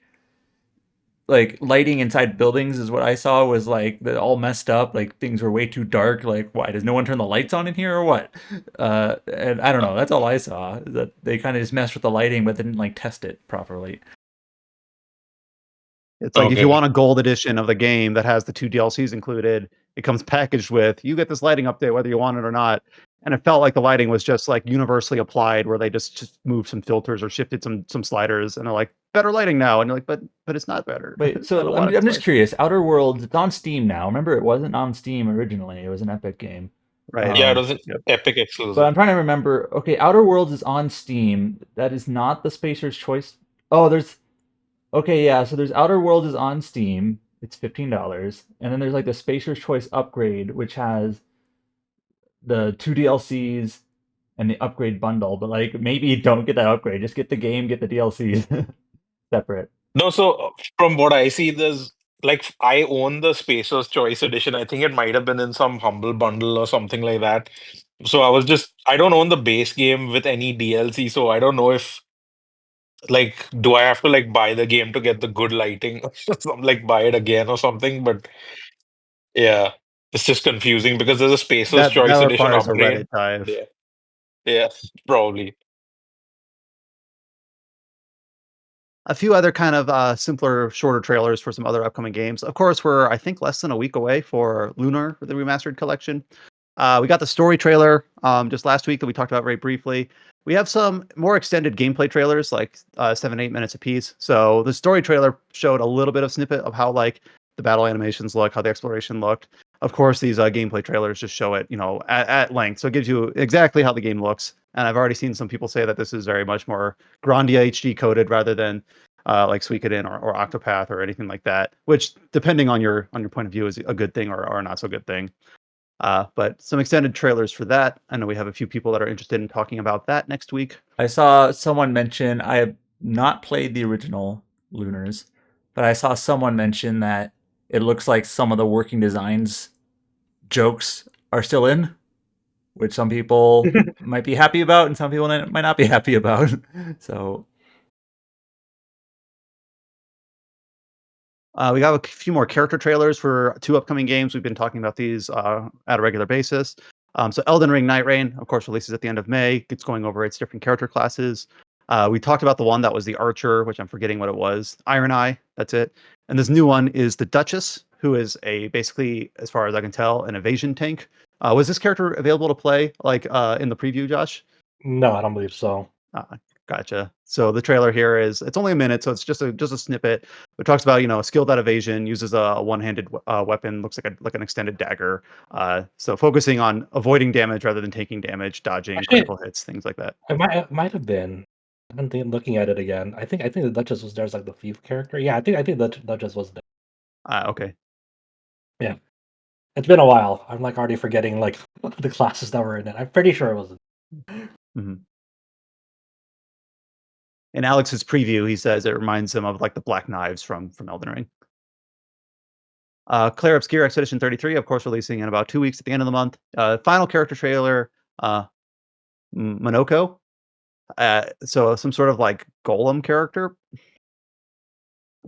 S5: lighting inside buildings is what I saw was like all messed up, like things were way too dark. Like, why does no one turn the lights on in here or what? And I don't know. That's all I saw. That they kind of just messed with the lighting, but didn't like test it properly.
S1: It's like if you want a gold edition of the game that has the 2 DLCs included, it comes packaged with, you get this lighting update whether you want it or not. And it felt like the lighting was just like universally applied, where they just moved some filters or shifted some sliders, and they're like, better lighting now. And you're like, but it's not better.
S5: Wait, so I'm just curious. Outer Worlds, it's on Steam now. Remember, it wasn't on Steam originally. It was an Epic game.
S1: Right.
S6: Yeah, it was an Epic exclusive.
S5: But I'm trying to remember. Okay, Outer Worlds is on Steam. That is not the Spacer's Choice. Oh, there's. Okay, yeah. So there's Outer Worlds is on Steam. It's $15, and then there's like the Spacer's Choice upgrade, which has the 2 DLCs and the upgrade bundle. But like, maybe don't get that upgrade. Just get the game, get the DLCs separate.
S6: No, so from what I see, there's like I own the Spacer's Choice Edition. I think it might have been in some Humble Bundle or something like that. So I don't own the base game with any DLC, so I don't know if like do I have to like buy the game to get the good lighting or something, like buy it again or something. But yeah, it's just confusing because there's a Spacer's Choice
S1: that
S6: Edition
S1: requires a
S6: upgrade.
S1: Reddit dive.
S6: Yeah, probably.
S1: A few other kind of simpler, shorter trailers for some other upcoming games. Of course, we're, I think, less than a week away for Lunar, the Remastered Collection. We got the story trailer just last week that we talked about very briefly. We have some more extended gameplay trailers, like 7-8 minutes apiece. So the story trailer showed a little bit of snippet of how like the battle animations look, how the exploration looked. Of course, these gameplay trailers just show it, at length. So it gives you exactly how the game looks. And I've already seen some people say that this is very much more Grandia HD coded rather than like Suikoden or Octopath or anything like that. Which, depending on your point of view, is a good thing or not so good thing. But some extended trailers for that. I know we have a few people that are interested in talking about that next week.
S5: I saw someone mention, I have not played the original Lunars, but I saw someone mention that it looks like some of the working designs jokes are still in, which some people might be happy about and some people might not be happy about. So
S1: we got a few more character trailers for 2 upcoming games. We've been talking about these at a regular basis. So Elden Ring Nightreign, of course, releases at the end of May. It's going over its different character classes. We talked about the one that was the Archer, which I'm forgetting what it was. Iron Eye, that's it. And this new one is the Duchess, who is basically, as far as I can tell, an evasion tank. Was this character available to play in the preview, Josh?
S2: No, I don't believe so.
S1: Gotcha. So the trailer here it's only a minute, so it's just a snippet. It talks about a skilled at evasion, uses a one-handed weapon, looks like an extended dagger. So focusing on avoiding damage rather than taking damage, dodging
S2: Actually,
S1: critical hits, things like that.
S2: it might have been. I'm looking at it again. I think the Duchess was there as like the thief character. Yeah, I think the Duchess was there.
S1: Okay.
S2: Yeah, it's been a while. I'm like already forgetting like the classes that were in it. I'm pretty sure it was.
S1: Mhm. In Alex's preview, he says it reminds him of like the Black Knives from Elden Ring. Clair Obscur Expedition 33, of course, releasing in about 2 weeks at the end of the month. Final character trailer, Monoco. So some sort of like golem character.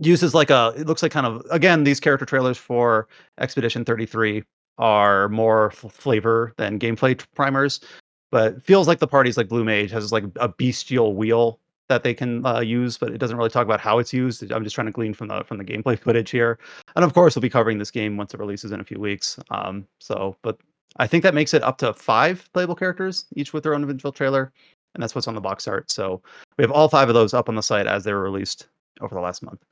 S1: Uses it looks like kind of, again, these character trailers for Expedition 33 are more flavor than gameplay primers, but feels like the party's like Blue Mage has like a bestial wheel that they can use, but it doesn't really talk about how it's used. I'm just trying to glean from the gameplay footage here, and of course we'll be covering this game once it releases in a few weeks. But I think that makes it up to 5 playable characters, each with their own individual trailer, and that's what's on the box art. So we have all 5 of those up on the site as they were released over the last month.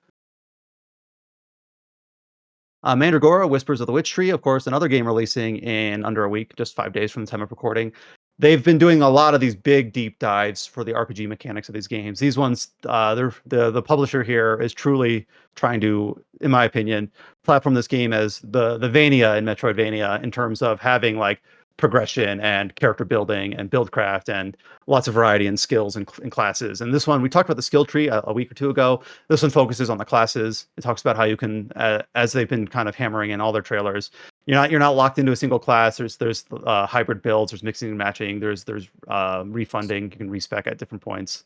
S1: Mandragora, Whispers of the Witch Tree, of course, another game releasing in under a week, just 5 days from the time of recording. They've been doing a lot of these big deep dives for the RPG mechanics of these games. These ones, the publisher here is truly trying to, in my opinion, platform this game as the Vania in Metroidvania in terms of having like progression and character building and buildcraft and lots of variety in skills and classes. And this one, we talked about the skill tree a week or two ago. This one focuses on the classes. It talks about how you can, as they've been kind of hammering in all their trailers, you're not locked into a single class. There's hybrid builds. There's mixing and matching. There's refunding. You can respec at different points.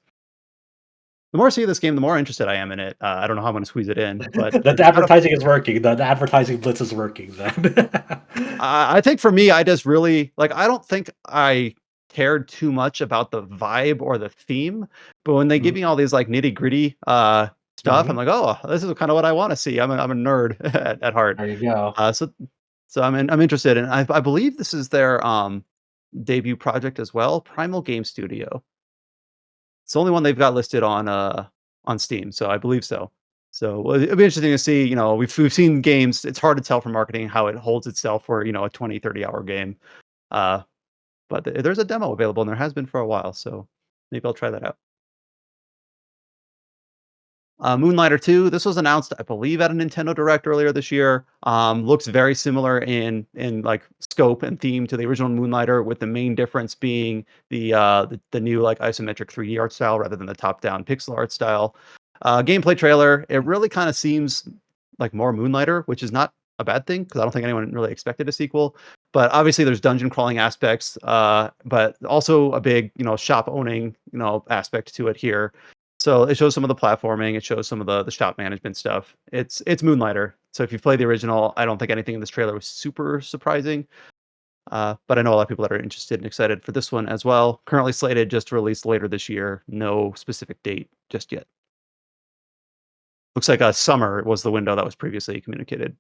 S1: The more I see this game, the more interested I am in it. I don't know how I'm going to squeeze it in, but
S2: The advertising is working. The advertising blitz is working. Then.
S1: I think for me, I just really like. I don't think I cared too much about the vibe or the theme, but when they give me all these like nitty gritty stuff, I'm
S2: Mhm.
S1: like, oh, this is kind of what I want to see. I'm a nerd at heart.
S2: There you go.
S1: So I'm interested, and I believe this is their debut project as well, Primal Game Studio. It's the only one they've got listed on Steam, so I believe so. So well, it'll be interesting to see. We've seen games. It's hard to tell from marketing how it holds itself for a 20-30 hour game. Uh, but there's a demo available, and there has been for a while. So maybe I'll try that out. Moonlighter 2, this was announced, I believe, at a Nintendo Direct earlier this year. Looks very similar in like scope and theme to the original Moonlighter, with the main difference being the new like isometric 3D art style rather than the top-down pixel art style. Gameplay trailer, it really kind of seems like more Moonlighter, which is not a bad thing because I don't think anyone really expected a sequel. But obviously, there's dungeon crawling aspects, but also a big shop owning aspect to it here. So it shows some of the platforming. It shows some of the shop management stuff. It's Moonlighter. So if you play the original, I don't think anything in this trailer was super surprising. But I know a lot of people that are interested and excited for this one as well. Currently slated just to release later this year. No specific date just yet. Looks like summer was the window that was previously communicated.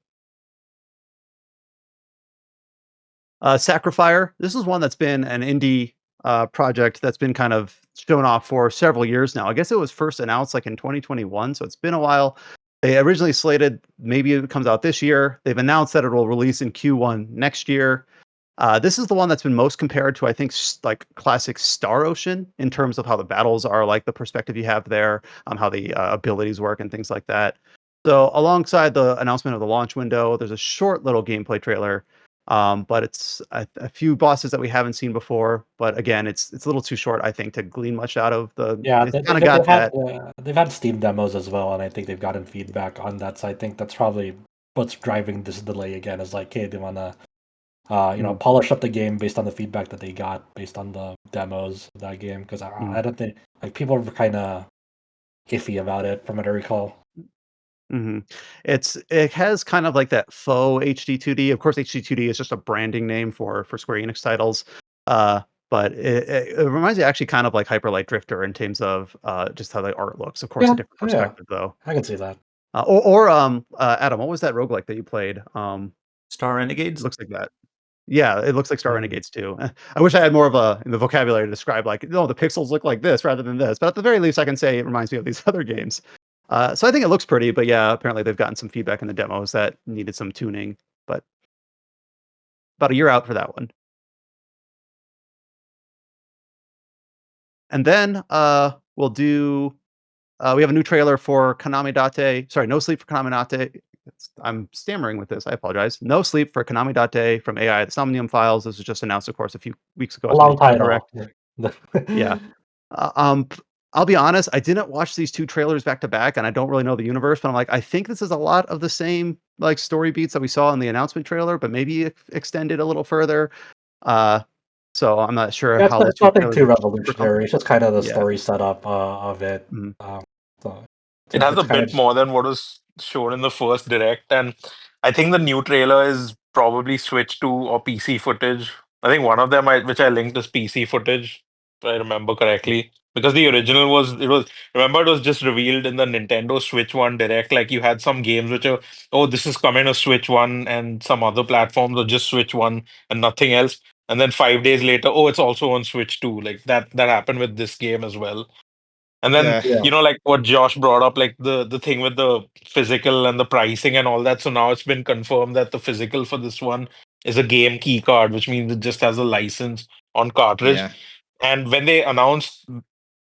S1: SacriFire. This is one that's been an indie project that's been kind of shown off for several years now. I guess it was first announced like in 2021, so it's been a while. They originally slated maybe it comes out this year. They've announced that it will release in Q1 next year. This is the one that's been most compared to, I think, like classic Star Ocean in terms of how the battles are, like the perspective you have there, how the abilities work and things like that. So alongside the announcement of the launch window, there's a short little gameplay trailer. But it's a few bosses that we haven't seen before. But again, it's a little too short, I think, to glean much out of the.
S2: Yeah,
S1: It's kind of got that.
S2: they've had Steam demos as well, and I think they've gotten feedback on that. So I think that's probably what's driving this delay again. Is like, hey, they wanna polish up the game based on the feedback that they got based on the demos of that game. Because I don't think like people are kind of iffy about it from what I recall.
S1: hmm it has kind of like that faux HD2D. Of course, HD2D is just a branding name for Square Enix titles. Uh, but it reminds me actually kind of like Hyper Light Drifter in terms of just how the art looks. Of course, a
S2: Yeah,
S1: different
S2: yeah,
S1: perspective though.
S2: I can see that.
S1: Adam, what was that roguelike that you played?
S5: Star
S1: It
S5: Renegades.
S1: looks like that. Yeah, it looks like Star Renegades too. I wish I had more of the vocabulary to describe like, no, the pixels look like this rather than this. But at the very least, I can say it reminds me of these other games. So I think it looks pretty, but yeah, apparently they've gotten some feedback in the demos that needed some tuning. But about a year out for that one. And then we'll do. We have a new trailer for Kaname Date. Sorry, No Sleep for Kaname Date. I'm stammering with this. I apologize. No Sleep for Kaname Date from AI, the Somnium Files. This was just announced, of course, a few weeks ago
S2: A
S1: at the
S2: long
S1: Nintendo
S2: title.
S1: Direct. Yeah. I'll be honest. I didn't watch these two trailers back to back, and I don't really know the universe. But I'm like, I think this is a lot of the same like story beats that we saw in the announcement trailer, but maybe extended a little further. So I'm not sure
S2: Yeah,
S1: how the
S2: it's
S1: two
S2: nothing
S1: trailers
S2: too
S1: are super
S2: revolutionary. It's just kind of the
S1: Yeah.
S2: story setup of it.
S1: Mhm.
S2: So
S6: It has
S2: it's
S6: a
S2: kind
S6: bit more than what was shown in the first direct, and I think the new trailer is probably Switch 2 or PC footage. I think one of them, which I linked, is PC footage, if I remember correctly. Because the original remember, it was just revealed in the Nintendo Switch 1 direct. Like you had some games which are, oh, this is coming to Switch 1 and some other platforms, or just Switch 1 and nothing else. And then 5 days later, oh, it's also on Switch 2. Like that happened with this game as well. And then,
S4: Yeah.
S2: Yeah.
S6: like what Josh brought up, like the thing with the physical and the pricing and all that. So now it's been confirmed that the physical for this one is a game key card, which means it just has a license on cartridge.
S4: Yeah.
S6: And when they announced,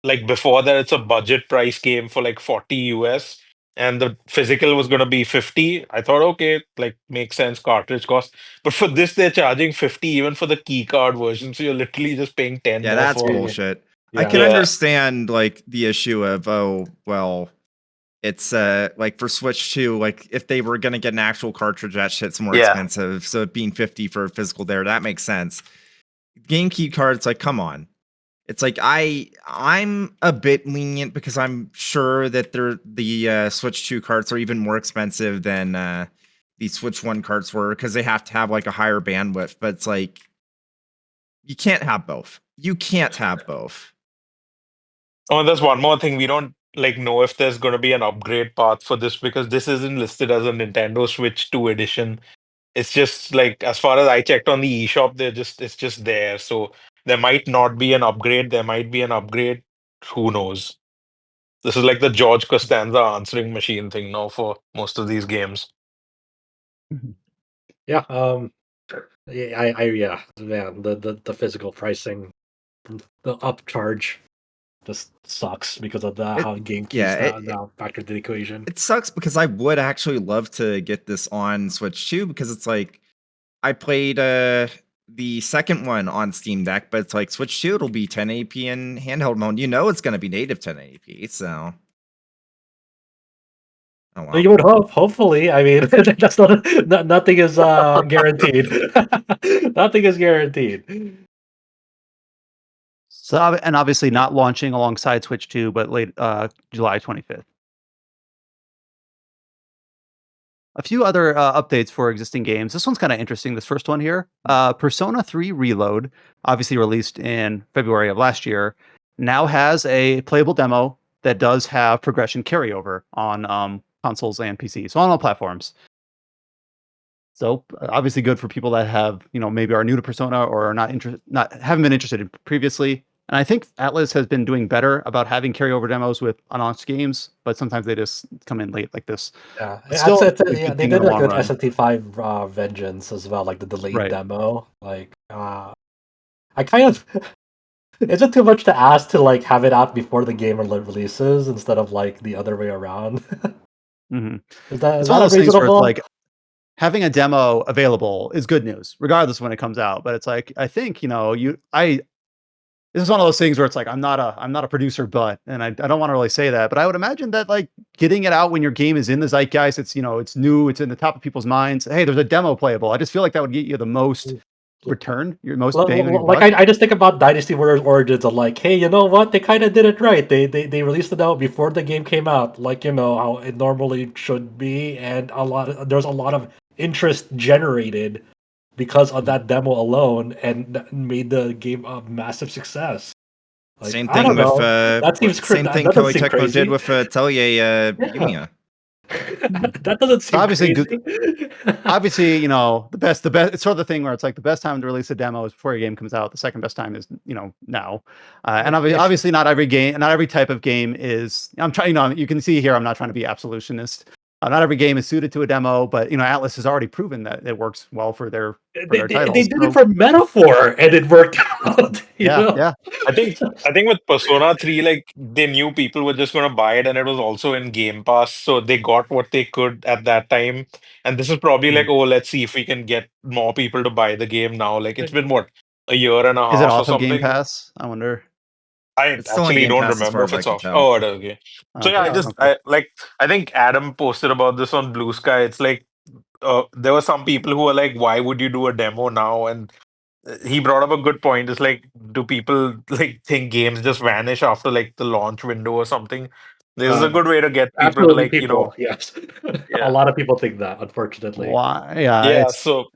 S6: like before that, it's a budget price game for like 40 US, and the physical was going to be 50. I thought, okay, like makes sense, cartridge cost. But for this, they're charging 50 even for the key card version. So you're literally just paying 10
S4: Yeah,
S6: more
S4: that's
S6: for.
S4: bullshit. I
S2: Yeah.
S4: can
S6: Yeah.
S4: understand like the issue of, oh, well, it's like for Switch 2, like if they were gonna get an actual cartridge, that shit's more
S6: Yeah.
S4: expensive. So it being 50 for physical there, that makes sense. Game key cards, like, come on. It's like I'm a bit lenient because I'm sure that the Switch 2 carts are even more expensive than the Switch 1 carts were, because they have to have like a higher bandwidth. But it's like you can't have both. You can't have both.
S6: Oh, and there's one more thing. We don't like know if there's going to be an upgrade path for this, because this isn't listed as a Nintendo Switch 2 edition. It's just like, as far as I checked on the eShop, it's just there. So there might not be an upgrade. There might be an upgrade. Who knows? This is like the George Costanza answering machine thing now for most of these games.
S2: Yeah. Yeah. Man, the physical pricing, the upcharge, just sucks because of how game keys
S4: yeah,
S2: now factor into the equation.
S4: It sucks because I would actually love to get this on Switch 2, because it's like I played the second one on Steam Deck, but it's like Switch 2, it'll be 1080p in handheld mode. You know it's going to be native 1080p, so. Oh,
S2: So
S4: well.
S2: you would hope, hopefully. I mean, that's nothing is guaranteed. Nothing is guaranteed.
S1: So and obviously not launching alongside Switch 2, but late July 25th. A few other updates for existing games. This one's kind of interesting. This first one here, Persona 3 Reload, obviously released in February of last year, now has a playable demo that does have progression carryover on consoles and PC, so on all platforms. So obviously good for people that have, maybe are new to Persona or are haven't been interested in previously. And I think Atlus has been doing better about having carryover demos with unannounced games, but sometimes they just come in late like this.
S2: Yeah,
S1: But still, a
S2: yeah,
S1: good
S2: they
S1: thing in
S2: did
S1: the
S2: like
S1: long
S2: with
S1: run.
S2: SMT5 Vengeance as well, like the delayed
S1: Right.
S2: demo. Like, I kind of is it too much to ask to like have it out before the game releases instead of like the other way around?
S1: hmm
S2: Is
S1: It's one of
S2: that
S1: those things where it's
S2: reasonable?
S1: like having a demo available is good news, regardless of when it comes out. But it's like I think this is one of those things where it's like I'm not a producer, but and I don't want to really say that, but I would imagine that like getting it out when your game is in the zeitgeist, it's new, it's in the top of people's minds. Hey, there's a demo playable. I just feel like that would get you the most return, your most bang on your
S2: Like
S1: buck.
S2: I just think about Dynasty Warriors Origins of like, hey, you know what? They kind of did it right. They released it out before the game came out, like how it normally should be, and there's a lot of interest generated because of that demo alone, and that made the game a massive success. Like
S4: Same
S2: I
S4: thing
S2: don't
S4: with
S2: know, that
S4: same
S2: that
S4: thing
S2: doesn't
S4: Koei
S2: seem
S4: Tecmo did
S2: crazy.
S4: with Atelier
S2: Yeah.
S4: Yumiya.
S2: That doesn't seem
S1: Obviously,
S2: crazy.
S1: obviously, you know, the best. It's sort of the thing where it's like the best time to release a demo is before your game comes out. The second best time is, you know, now. And obviously, not every game, not every type of game is. I'm trying. You know, you can see here. I'm not trying to be absolutionist. Not every game is suited to a demo, but you know, Atlus has already proven that it works well for their
S2: They
S1: titles.
S2: did it for Metaphor, and it worked out. You know?
S1: Yeah.
S6: I think with Persona 3, like they knew people were just gonna buy it and it was also in Game Pass, so they got what they could at that time. And this is probably like, oh, let's see if we can get more people to buy the game now. Like it's been what, a year and a
S1: Is it
S6: half or
S1: off of Game
S6: something?
S1: Pass? I wonder.
S6: I
S4: It's still on
S6: actually
S4: Game
S6: don't
S4: Pass as
S6: remember
S4: far
S6: if
S4: as I
S6: it's
S4: can
S6: off.
S4: tell.
S6: Oh, it is, okay. So yeah,
S1: Okay.
S6: I think Adam posted about this on Blue Sky. It's like there were some people who were like, why would you do a demo now? And he brought up a good point. It's like, do people like think games just vanish after like the launch window or something? This is a good way to get people to
S2: Absolutely,
S6: like, you know,
S2: yes. A
S6: yeah,
S2: lot of people think that, unfortunately.
S1: Why? Yeah,
S6: yeah. So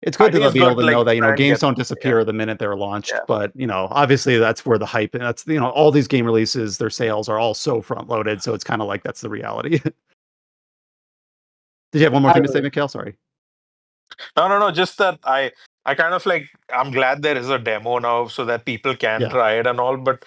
S1: it's
S6: I
S1: good
S6: think
S1: to
S6: it's
S1: be able
S6: good
S1: to
S6: to like
S1: know that, you know,
S6: try and
S1: games
S6: get,
S1: don't
S6: yeah,
S1: disappear the minute they're launched.
S6: yeah.
S1: But you know, obviously that's where the hype. That's, you know, all these game releases, their sales are all so front loaded. So it's kind of like that's the reality. Did you have one more
S2: I
S1: thing to say, Mikhail? Sorry.
S6: No. Just that I kind of like, I'm glad there is a demo now so that people can
S1: Yeah.
S6: try it and all. But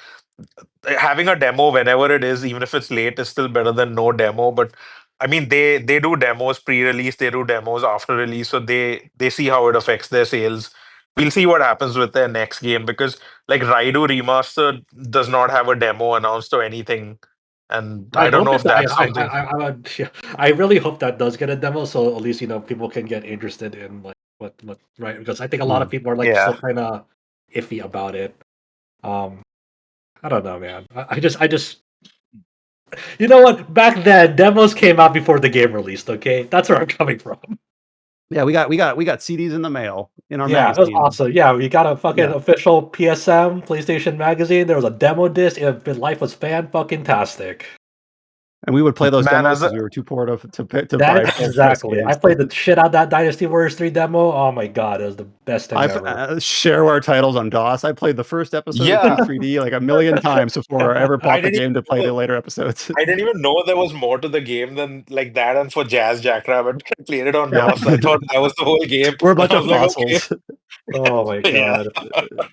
S6: having a demo whenever it is, even if it's late, is still better than no demo. But I mean, they do demos pre-release, they do demos after release, so they see how it affects their sales. We'll see what happens with their next game because like Raidou Remastered does not have a demo announced or anything, and
S2: I
S6: I don't
S2: hope
S6: know
S2: it.
S6: if that's something.
S2: Yeah, I really hope that does get a demo, so at least, you know, people can get interested in like what right, because I think a lot of people are like
S6: Yeah.
S2: still kind of iffy about it. Um, I don't know, man. I just you know what? Back then, demos came out before the game released. Okay, that's where I'm coming from.
S1: Yeah, we got CDs in the mail in our
S2: Yeah, it was
S1: magazine.
S2: awesome. Yeah, we got a fucking
S1: Yeah.
S2: official PSM PlayStation magazine. There was a demo disc. Life was fan fucking tastic.
S1: And we would play those
S6: Man,
S1: demos
S6: as a
S1: because we were too poor to buy
S2: That
S1: full price
S2: exactly. I
S1: games.
S2: played the shit out of that Dynasty Warriors 3 demo. Oh my god, it was the best thing ever.
S1: Shareware titles on DOS. I played the first episode of
S6: yeah,
S1: Q3D like a million times before I ever
S6: I
S1: bought the
S6: didn't
S1: game to play
S6: even
S1: the
S6: know,
S1: later episodes.
S6: I didn't even know there was more to the game than like that. And for Jazz Jackrabbit, I played it on
S1: Yeah.
S6: DOS. I thought that was the whole game.
S1: We're a bunch
S6: I
S1: of
S6: was like, okay,
S1: fossils.
S2: Oh my
S6: yeah.
S2: god.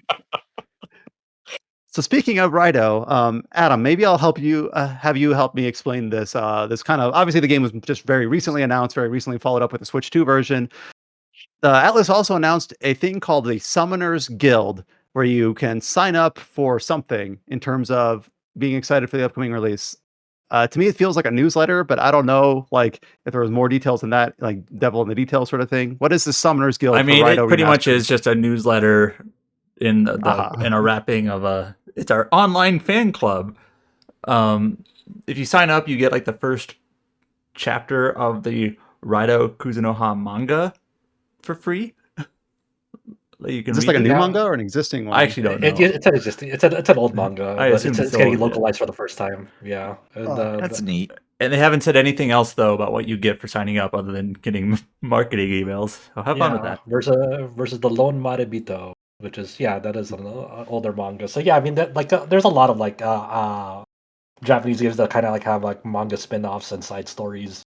S1: So speaking of Raidou, Adam, maybe I'll help you have you help me explain this. This kind of, obviously the game was just very recently announced, very recently followed up with the Switch 2 version. Atlus also announced a thing called the Summoners Guild, where you can sign up for something in terms of being excited for the upcoming release. To me, it feels like a newsletter, but I don't know, like, if there was more details than that, like devil in the details sort of thing. What is the Summoners Guild
S5: I
S1: for
S5: mean, it
S1: Raidou
S5: pretty much
S1: Remastered?
S5: is just a newsletter in the
S1: Aha.
S5: in a wrapping of a. It's our online fan club. If you sign up, you get like the first chapter of the Raidou Kuzunoha manga for free. You can
S1: Is this
S5: read
S1: like a
S5: it.
S1: new
S2: Yeah.
S1: manga or an existing
S5: I
S1: one?
S5: actually don't know.
S2: It's an existing. It's an old manga,
S5: I
S2: but
S5: assume
S2: it's
S5: it's
S2: getting
S5: old, yeah.
S2: localized for the first time. Yeah, and
S4: That's neat.
S5: And they haven't said anything else though about what you get for signing up, other than getting marketing emails. So have fun with that.
S2: versus the Lone Marebito, which is that is an older manga. So yeah, I mean that like there's a lot of like Japanese games that kind of like have like manga spin-offs and side stories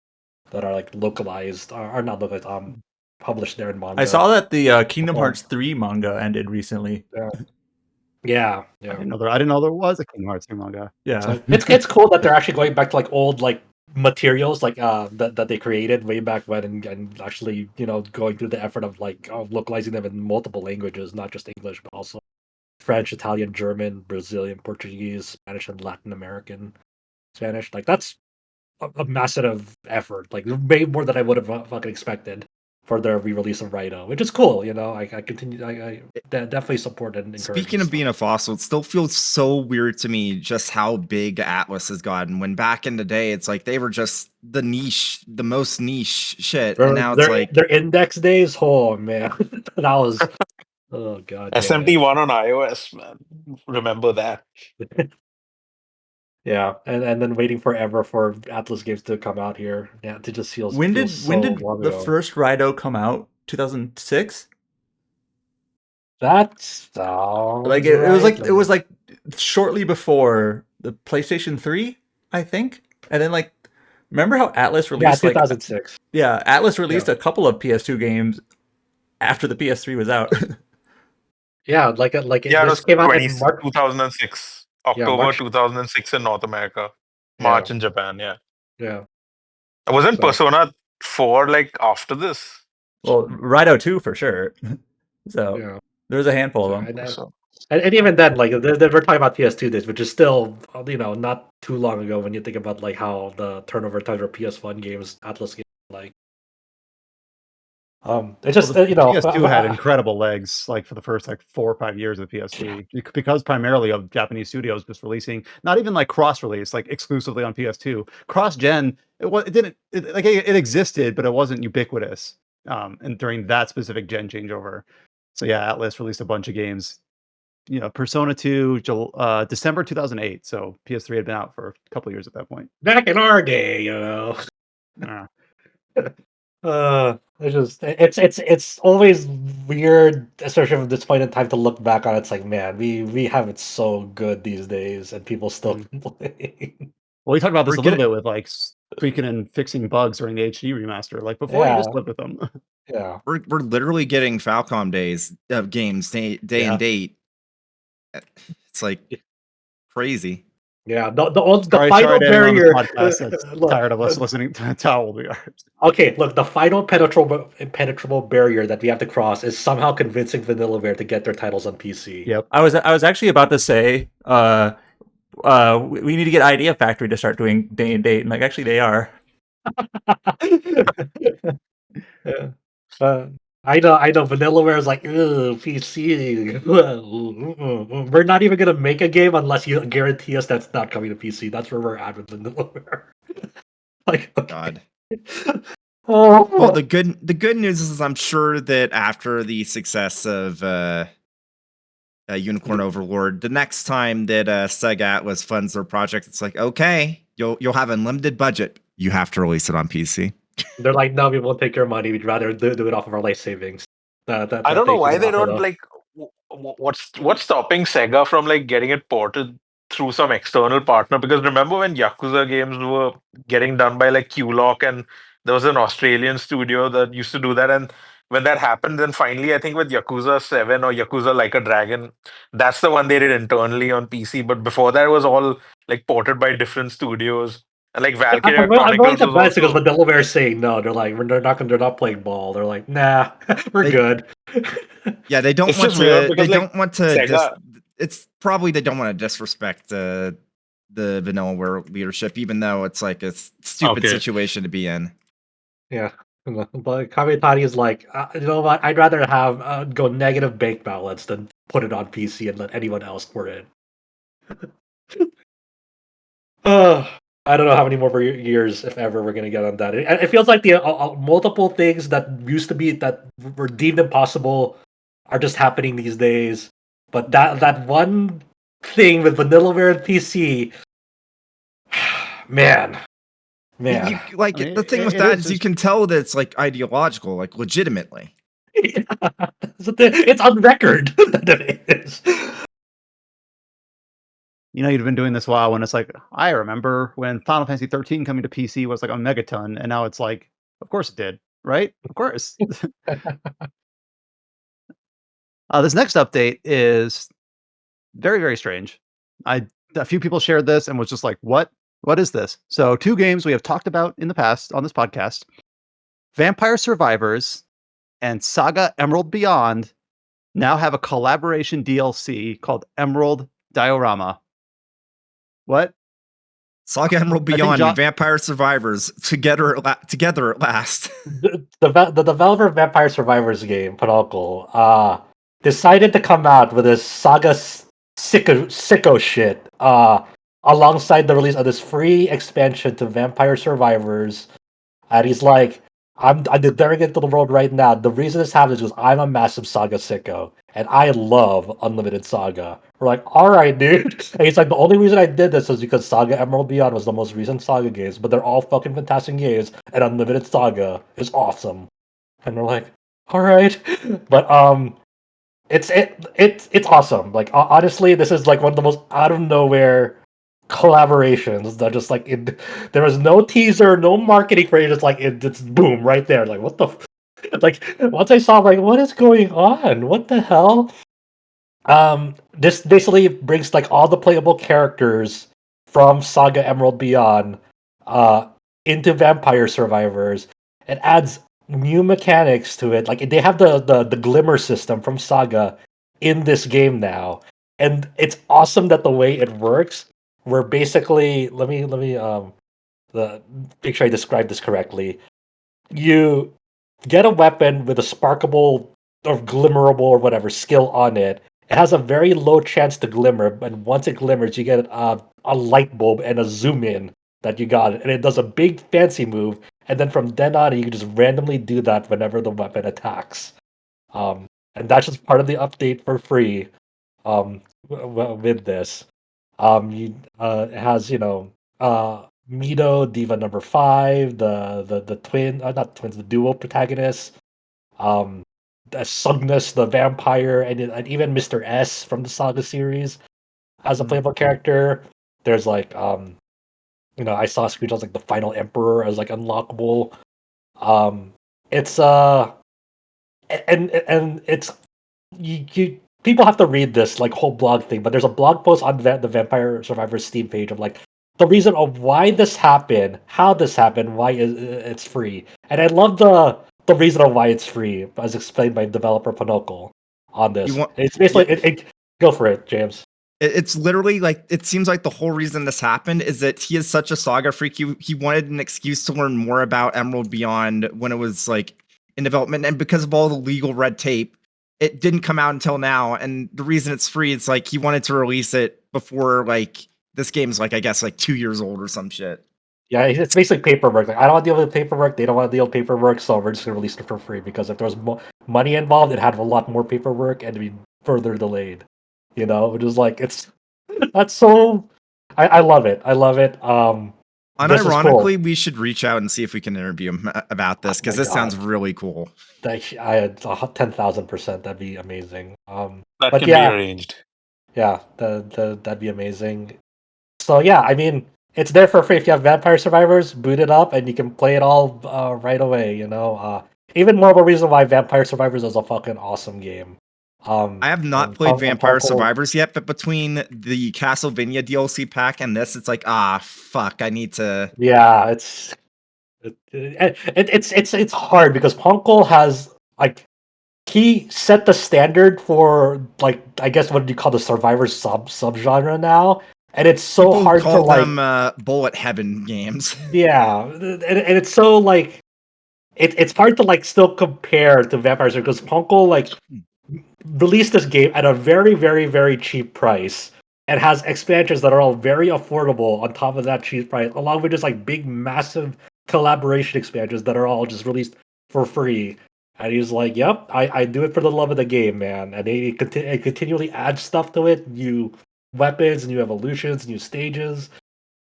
S2: that are like localized are not localized published there in manga.
S5: I saw that the Kingdom
S2: Before.
S5: Hearts 3 manga ended recently.
S2: Yeah.
S1: I didn't know there was a Kingdom Hearts manga.
S5: Yeah.
S2: So it's cool that they're actually going back to like old like materials like that they created way back when and actually going through the effort of like localizing them in multiple languages, not just English but also French, Italian, German, Brazilian, Portuguese, Spanish, and Latin American Spanish. Like that's a massive effort, like way more than I would have fucking expected for their re-release of Raidou, which is cool. I continue. I definitely support and encourage.
S4: Speaking of being a fossil, it still feels so weird to me just how big Atlus has gotten. When back in the day, it's like they were just the most niche shit, and now it's like
S2: their index days. Oh man, that was oh god.
S6: SMT1 on iOS, man. Remember that.
S2: Yeah, and then waiting forever for Atlus games to come out here. Yeah, it just feels.
S5: When did
S2: so long
S5: the
S2: ago.
S5: first Raidou come out? 2006.
S2: That sounds
S5: Like it was like shortly before the PlayStation 3, I think. And then like, remember how Atlus
S2: Yeah,
S5: released
S2: 2006.
S5: Atlus released a couple of PS2 games after the PS3 was out.
S2: Yeah,
S6: Yeah, it
S2: this
S6: was
S2: came out in March.
S6: 2006.
S2: Yeah,
S6: October
S2: March.
S6: 2006 in North America.
S2: Yeah,
S6: March in Japan, yeah.
S2: yeah.
S6: Wasn't
S2: So-
S6: Persona 4 like after this?
S5: Well, Raidou 2 for sure. So
S2: Yeah.
S5: there's a handful
S2: So,
S5: of them.
S2: and even then, like we're talking about PS2 days, which is still not too long ago when you think about like how the turnover times for PS1 games, Atlus games, like. It's just
S1: the
S2: you know
S1: PS2 had incredible legs, like for the first like 4 or 5 years of the PS3, because primarily of Japanese studios just releasing, not even like cross release, like exclusively on PS2. Cross gen, it existed, but it wasn't ubiquitous. And during that specific gen changeover, so yeah, Atlus released a bunch of games. Persona 2, December 2008. So PS3 had been out for a couple of years at that point.
S2: back in our day,
S1: Yeah.
S2: It's always weird, especially at this point in time, to look back on. It's like, man, we have it so good these days, and people still complain.
S1: Well, we talked about this
S4: We're
S1: a little
S4: getting-
S1: bit with like tweaking and fixing bugs during the HD remaster. Like before, you just
S2: Yeah.
S1: lived with them.
S2: Yeah,
S4: we're literally getting Falcom days of games day
S2: Yeah.
S4: and date. It's like crazy.
S2: yeah. The
S1: Sorry
S2: final
S1: to anyone on
S2: barrier.
S1: this podcast that's
S2: look,
S1: tired of us listening to how old we are.
S2: Okay, look, the final impenetrable barrier that we have to cross is somehow convincing Vanillaware to get their titles on PC.
S1: Yep.
S5: I was actually about to say, we need to get Idea Factory to start doing day and date, and like actually they are.
S2: Yeah. I know. Vanillaware is like, ugh, PC. We're not even gonna make a game unless you guarantee us that's not coming to PC. That's where we're at with Vanillaware. Like, okay.
S4: God.
S2: Oh,
S4: Well, the good news is I'm sure that after the success of Unicorn Overlord, the next time that SaGa Atlus funds their project, it's like, okay, you'll have unlimited budget. You have to release it on PC.
S2: they're like, no, we won't take your money. We'd rather do it off of our life savings.
S6: I don't know why they don't like. What's stopping Sega from like getting it ported through some external partner? Because remember when Yakuza games were getting done by like Q-Lock, and there was an Australian studio that used to do that, and when that happened, then finally I think with Yakuza 7 or Yakuza Like a Dragon, that's the one they did internally on PC. But before that, it was all like ported by different studios. And like Valkyria
S2: I'm really
S6: Chronicles was
S2: surprised because
S6: also.
S2: Vanillaware is saying no. They're like, they're not playing ball. They're like, nah, we're
S4: They-
S2: good.
S4: Yeah, they don't
S6: It's
S4: want
S6: just weird
S4: to.
S6: because,
S4: They
S6: like,
S4: don't want to.
S6: Sega-
S4: It's probably they don't want to disrespect the Vanillaware leadership, even though it's like a stupid
S6: Okay.
S4: situation to be in.
S2: Yeah. But Kamitani is like, you know what? I'd rather have go negative bank balance than put it on PC and let anyone else port it. I don't know how many more years, if ever, we're gonna get on that. It feels like the multiple things that used to be that were deemed impossible are just happening these days. But that one thing with Vanillaware and PC, man.
S4: You, like
S1: I mean,
S4: the thing with
S1: it
S4: that
S1: is
S4: is you
S1: just-
S4: can tell that it's like ideological, like legitimately.
S2: It's on record that it is.
S1: You've been doing this a while when it's like, I remember when Final Fantasy 13 coming to PC was like a megaton, and now it's like, of course it did, right? Of course. This next update is very, very strange. A few people shared this and was just like, what? What is this? So 2 games we have talked about in the past on this podcast, Vampire Survivors and SaGa Emerald Beyond, now have a collaboration DLC called Emerald Diorama. What?
S4: SaGa Emerald
S1: think
S4: Beyond
S1: John-
S4: and Vampire Survivors together at last.
S2: The developer of Vampire Survivors game, Monoco, decided to come out with this SaGa sicko shit alongside the release of this free expansion to Vampire Survivors. And he's like, I'm declaring it to the world right now. The reason this happens is because I'm a massive SaGa sicko, and I love Unlimited SaGa. We're like, all right, dude. And he's like, the only reason I did this is because SaGa Emerald Beyond was the most recent SaGa games, but they're all fucking fantastic games, and Unlimited SaGa is awesome. And we're like, all right, but it's awesome. Like honestly, this is like one of the most out of nowhere collaborations that just like there was no teaser, no marketing for it. It's like it's boom right there. Like what the like once I saw like what is going on? What the hell? This basically brings like all the playable characters from SaGa Emerald Beyond uh into Vampire Survivors. It adds new mechanics to it. Like they have the glimmer system from SaGa in this game now. And it's awesome that the way it works, where basically let me make sure I describe this correctly. You get a weapon with a sparkable or glimmerable or whatever skill on it. It has a very low chance to glimmer, but once it glimmers, you get a light bulb and a zoom in that you got it, and it does a big fancy move. And then from then on, you can just randomly do that whenever the weapon attacks. Um, and that's just part of the update for free. With this, it has Mito, Diva number 5, the twin, not twins, the duo protagonists, um, Sugnus, the vampire, and even Mr. S from the Saga series as a playable character. There's like, I saw screenshots like the Final Emperor as like unlockable. Um, it's and it's you people have to read this like whole blog thing, but there's a blog post on the Vampire Survivors Steam page of like the reason of why this happened, how this happened, why it's free, and I love the reason of why it's free as explained by developer Monoco on
S4: You
S2: this.
S4: want
S2: It's basically
S4: yeah,
S2: go for it, James.
S4: it's literally like it seems like the whole reason this happened is that he is such a saga freak. He wanted an excuse to learn more about Emerald Beyond when it was like in development, and because of all the legal red tape, it didn't come out until now. And the reason it's free, it's like he wanted to release it before like this game's like I guess like 2 years old or some shit.
S2: Yeah, it's basically paperwork. Like I don't want to deal with paperwork. They don't want to deal with paperwork, so we're just gonna release it for free because if there was money involved, it had a lot more paperwork and it'd be further delayed. Which is like it's that's so. I love it. I love it. This is cool.
S4: Unironically, we should reach out and see if we can interview him about this
S2: Oh my
S4: because this sounds
S2: god,
S4: really cool.
S2: I had 10,000%. That'd be amazing.
S6: That
S2: But
S6: can be
S2: yeah,
S6: arranged.
S2: yeah, that'd be amazing. So yeah, I mean, it's there for free if you have Vampire Survivors. Boot it up, and you can play it all right away. Even more of a reason why Vampire Survivors is a fucking awesome game.
S4: I have not
S2: And
S4: played Vampire
S2: Punko,
S4: Survivors yet, but between the Castlevania DLC pack and this, it's like, fuck, I need to.
S2: yeah, it's hard because Punko has like he set the standard for like I guess what do you call the Survivor subgenre now, and it's so
S4: People
S2: hard to
S4: call
S2: like
S4: them bullet heaven games.
S2: yeah, and it's so like it's hard to like still compare to Vampire Survivors because Punko like released this game at a very, very, very cheap price and has expansions that are all very affordable on top of that cheap price, along with just like big, massive collaboration expansions that are all just released for free. And he's like, "Yep, I do it for the love of the game, man." And they continually add stuff to it, new weapons, new evolutions, new stages,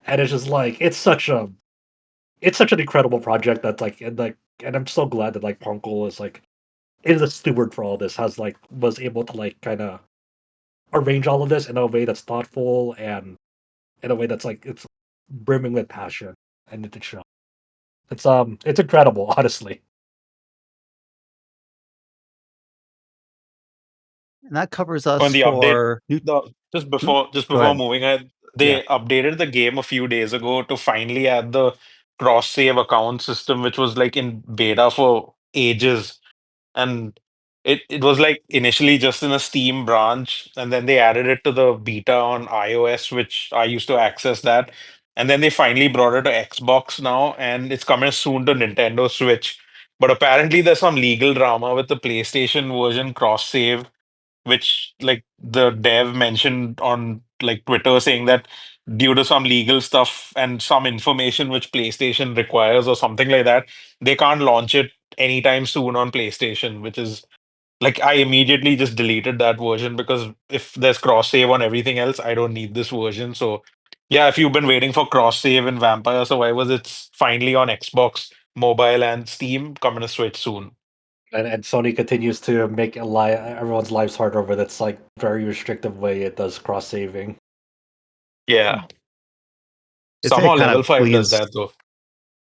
S2: and it's just like it's such an incredible project that's and I'm so glad that like Punkle is a steward for all this, was able to like kind of arrange all of this in a way that's thoughtful and in a way that's like it's brimming with passion and it's show. It's incredible, honestly.
S1: And that covers
S6: On
S1: us
S6: the update,
S1: for new.
S6: the just
S1: Hmm?
S6: before just
S1: Go
S6: before
S1: ahead.
S6: moving ahead,
S1: Yeah.
S6: they updated the game a few days ago to finally add the cross save account system, which was like in beta for ages. And it was like initially just in a Steam branch, and then they added it to the beta on iOS, which I used to access that. And then they finally brought it to Xbox now, and it's coming soon to Nintendo Switch. But apparently there's some legal drama with the PlayStation version cross save, which like the dev mentioned on like Twitter saying that due to some legal stuff and some information which PlayStation requires or something like that, they can't launch it anytime soon on PlayStation, which is like I immediately just deleted that version because if there's cross save on everything else, I don't need this version. So yeah, if you've been waiting for cross save in Vampire Survivors, it's finally on Xbox mobile and Steam, coming to Switch soon.
S2: And Sony continues to make everyone's lives harder with its like very restrictive way it does cross saving.
S6: Yeah. Somehow
S1: kind
S6: level
S1: of
S6: 5 does
S1: gleans
S6: that though.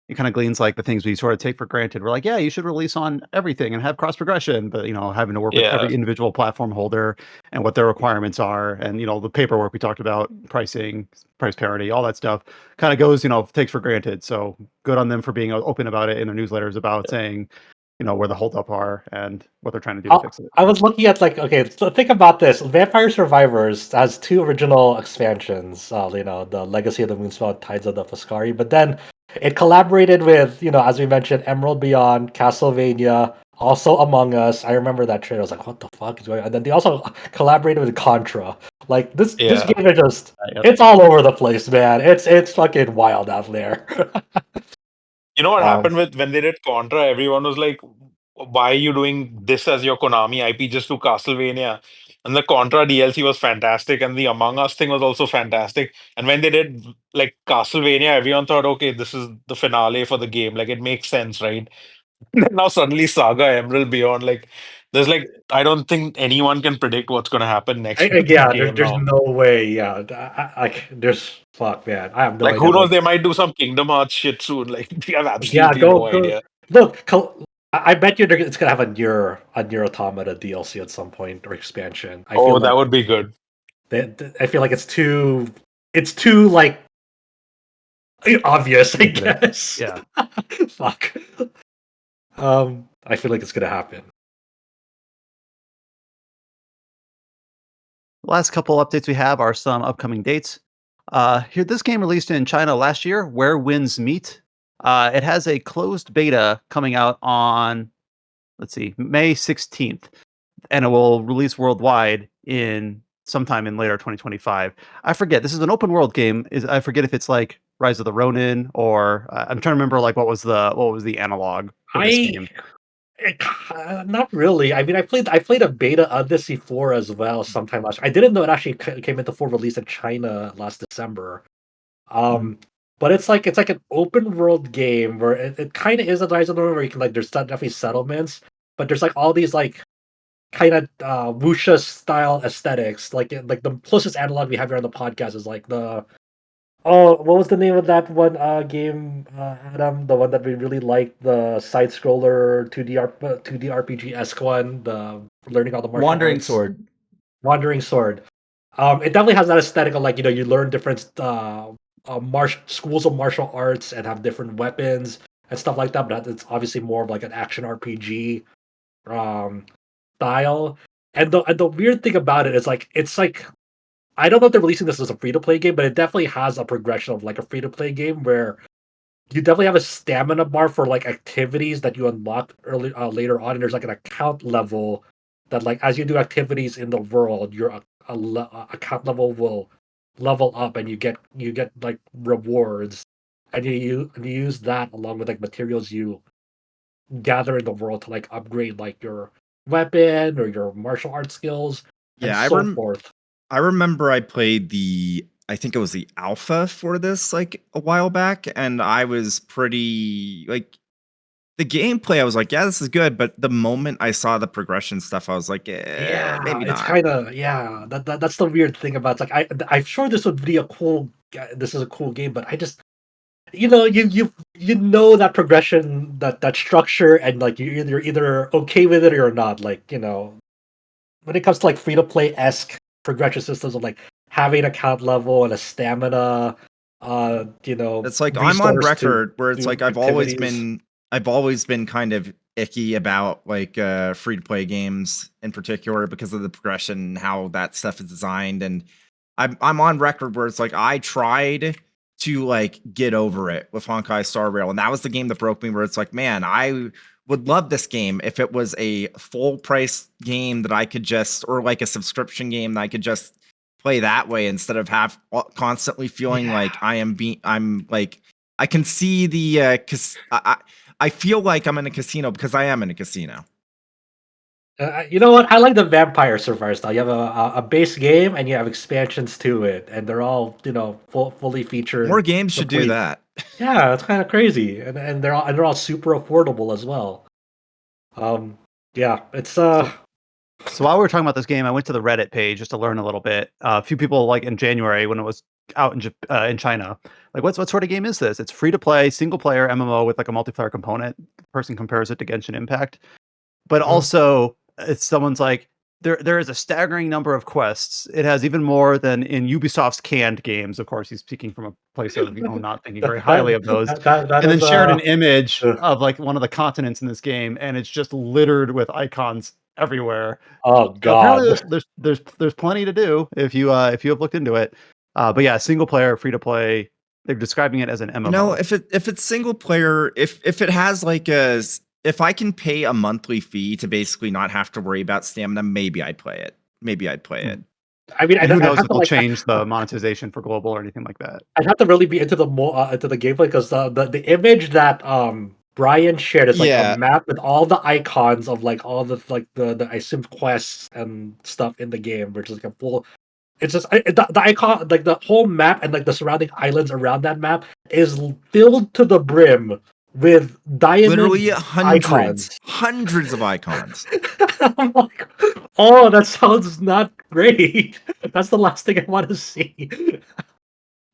S1: it kind of gleans like the things we sort of take for granted. We're like, yeah, you should release on everything and have cross progression, but having to work with
S6: Yeah.
S1: every individual platform holder and what their requirements are, and the paperwork we talked about, pricing, price parity, all that stuff, kind of goes, takes for granted. So good on them for being open about it in their newsletters about saying, where the holdup are and what they're trying to do to fix it.
S2: I was looking at okay, so think about this. Vampire Survivors has 2 original expansions. The Legacy of the Moonspell, Tides of the Foscari. But then it collaborated with, as we mentioned, Emerald Beyond, Castlevania, also Among Us. I remember that trailer. I was like, what the fuck is going on? And then they also collaborated with Contra. Like this
S6: Yeah.
S2: game is just
S1: Yep.
S2: it's all over the place, man. It's fucking wild out there.
S6: You know what
S2: Um,
S6: happened with when they did Contra? Everyone was like, "Why are you doing this as your Konami IP? Just do Castlevania." And the Contra DLC was fantastic, and the Among Us thing was also fantastic. And when they did like Castlevania, everyone thought, "Okay, this is the finale for the game. Like it makes sense, right?" And then now suddenly SaGa Emerald Beyond, like there's I don't think anyone can predict what's gonna happen next with that
S2: yeah,
S6: game
S2: there's
S6: now.
S2: no way. Yeah, there's fuck, man. I have no
S6: Like
S2: idea.
S6: who knows? They might do some Kingdom Hearts shit soon. Like we have
S2: Yeah,
S6: absolutely no
S2: go
S6: idea.
S2: look. I bet you it's gonna have a Nier Automata DLC at some point or expansion. I feel
S6: Oh,
S2: like
S6: that would be good.
S2: I feel like it's too like obvious. I
S1: Infinite.
S2: guess.
S1: Yeah.
S2: Fuck. I feel like it's gonna happen.
S1: The last couple updates we have are some upcoming dates. Here, this game released in China last year, Where Winds Meet. It has a closed beta coming out on, let's see, May 16th, and it will release worldwide in sometime in later 2025. I forget. This is an open world game. I forget if it's like Rise of the Ronin or I'm trying to remember like what was the analog for this game.
S2: Not really. I mean, I played a beta of this before as well sometime last. I didn't know it actually came into full release in China last December. Um, but it's like an open world game where it kind of is a Rise of the Ronin where you can there's definitely settlements, but there's like all these kind of wuxia style aesthetics. Like the closest analog we have here on the podcast is like the what was the name of that one game, Adam? The one that we really liked, the side scroller 2D RPG esque one, the learning all the martial
S5: Wandering
S2: arts.
S5: Sword.
S2: Wandering Sword. It definitely has that aesthetic of you learn different schools of martial arts and have different weapons and stuff like that. But it's obviously more of like an action RPG um, style. And the weird thing about it is it's like I don't know if they're releasing this as a free to play game, but it definitely has a progression of like a free to play game where you definitely have a stamina bar for like activities that you unlock later on, and there's like an account level that as you do activities in the world, your account level will level up, and you get like rewards, and you use that along with like materials you gather in the world to like upgrade like your weapon or your martial arts skills and
S4: Yeah,
S2: so forth.
S4: I remember I played I think it was the alpha for this like a while back, and I was pretty like the gameplay. I was like, yeah, this is good, but the moment I saw the progression stuff, I was like,
S2: Yeah,
S4: maybe
S2: it's
S4: not.
S2: kind of that's the weird thing about it's like I'm sure this would be a cool this is a cool game, but I just you know that progression that structure, and like you're either okay with it or you're not. When it comes to like free to play esque progression systems of like having an account level and a stamina,
S4: It's like I'm on
S2: resource to
S4: record where it's
S2: do
S4: like
S2: activities.
S4: I've always been kind of icky about like free to play games in particular because of the progression and how that stuff is designed. And I'm on record where it's like I tried to like get over it with Honkai Star Rail, and that was the game that broke me. Where it's like, man, I would love this game if it was a full price game that I could just, or like a subscription game that I could just play that way instead of constantly feeling like I'm like I can see the I feel like I'm in a casino because I am in a casino.
S2: You know what? I like the Vampire Survivor style. You have a base game and you have expansions to it, and they're all fully featured,
S4: More games should do
S2: complete.
S4: that.
S2: Yeah, it's kind of crazy, and they're all super affordable as well. Yeah, it's
S1: So while we were talking about this game, I went to the Reddit page just to learn a little bit. A few people, like in January when it was out in China. Like, what sort of game is this? It's free to play, single player MMO with like a multiplayer component. The person compares it to Genshin Impact, but also it's someone's like there is a staggering number of quests. It has even more than in Ubisoft's canned games. Of course, he's speaking from a place of not thinking very highly of those.
S2: That
S1: And then
S2: is
S1: shared an image
S2: uh,
S1: of like one of the continents in this game, and it's just littered with icons everywhere.
S2: oh
S1: So apparently
S2: god.
S1: there's plenty to do if you have looked into it. But yeah, single player, free to play. They're describing it as an MMO.
S4: You know, if it's single player, if it has like if I can pay a monthly fee to basically not have to worry about stamina, maybe I'd play it. Maybe I'd play it.
S2: I mean,
S1: And who knows
S2: have
S1: if
S2: to
S1: they'll
S2: like
S1: change the monetization for global or anything like that.
S2: I'd have to really be into the into the gameplay because the image that Brian shared is like
S4: Yeah.
S2: a map with all the icons of like all the the I assume quests and stuff in the game, which is like a full. It's just the icon, like the whole map and like the surrounding islands around that map is filled to the brim with diamond
S4: Literally
S2: icons.
S4: hundreds of icons.
S2: I'm like, oh, that sounds not great. That's the last thing I want to see.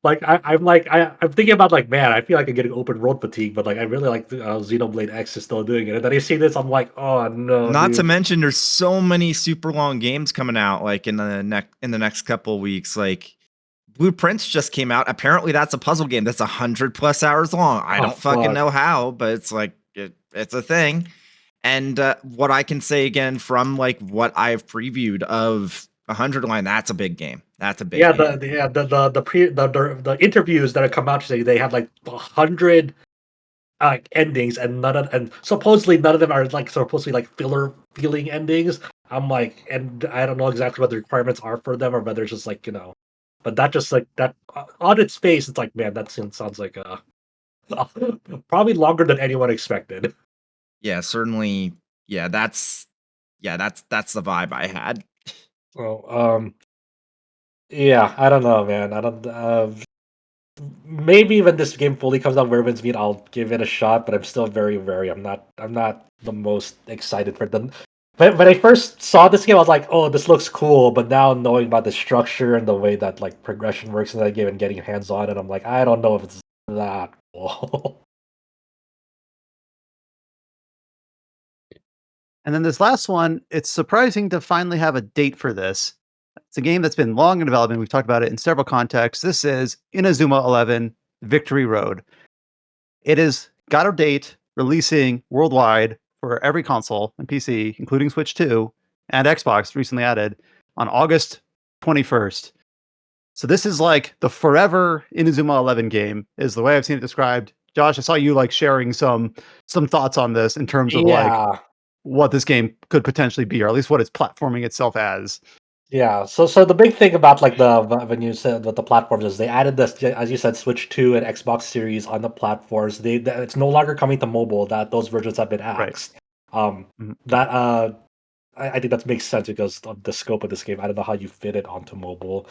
S2: Like I'm thinking about like, man, I feel like I'm getting open world fatigue, but like I really like Xenoblade X is still doing it. And then I see this, I'm like, oh no,
S4: Not to
S2: dude.
S4: mention, there's so many super long games coming out like in the next couple of weeks. Like Blueprints just came out. Apparently, that's a puzzle game that's 100+ hours long. I
S2: Oh,
S4: don't fucking
S2: fuck.
S4: know how, but it's like it's a thing. And what I can say again from like what I've previewed of 100 Line, that's a big game. That's a big
S2: Yeah,
S4: game.
S2: the interviews that have come out say they have like 100 endings, and supposedly none of them are like supposedly like filler feeling endings. I'm like, and I don't know exactly what the requirements are for them, or whether it's just like but that just like that on its face, it's like, man, that sounds like probably longer than anyone expected.
S4: Yeah, certainly. That's the vibe I had.
S2: So yeah, I don't know, man. I don't. Maybe when this game fully comes out, Werewolves Meet, I'll give it a shot. But I'm still very. I'm not the most excited for them. But when I first saw this game, I was like, "Oh, this looks cool." But now knowing about the structure and the way that like progression works in that game and getting hands on it, I'm like, I don't know if it's that cool.
S1: And then this last one, it's surprising to finally have a date for this. It's a game that's been long in development. We've talked about it in several contexts. This is Inazuma 11 Victory Road. It has got a date releasing worldwide for every console and PC, including Switch 2 and Xbox, recently added, on August 21st. So this is like the forever Inazuma 11 game, is the way I've seen it described. Josh, I saw you like sharing some thoughts on this in terms of like
S2: Yeah.
S1: what this game could potentially be, or at least what it's platforming itself as.
S2: Yeah, so the big thing about like when you said what the platforms is, they added this, as you said, Switch 2 and Xbox Series on the platforms. It's no longer coming to mobile. That those versions have been
S1: Right.
S2: axed. That I think that makes sense because of the scope of this game. I don't know how you fit it onto mobile,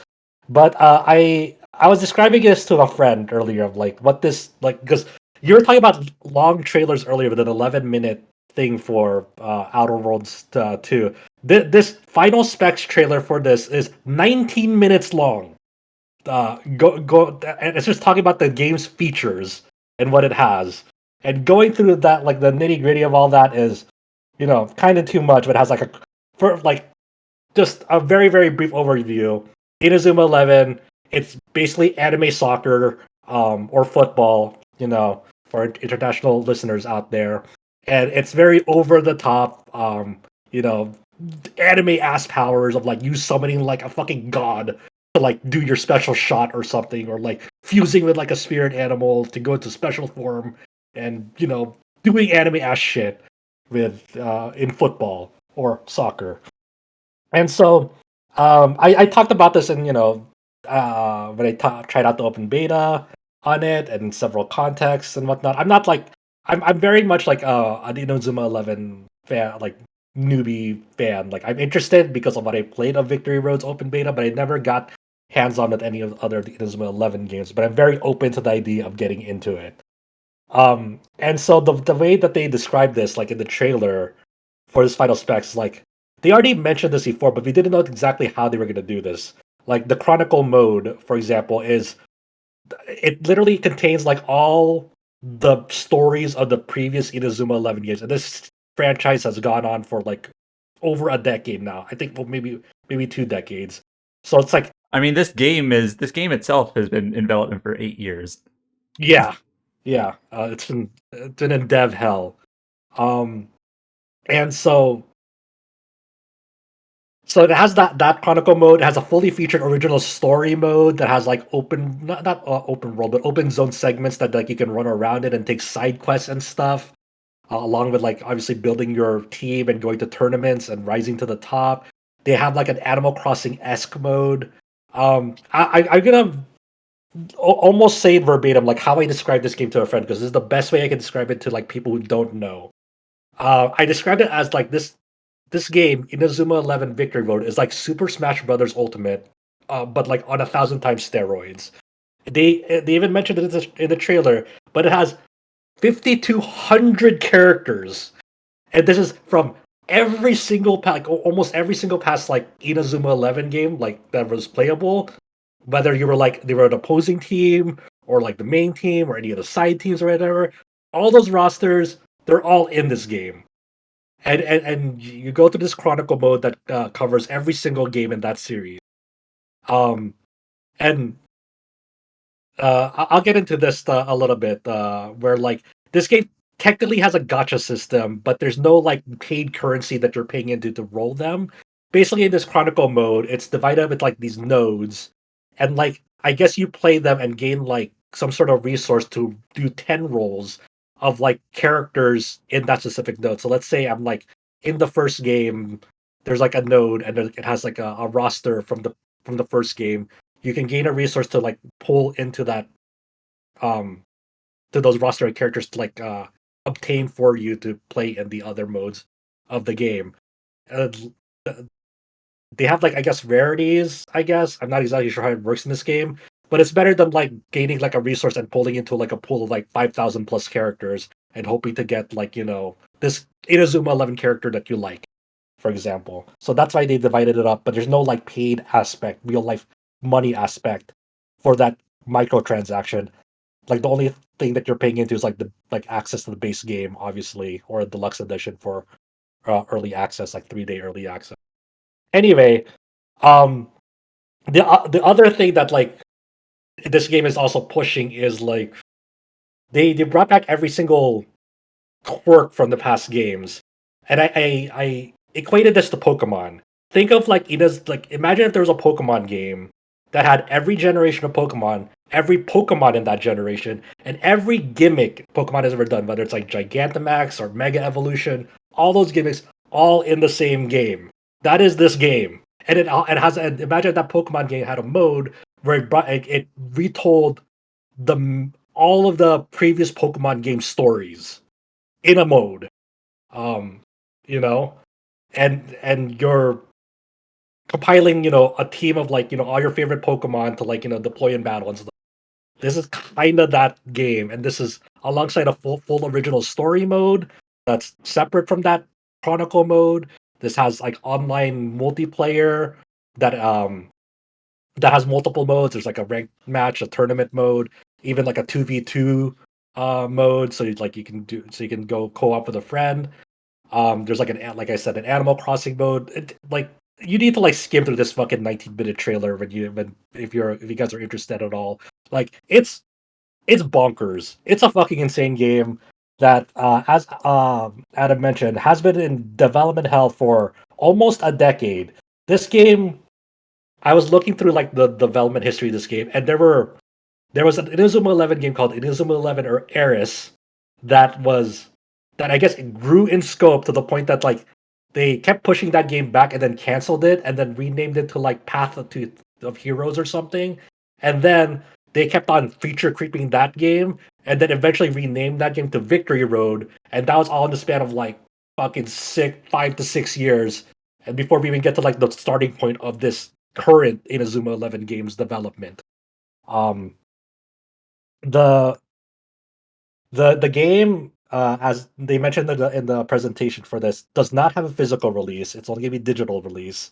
S2: but I was describing this to a friend earlier of like what this like, because you were talking about long trailers earlier with an 11-minute thing for Outer Worlds 2. This final specs trailer for this is 19 minutes long. And it's just talking about the game's features and what it has. And going through that, like the nitty gritty of all that is, kind of too much. But it has like for like just a very brief overview. Inazuma 11. It's basically anime soccer, or football. For international listeners out there, and it's very over the top. Anime ass powers of like you summoning like a fucking god to like do your special shot or something, or like fusing with like a spirit animal to go into special form, and doing anime ass shit with in football or soccer. And so I talked about this in when I tried out the open beta on it and in several contexts and whatnot. I'm not like I'm very much like an Inazuma 11 fan, like newbie fan. Like I'm interested because of what I played of Victory Road's open beta, but I never got hands on with any of the other Inazuma 11 games. But I'm very open to the idea of getting into it. And so the way that they described this, like in the trailer for this final specs, like they already mentioned this before, but we didn't know exactly how they were going to do this. Like the Chronicle mode, for example, it literally contains like all the stories of the previous Inazuma 11 games, and this franchise has gone on for like over a decade now. I think well, maybe 2 decades. So it's like
S5: I mean, this game itself has been in development for 8 years.
S2: yeah, it's been in dev hell, and so it has that Chronicle mode. It has a fully featured original story mode that has like not open world, but open zone segments that like you can run around it and take side quests and stuff. Along with like obviously building your team and going to tournaments and rising to the top. They have like an Animal Crossing esque mode. I'm gonna almost say it verbatim, like how I described this game to a friend, because this is the best way I can describe it to like people who don't know. I described it as like this game, Inazuma 11 Victory Mode, is like Super Smash Brothers Ultimate, but like on 1,000 times steroids. They even mentioned it in the trailer, but it has 5,200 characters, and this is from every single like almost every single past like Inazuma 11 game like that was playable, whether you were like they were an opposing team or like the main team or any of the side teams or whatever. All those rosters, they're all in this game. And you go through this chronicle mode that covers every single game in that series. And I'll get into this a little bit, where like this game technically has a gacha system, but there's no like paid currency that you're paying into to roll them. Basically, in this chronicle mode, it's divided up with like these nodes, and like I guess you play them and gain like some sort of resource to do 10 rolls of like characters in that specific node. So let's say I'm like in the first game, there's like a node and it has like a roster from the first game. You can gain a resource to like pull into that um to those roster characters to like obtain for you to play in the other modes of the game. Uh, they have like I guess rarities. I guess I'm not exactly sure how it works in this game, but it's better than like gaining like a resource and pulling into like a pool of like 5,000 plus characters and hoping to get like this Inazuma 11 character that you like, for example. So that's why they divided it up. But there's no like paid aspect, real life money aspect for that microtransaction. Like the only thing that you're paying into is like the like access to the base game, obviously, or a deluxe edition for early access, like 3-day early access. Anyway, um, the other thing that like this game is also pushing is like they brought back every single quirk from the past games, and I equated this to Pokemon. Think of like imagine if there was a Pokemon game that had every generation of Pokemon, every Pokemon in that generation, and every gimmick Pokemon has ever done, whether it's like Gigantamax or Mega Evolution, all those gimmicks all in the same game. That is this game, and it has. And imagine that Pokemon game had a mode where it retold all of the previous Pokemon game stories in a mode. Um, you know, and you're compiling, a team of like, all your favorite Pokemon to like, deploy in battle and stuff. This is kind of that game, and this is alongside a full original story mode that's separate from that Chronicle mode. This has like online multiplayer that has multiple modes. There's like a ranked match, a tournament mode, even like a 2v2 mode. So you can go co-op with a friend. There's like like I said, an Animal Crossing mode. Like you need to like skim through this fucking 19-minute trailer if you guys are interested at all. Like it's bonkers. It's a fucking insane game that, as Adam mentioned, has been in development hell for almost a decade. This game, I was looking through like the development history of this game, and there was an Inazuma 11 game called Inazuma 11 or Eris that I guess it grew in scope to the point that like they kept pushing that game back and then canceled it and then renamed it to like of Heroes or something. And then they kept on feature creeping that game and then eventually renamed that game to Victory Road. And that was all in the span of like fucking 5 to 6 years. And before we even get to like the starting point of this current Inazuma 11 game's development. Um the the game, as they mentioned in the presentation for this, does not have a physical release. It's only going to be digital release.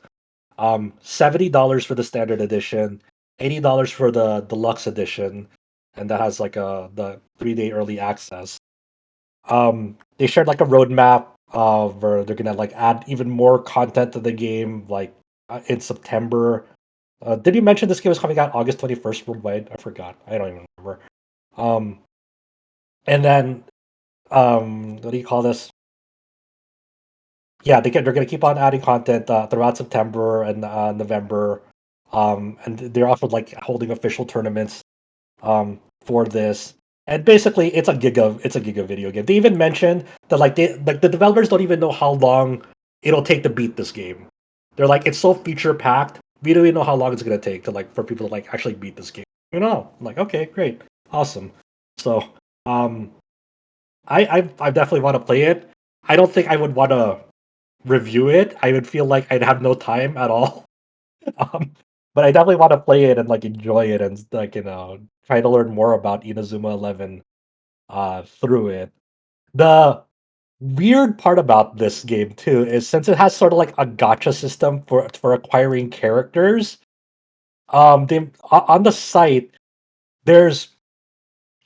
S2: $70 for the standard edition, $80 for the deluxe edition, and that has like the 3-day early access. They shared like a roadmap where they're gonna like add even more content to the game, like in September. Did you mention this game is coming out August 21st worldwide? I forgot. I don't even remember. Um, and then what do you call this? Yeah, they're gonna keep on adding content throughout September and November. And they're also like holding official tournaments for this. And basically, it's a giga video game. They even mentioned that the developers don't even know how long it'll take to beat this game. They're like, it's so feature packed. We don't even know how long it's gonna take to like for people to like actually beat this game. You know, I'm like, okay, great, awesome. So, I definitely want to play it. I don't think I would want to review it. I would feel like I'd have no time at all. Um, but I definitely want to play it and like enjoy it and like try to learn more about Inazuma 11 through it. The weird part about this game too is since it has sort of like a gotcha system for acquiring characters. On the site there's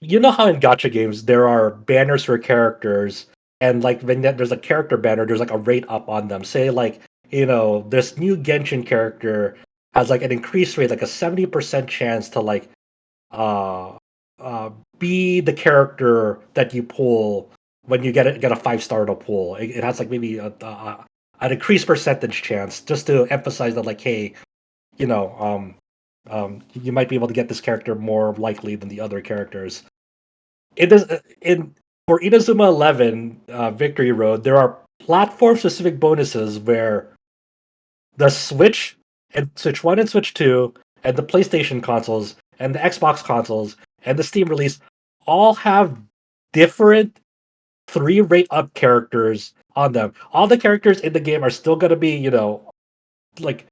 S2: you know how in gotcha games there are banners for characters, and like when there's a character banner, there's like a rate up on them. Say like this new Genshin character has like an increased rate, like a 70% chance to like uh uh be the character that you pull when you get a 5-star to pull. It has like maybe an increased percentage chance just to emphasize that like hey you know you might be able to get this character more likely than the other characters. It is in For Inazuma 11 Victory Road, there are platform specific bonuses where the Switch and Switch 1 and Switch 2 and the PlayStation consoles and the Xbox consoles and the Steam release all have different 3 rate up characters on them. All the characters in the game are still going to be, like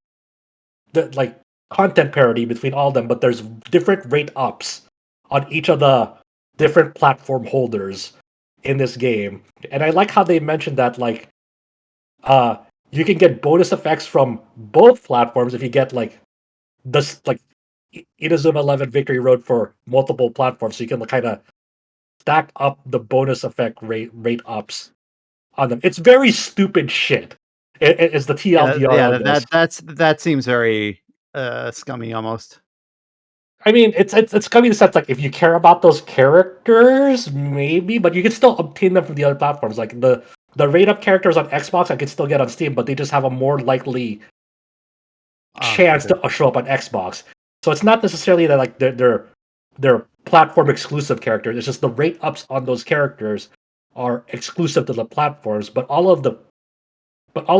S2: like content parity between all of them, but there's different rate ups on each of the different platform holders in this game. And I like how they mentioned that uh you can get bonus effects from both platforms if you get like this like Inazuma 11 Victory Road for multiple platforms, so you can kind of stack up the bonus effect rate ups on them. It's very stupid shit. It's the
S1: Yeah,
S2: TLDR
S1: yeah,
S2: on this.
S1: that seems very scummy almost.
S2: I mean, it's coming to sense like if you care about those characters, maybe, but you can still obtain them from the other platforms. Like the rate up characters on Xbox, I could still get on Steam, but they just have a more likely chance
S1: Okay.
S2: to show up on Xbox. So it's not necessarily that like they're platform exclusive characters. It's just the rate ups on those characters are exclusive to the platforms, but all of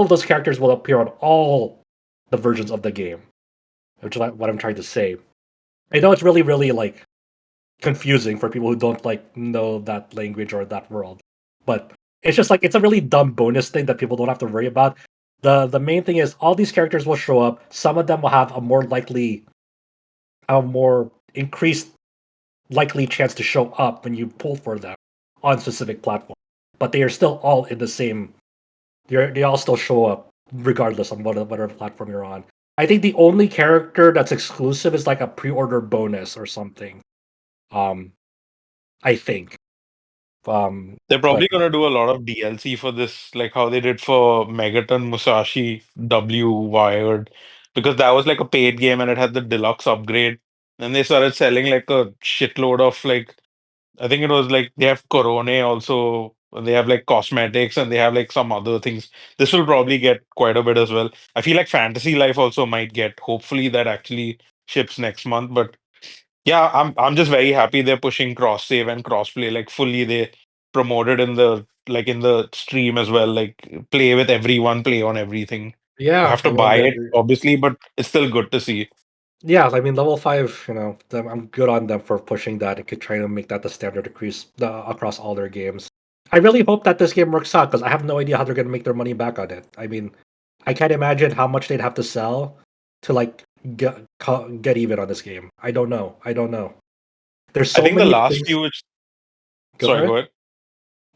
S2: those characters will appear on all the versions of the game, which is what I'm trying to say. I know it's really, really like confusing for people who don't like know that language or that world. But it's just like it's a really dumb bonus thing that people don't have to worry about. The main thing is all these characters will show up. Some of them will have a more increased likely chance to show up when you pull for them on specific platforms. But they are still all in the same. They all still show up regardless on whatever platform you're on. I think the only character that's exclusive is like a pre-order bonus or something. Um, I think.
S6: They're
S2: But
S6: probably gonna do a lot of DLC for this, like how they did for Megaton Musashi W Wired, because that was like a paid game and it had the deluxe upgrade. And they started selling like a shitload of like, I think it was like they have Corone also, and they have like cosmetics and they have like some other things. This will probably get quite a bit as well. I feel like Fantasy Life also might get. Hopefully that actually ships next month. But yeah, I'm just very happy they're pushing cross save and crossplay like fully. They promoted in the stream as well. Like play with everyone, play on everything. You
S2: yeah,
S6: have
S2: I
S6: to
S2: mean,
S6: buy it obviously, but it's still good to see.
S2: yeah, I mean, level 5. I'm good on them for pushing that and could try to make that the standard across all their games. I really hope that this game works out because I have no idea how they're gonna make their money back on it. I mean, I can't imagine how much they'd have to sell to like get even on this game. I don't know. I don't know. There's
S6: I
S2: so
S6: think the
S2: many
S6: last
S2: things.
S6: few,
S2: Go for
S6: sorry,
S2: it.
S6: go ahead.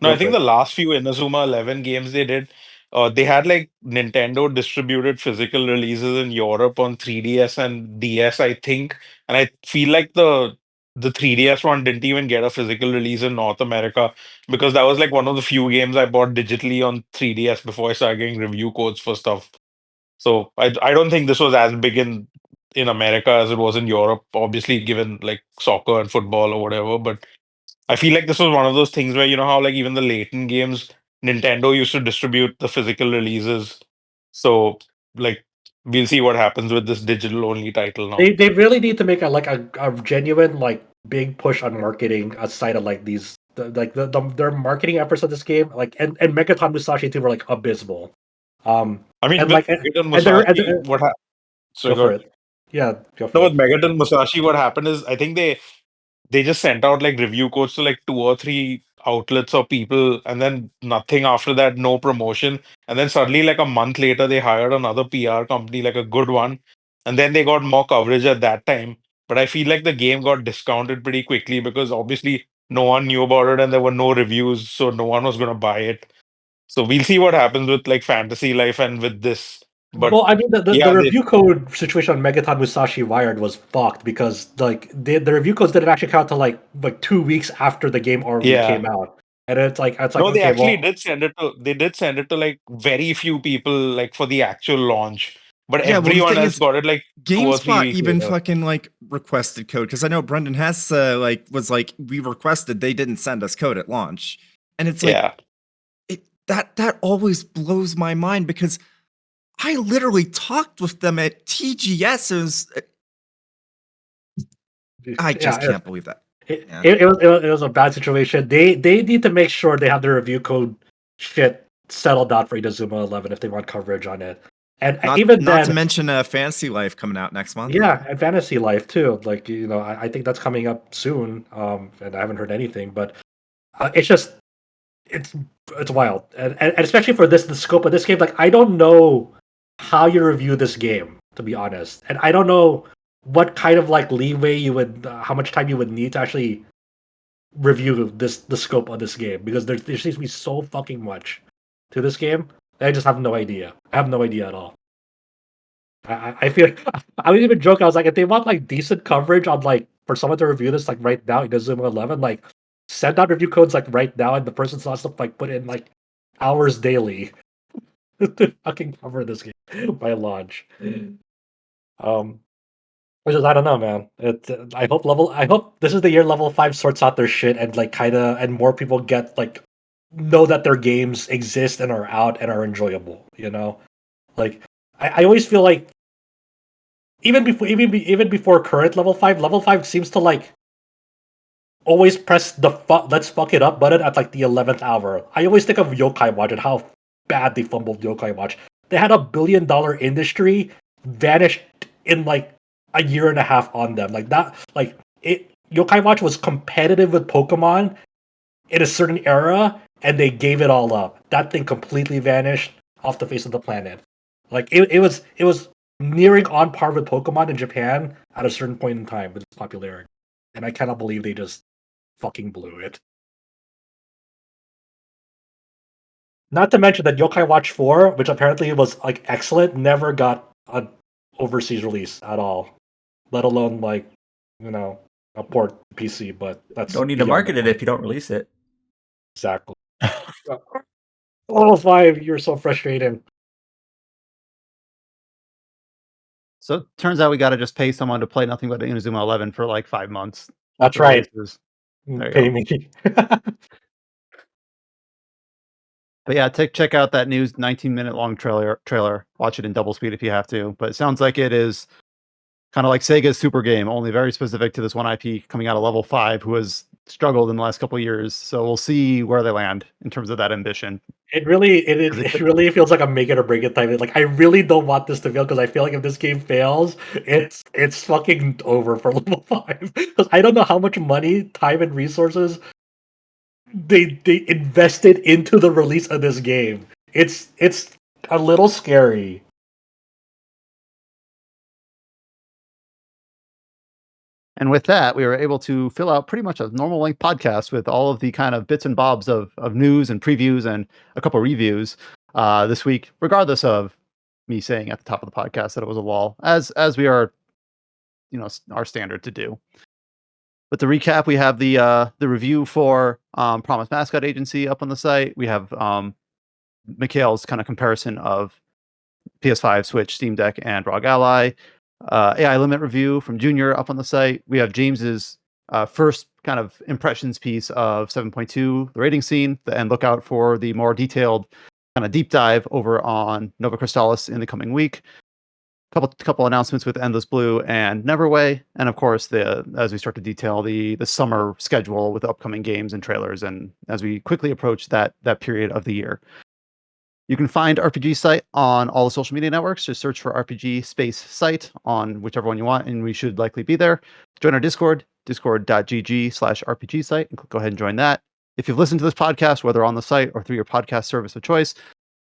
S6: No,
S2: Go
S6: I
S2: for
S6: think
S2: it.
S6: the last few Inazuma 11 games they did, They had like Nintendo distributed physical releases in Europe on 3DS and DS, I think, and I feel like the 3DS one didn't even get a physical release in North America because that was like one of the few games I bought digitally on 3DS before I started getting review codes for stuff. So I don't think this was as big in America as it was in Europe, obviously given like soccer and football or whatever. But I feel like this was one of those things where you know how like even the latent games, Nintendo used to distribute the physical releases. So like we'll see what happens with this digital only title now.
S2: They really need to make a genuine like big push on marketing outside of like these their marketing efforts of this game like and Megaton Musashi too were like abysmal.
S6: I mean,
S2: And
S6: with
S2: like
S6: Megaton
S2: and they're,
S6: Musashi, what happened?
S2: go for it. Yeah, go for
S6: No,
S2: it.
S6: with Megaton Musashi, what happened is I think they just sent out like review codes to like 2 or 3 outlets or people, and then nothing after that, no promotion. And then suddenly, like a month later, they hired another PR company, like a good one, and then they got more coverage at that time. But I feel like the game got discounted pretty quickly because obviously no one knew about it and there were no reviews, so no one was going to buy it. So we'll see what happens with like Fantasy Life and with this. But
S2: Well, I mean, the
S6: yeah, they,
S2: review code situation on Megaton Musashi Wired was fucked because like the review codes didn't actually count to like 2 weeks after the game already
S6: yeah.
S2: came out, and it's like
S6: No, they
S2: okay,
S6: actually
S2: well,
S6: did send it to like very few people like for the actual launch. But
S4: Yeah, well, the
S6: everyone
S4: thing
S6: else
S4: is,
S6: got it like 2 or 3
S4: GameSpot
S6: weeks
S4: even
S6: later.
S4: fucking like requested code because I know Brendan Hess was like we requested, they didn't send us code at launch, and it's like
S6: Yeah.
S4: that always blows my mind because I literally talked with them at TGS. I just
S2: yeah,
S4: can't believe that.
S2: it,
S4: Yeah.
S2: it was a bad situation. They need to make sure they have their review code shit settled out for Inazuma 11 if they want coverage on it. And even
S4: Not to
S2: then,
S4: mention Fantasy Life coming out next month.
S2: yeah, and Fantasy Life too. Like I think that's coming up soon. And I haven't heard anything, but it's just it's it's wild, and especially for the scope of this game. Like I don't know how you review this game, to be honest, and I don't know what kind of like leeway you would, how much time you would need to actually review the scope of this game because there seems to be so fucking much to this game. I just have no idea. I have no idea at all. I feel I would even joke. I was like, if they want like decent coverage on like for someone to review this like right now, Inazuma 11, like send out review codes like right now, and the person's not to like put in like hours daily to fucking cover this game by launch. Um, which is I don't know, man. I hope this is the year level 5 sorts out their shit and like kind of and more people get like know that their games exist and are out and are enjoyable. Like I always feel like even before current level 5 seems to like always press the let's fuck it up button at like the 11th hour. I always think of Yokai Watch and how bad they fumbled Yokai Watch. They had $1 billion industry vanished in like a year and a half on them. Like that, like it. Yokai Watch was competitive with Pokemon in a certain era, and they gave it all up. That thing completely vanished off the face of the planet. Like it was nearing on par with Pokemon in Japan at a certain point in time with its popularity, and I cannot believe they just fucking blew it. Not to mention that Yokai Watch 4, which apparently was like excellent, never got an overseas release at all. Let alone like, a port PC, but that's
S5: Don't need to
S2: beyond the
S5: market it
S2: point.
S5: if you don't release it.
S2: Exactly. Level 5, you're so frustrating.
S1: So it turns out we got to just pay someone to play nothing but Inazuma 11 for like 5 months.
S2: That's
S1: after
S2: right.
S1: releases. There you
S2: Pay
S1: go.
S2: me.
S1: But yeah, check out that new 19-minute long trailer. Watch it in double speed if you have to. But it sounds like it is kind of like Sega's Super Game, only very specific to this one IP coming out of level 5, who has struggled in the last couple of years. So we'll see where they land in terms of that ambition.
S2: It really, it,
S1: 'Cause
S2: it, it really feels like a make it or break it type. Like I really don't want this to fail because I feel like if this game fails, it's fucking over for level 5. Because I don't know how much money, time, and resources they invested into the release of this game. It's a little scary.
S1: And with that, we were able to fill out pretty much a normal length podcast with all of the kind of bits and bobs of news and previews and a couple reviews. this week, regardless of me saying at the top of the podcast that it was a lull, as we are, our standard to do. But to recap, we have the review for Promise Mascot Agency up on the site. We have Mikhail's kind of comparison of PS5, Switch, Steam Deck, and ROG Ally. AI Limit review from Junior up on the site. We have James's first kind of impressions piece of 7.2, the rating scene, and look out for the more detailed kind of deep dive over on Nova Crystallis in the coming week. Couple announcements with Endless Blue and Neverway, and of course as we start to detail the summer schedule with upcoming games and trailers, and as we quickly approach that period of the year. You can find RPG Site on all the social media networks. Just search for RPG Space Site on whichever one you want, and we should likely be there. Join our Discord, discord.gg/RPG Site, and go ahead and join that. If you've listened to this podcast, whether on the site or through your podcast service of choice,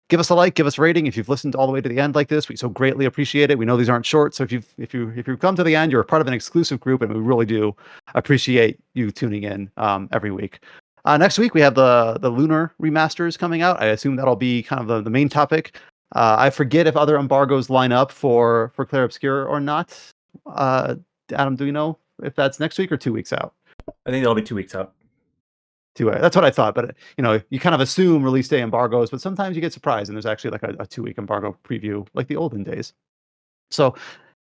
S1: give us a like, give us a rating. If you've listened all the way to the end like this, we so greatly appreciate it. We know these aren't short, so if you've come to the end, you're a part of an exclusive group, and we really do appreciate you tuning in every week. Next week we have the Lunar Remasters coming out. I assume that'll be kind of the main topic. I forget if other embargoes line up for Clair Obscur or not. Adam, do you know if that's next week or 2 weeks out?
S5: I think that'll be 2 weeks out.
S1: That's what I thought, but you kind of assume release day embargoes, but sometimes you get surprised and there's actually like a 2-week embargo preview, like the olden days. So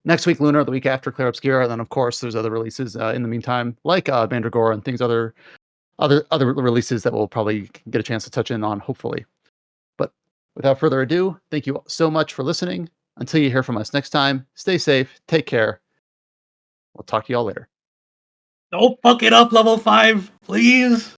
S1: next week Lunar, the week after Clair Obscur, and then of course there's other releases in the meantime, like Mandragora and things other releases that we'll probably get a chance to touch in on, hopefully. But without further ado, thank you so much for listening. Until you hear from us next time, stay safe, take care. We'll talk to y'all later.
S2: Don't fuck it up, level 5, please.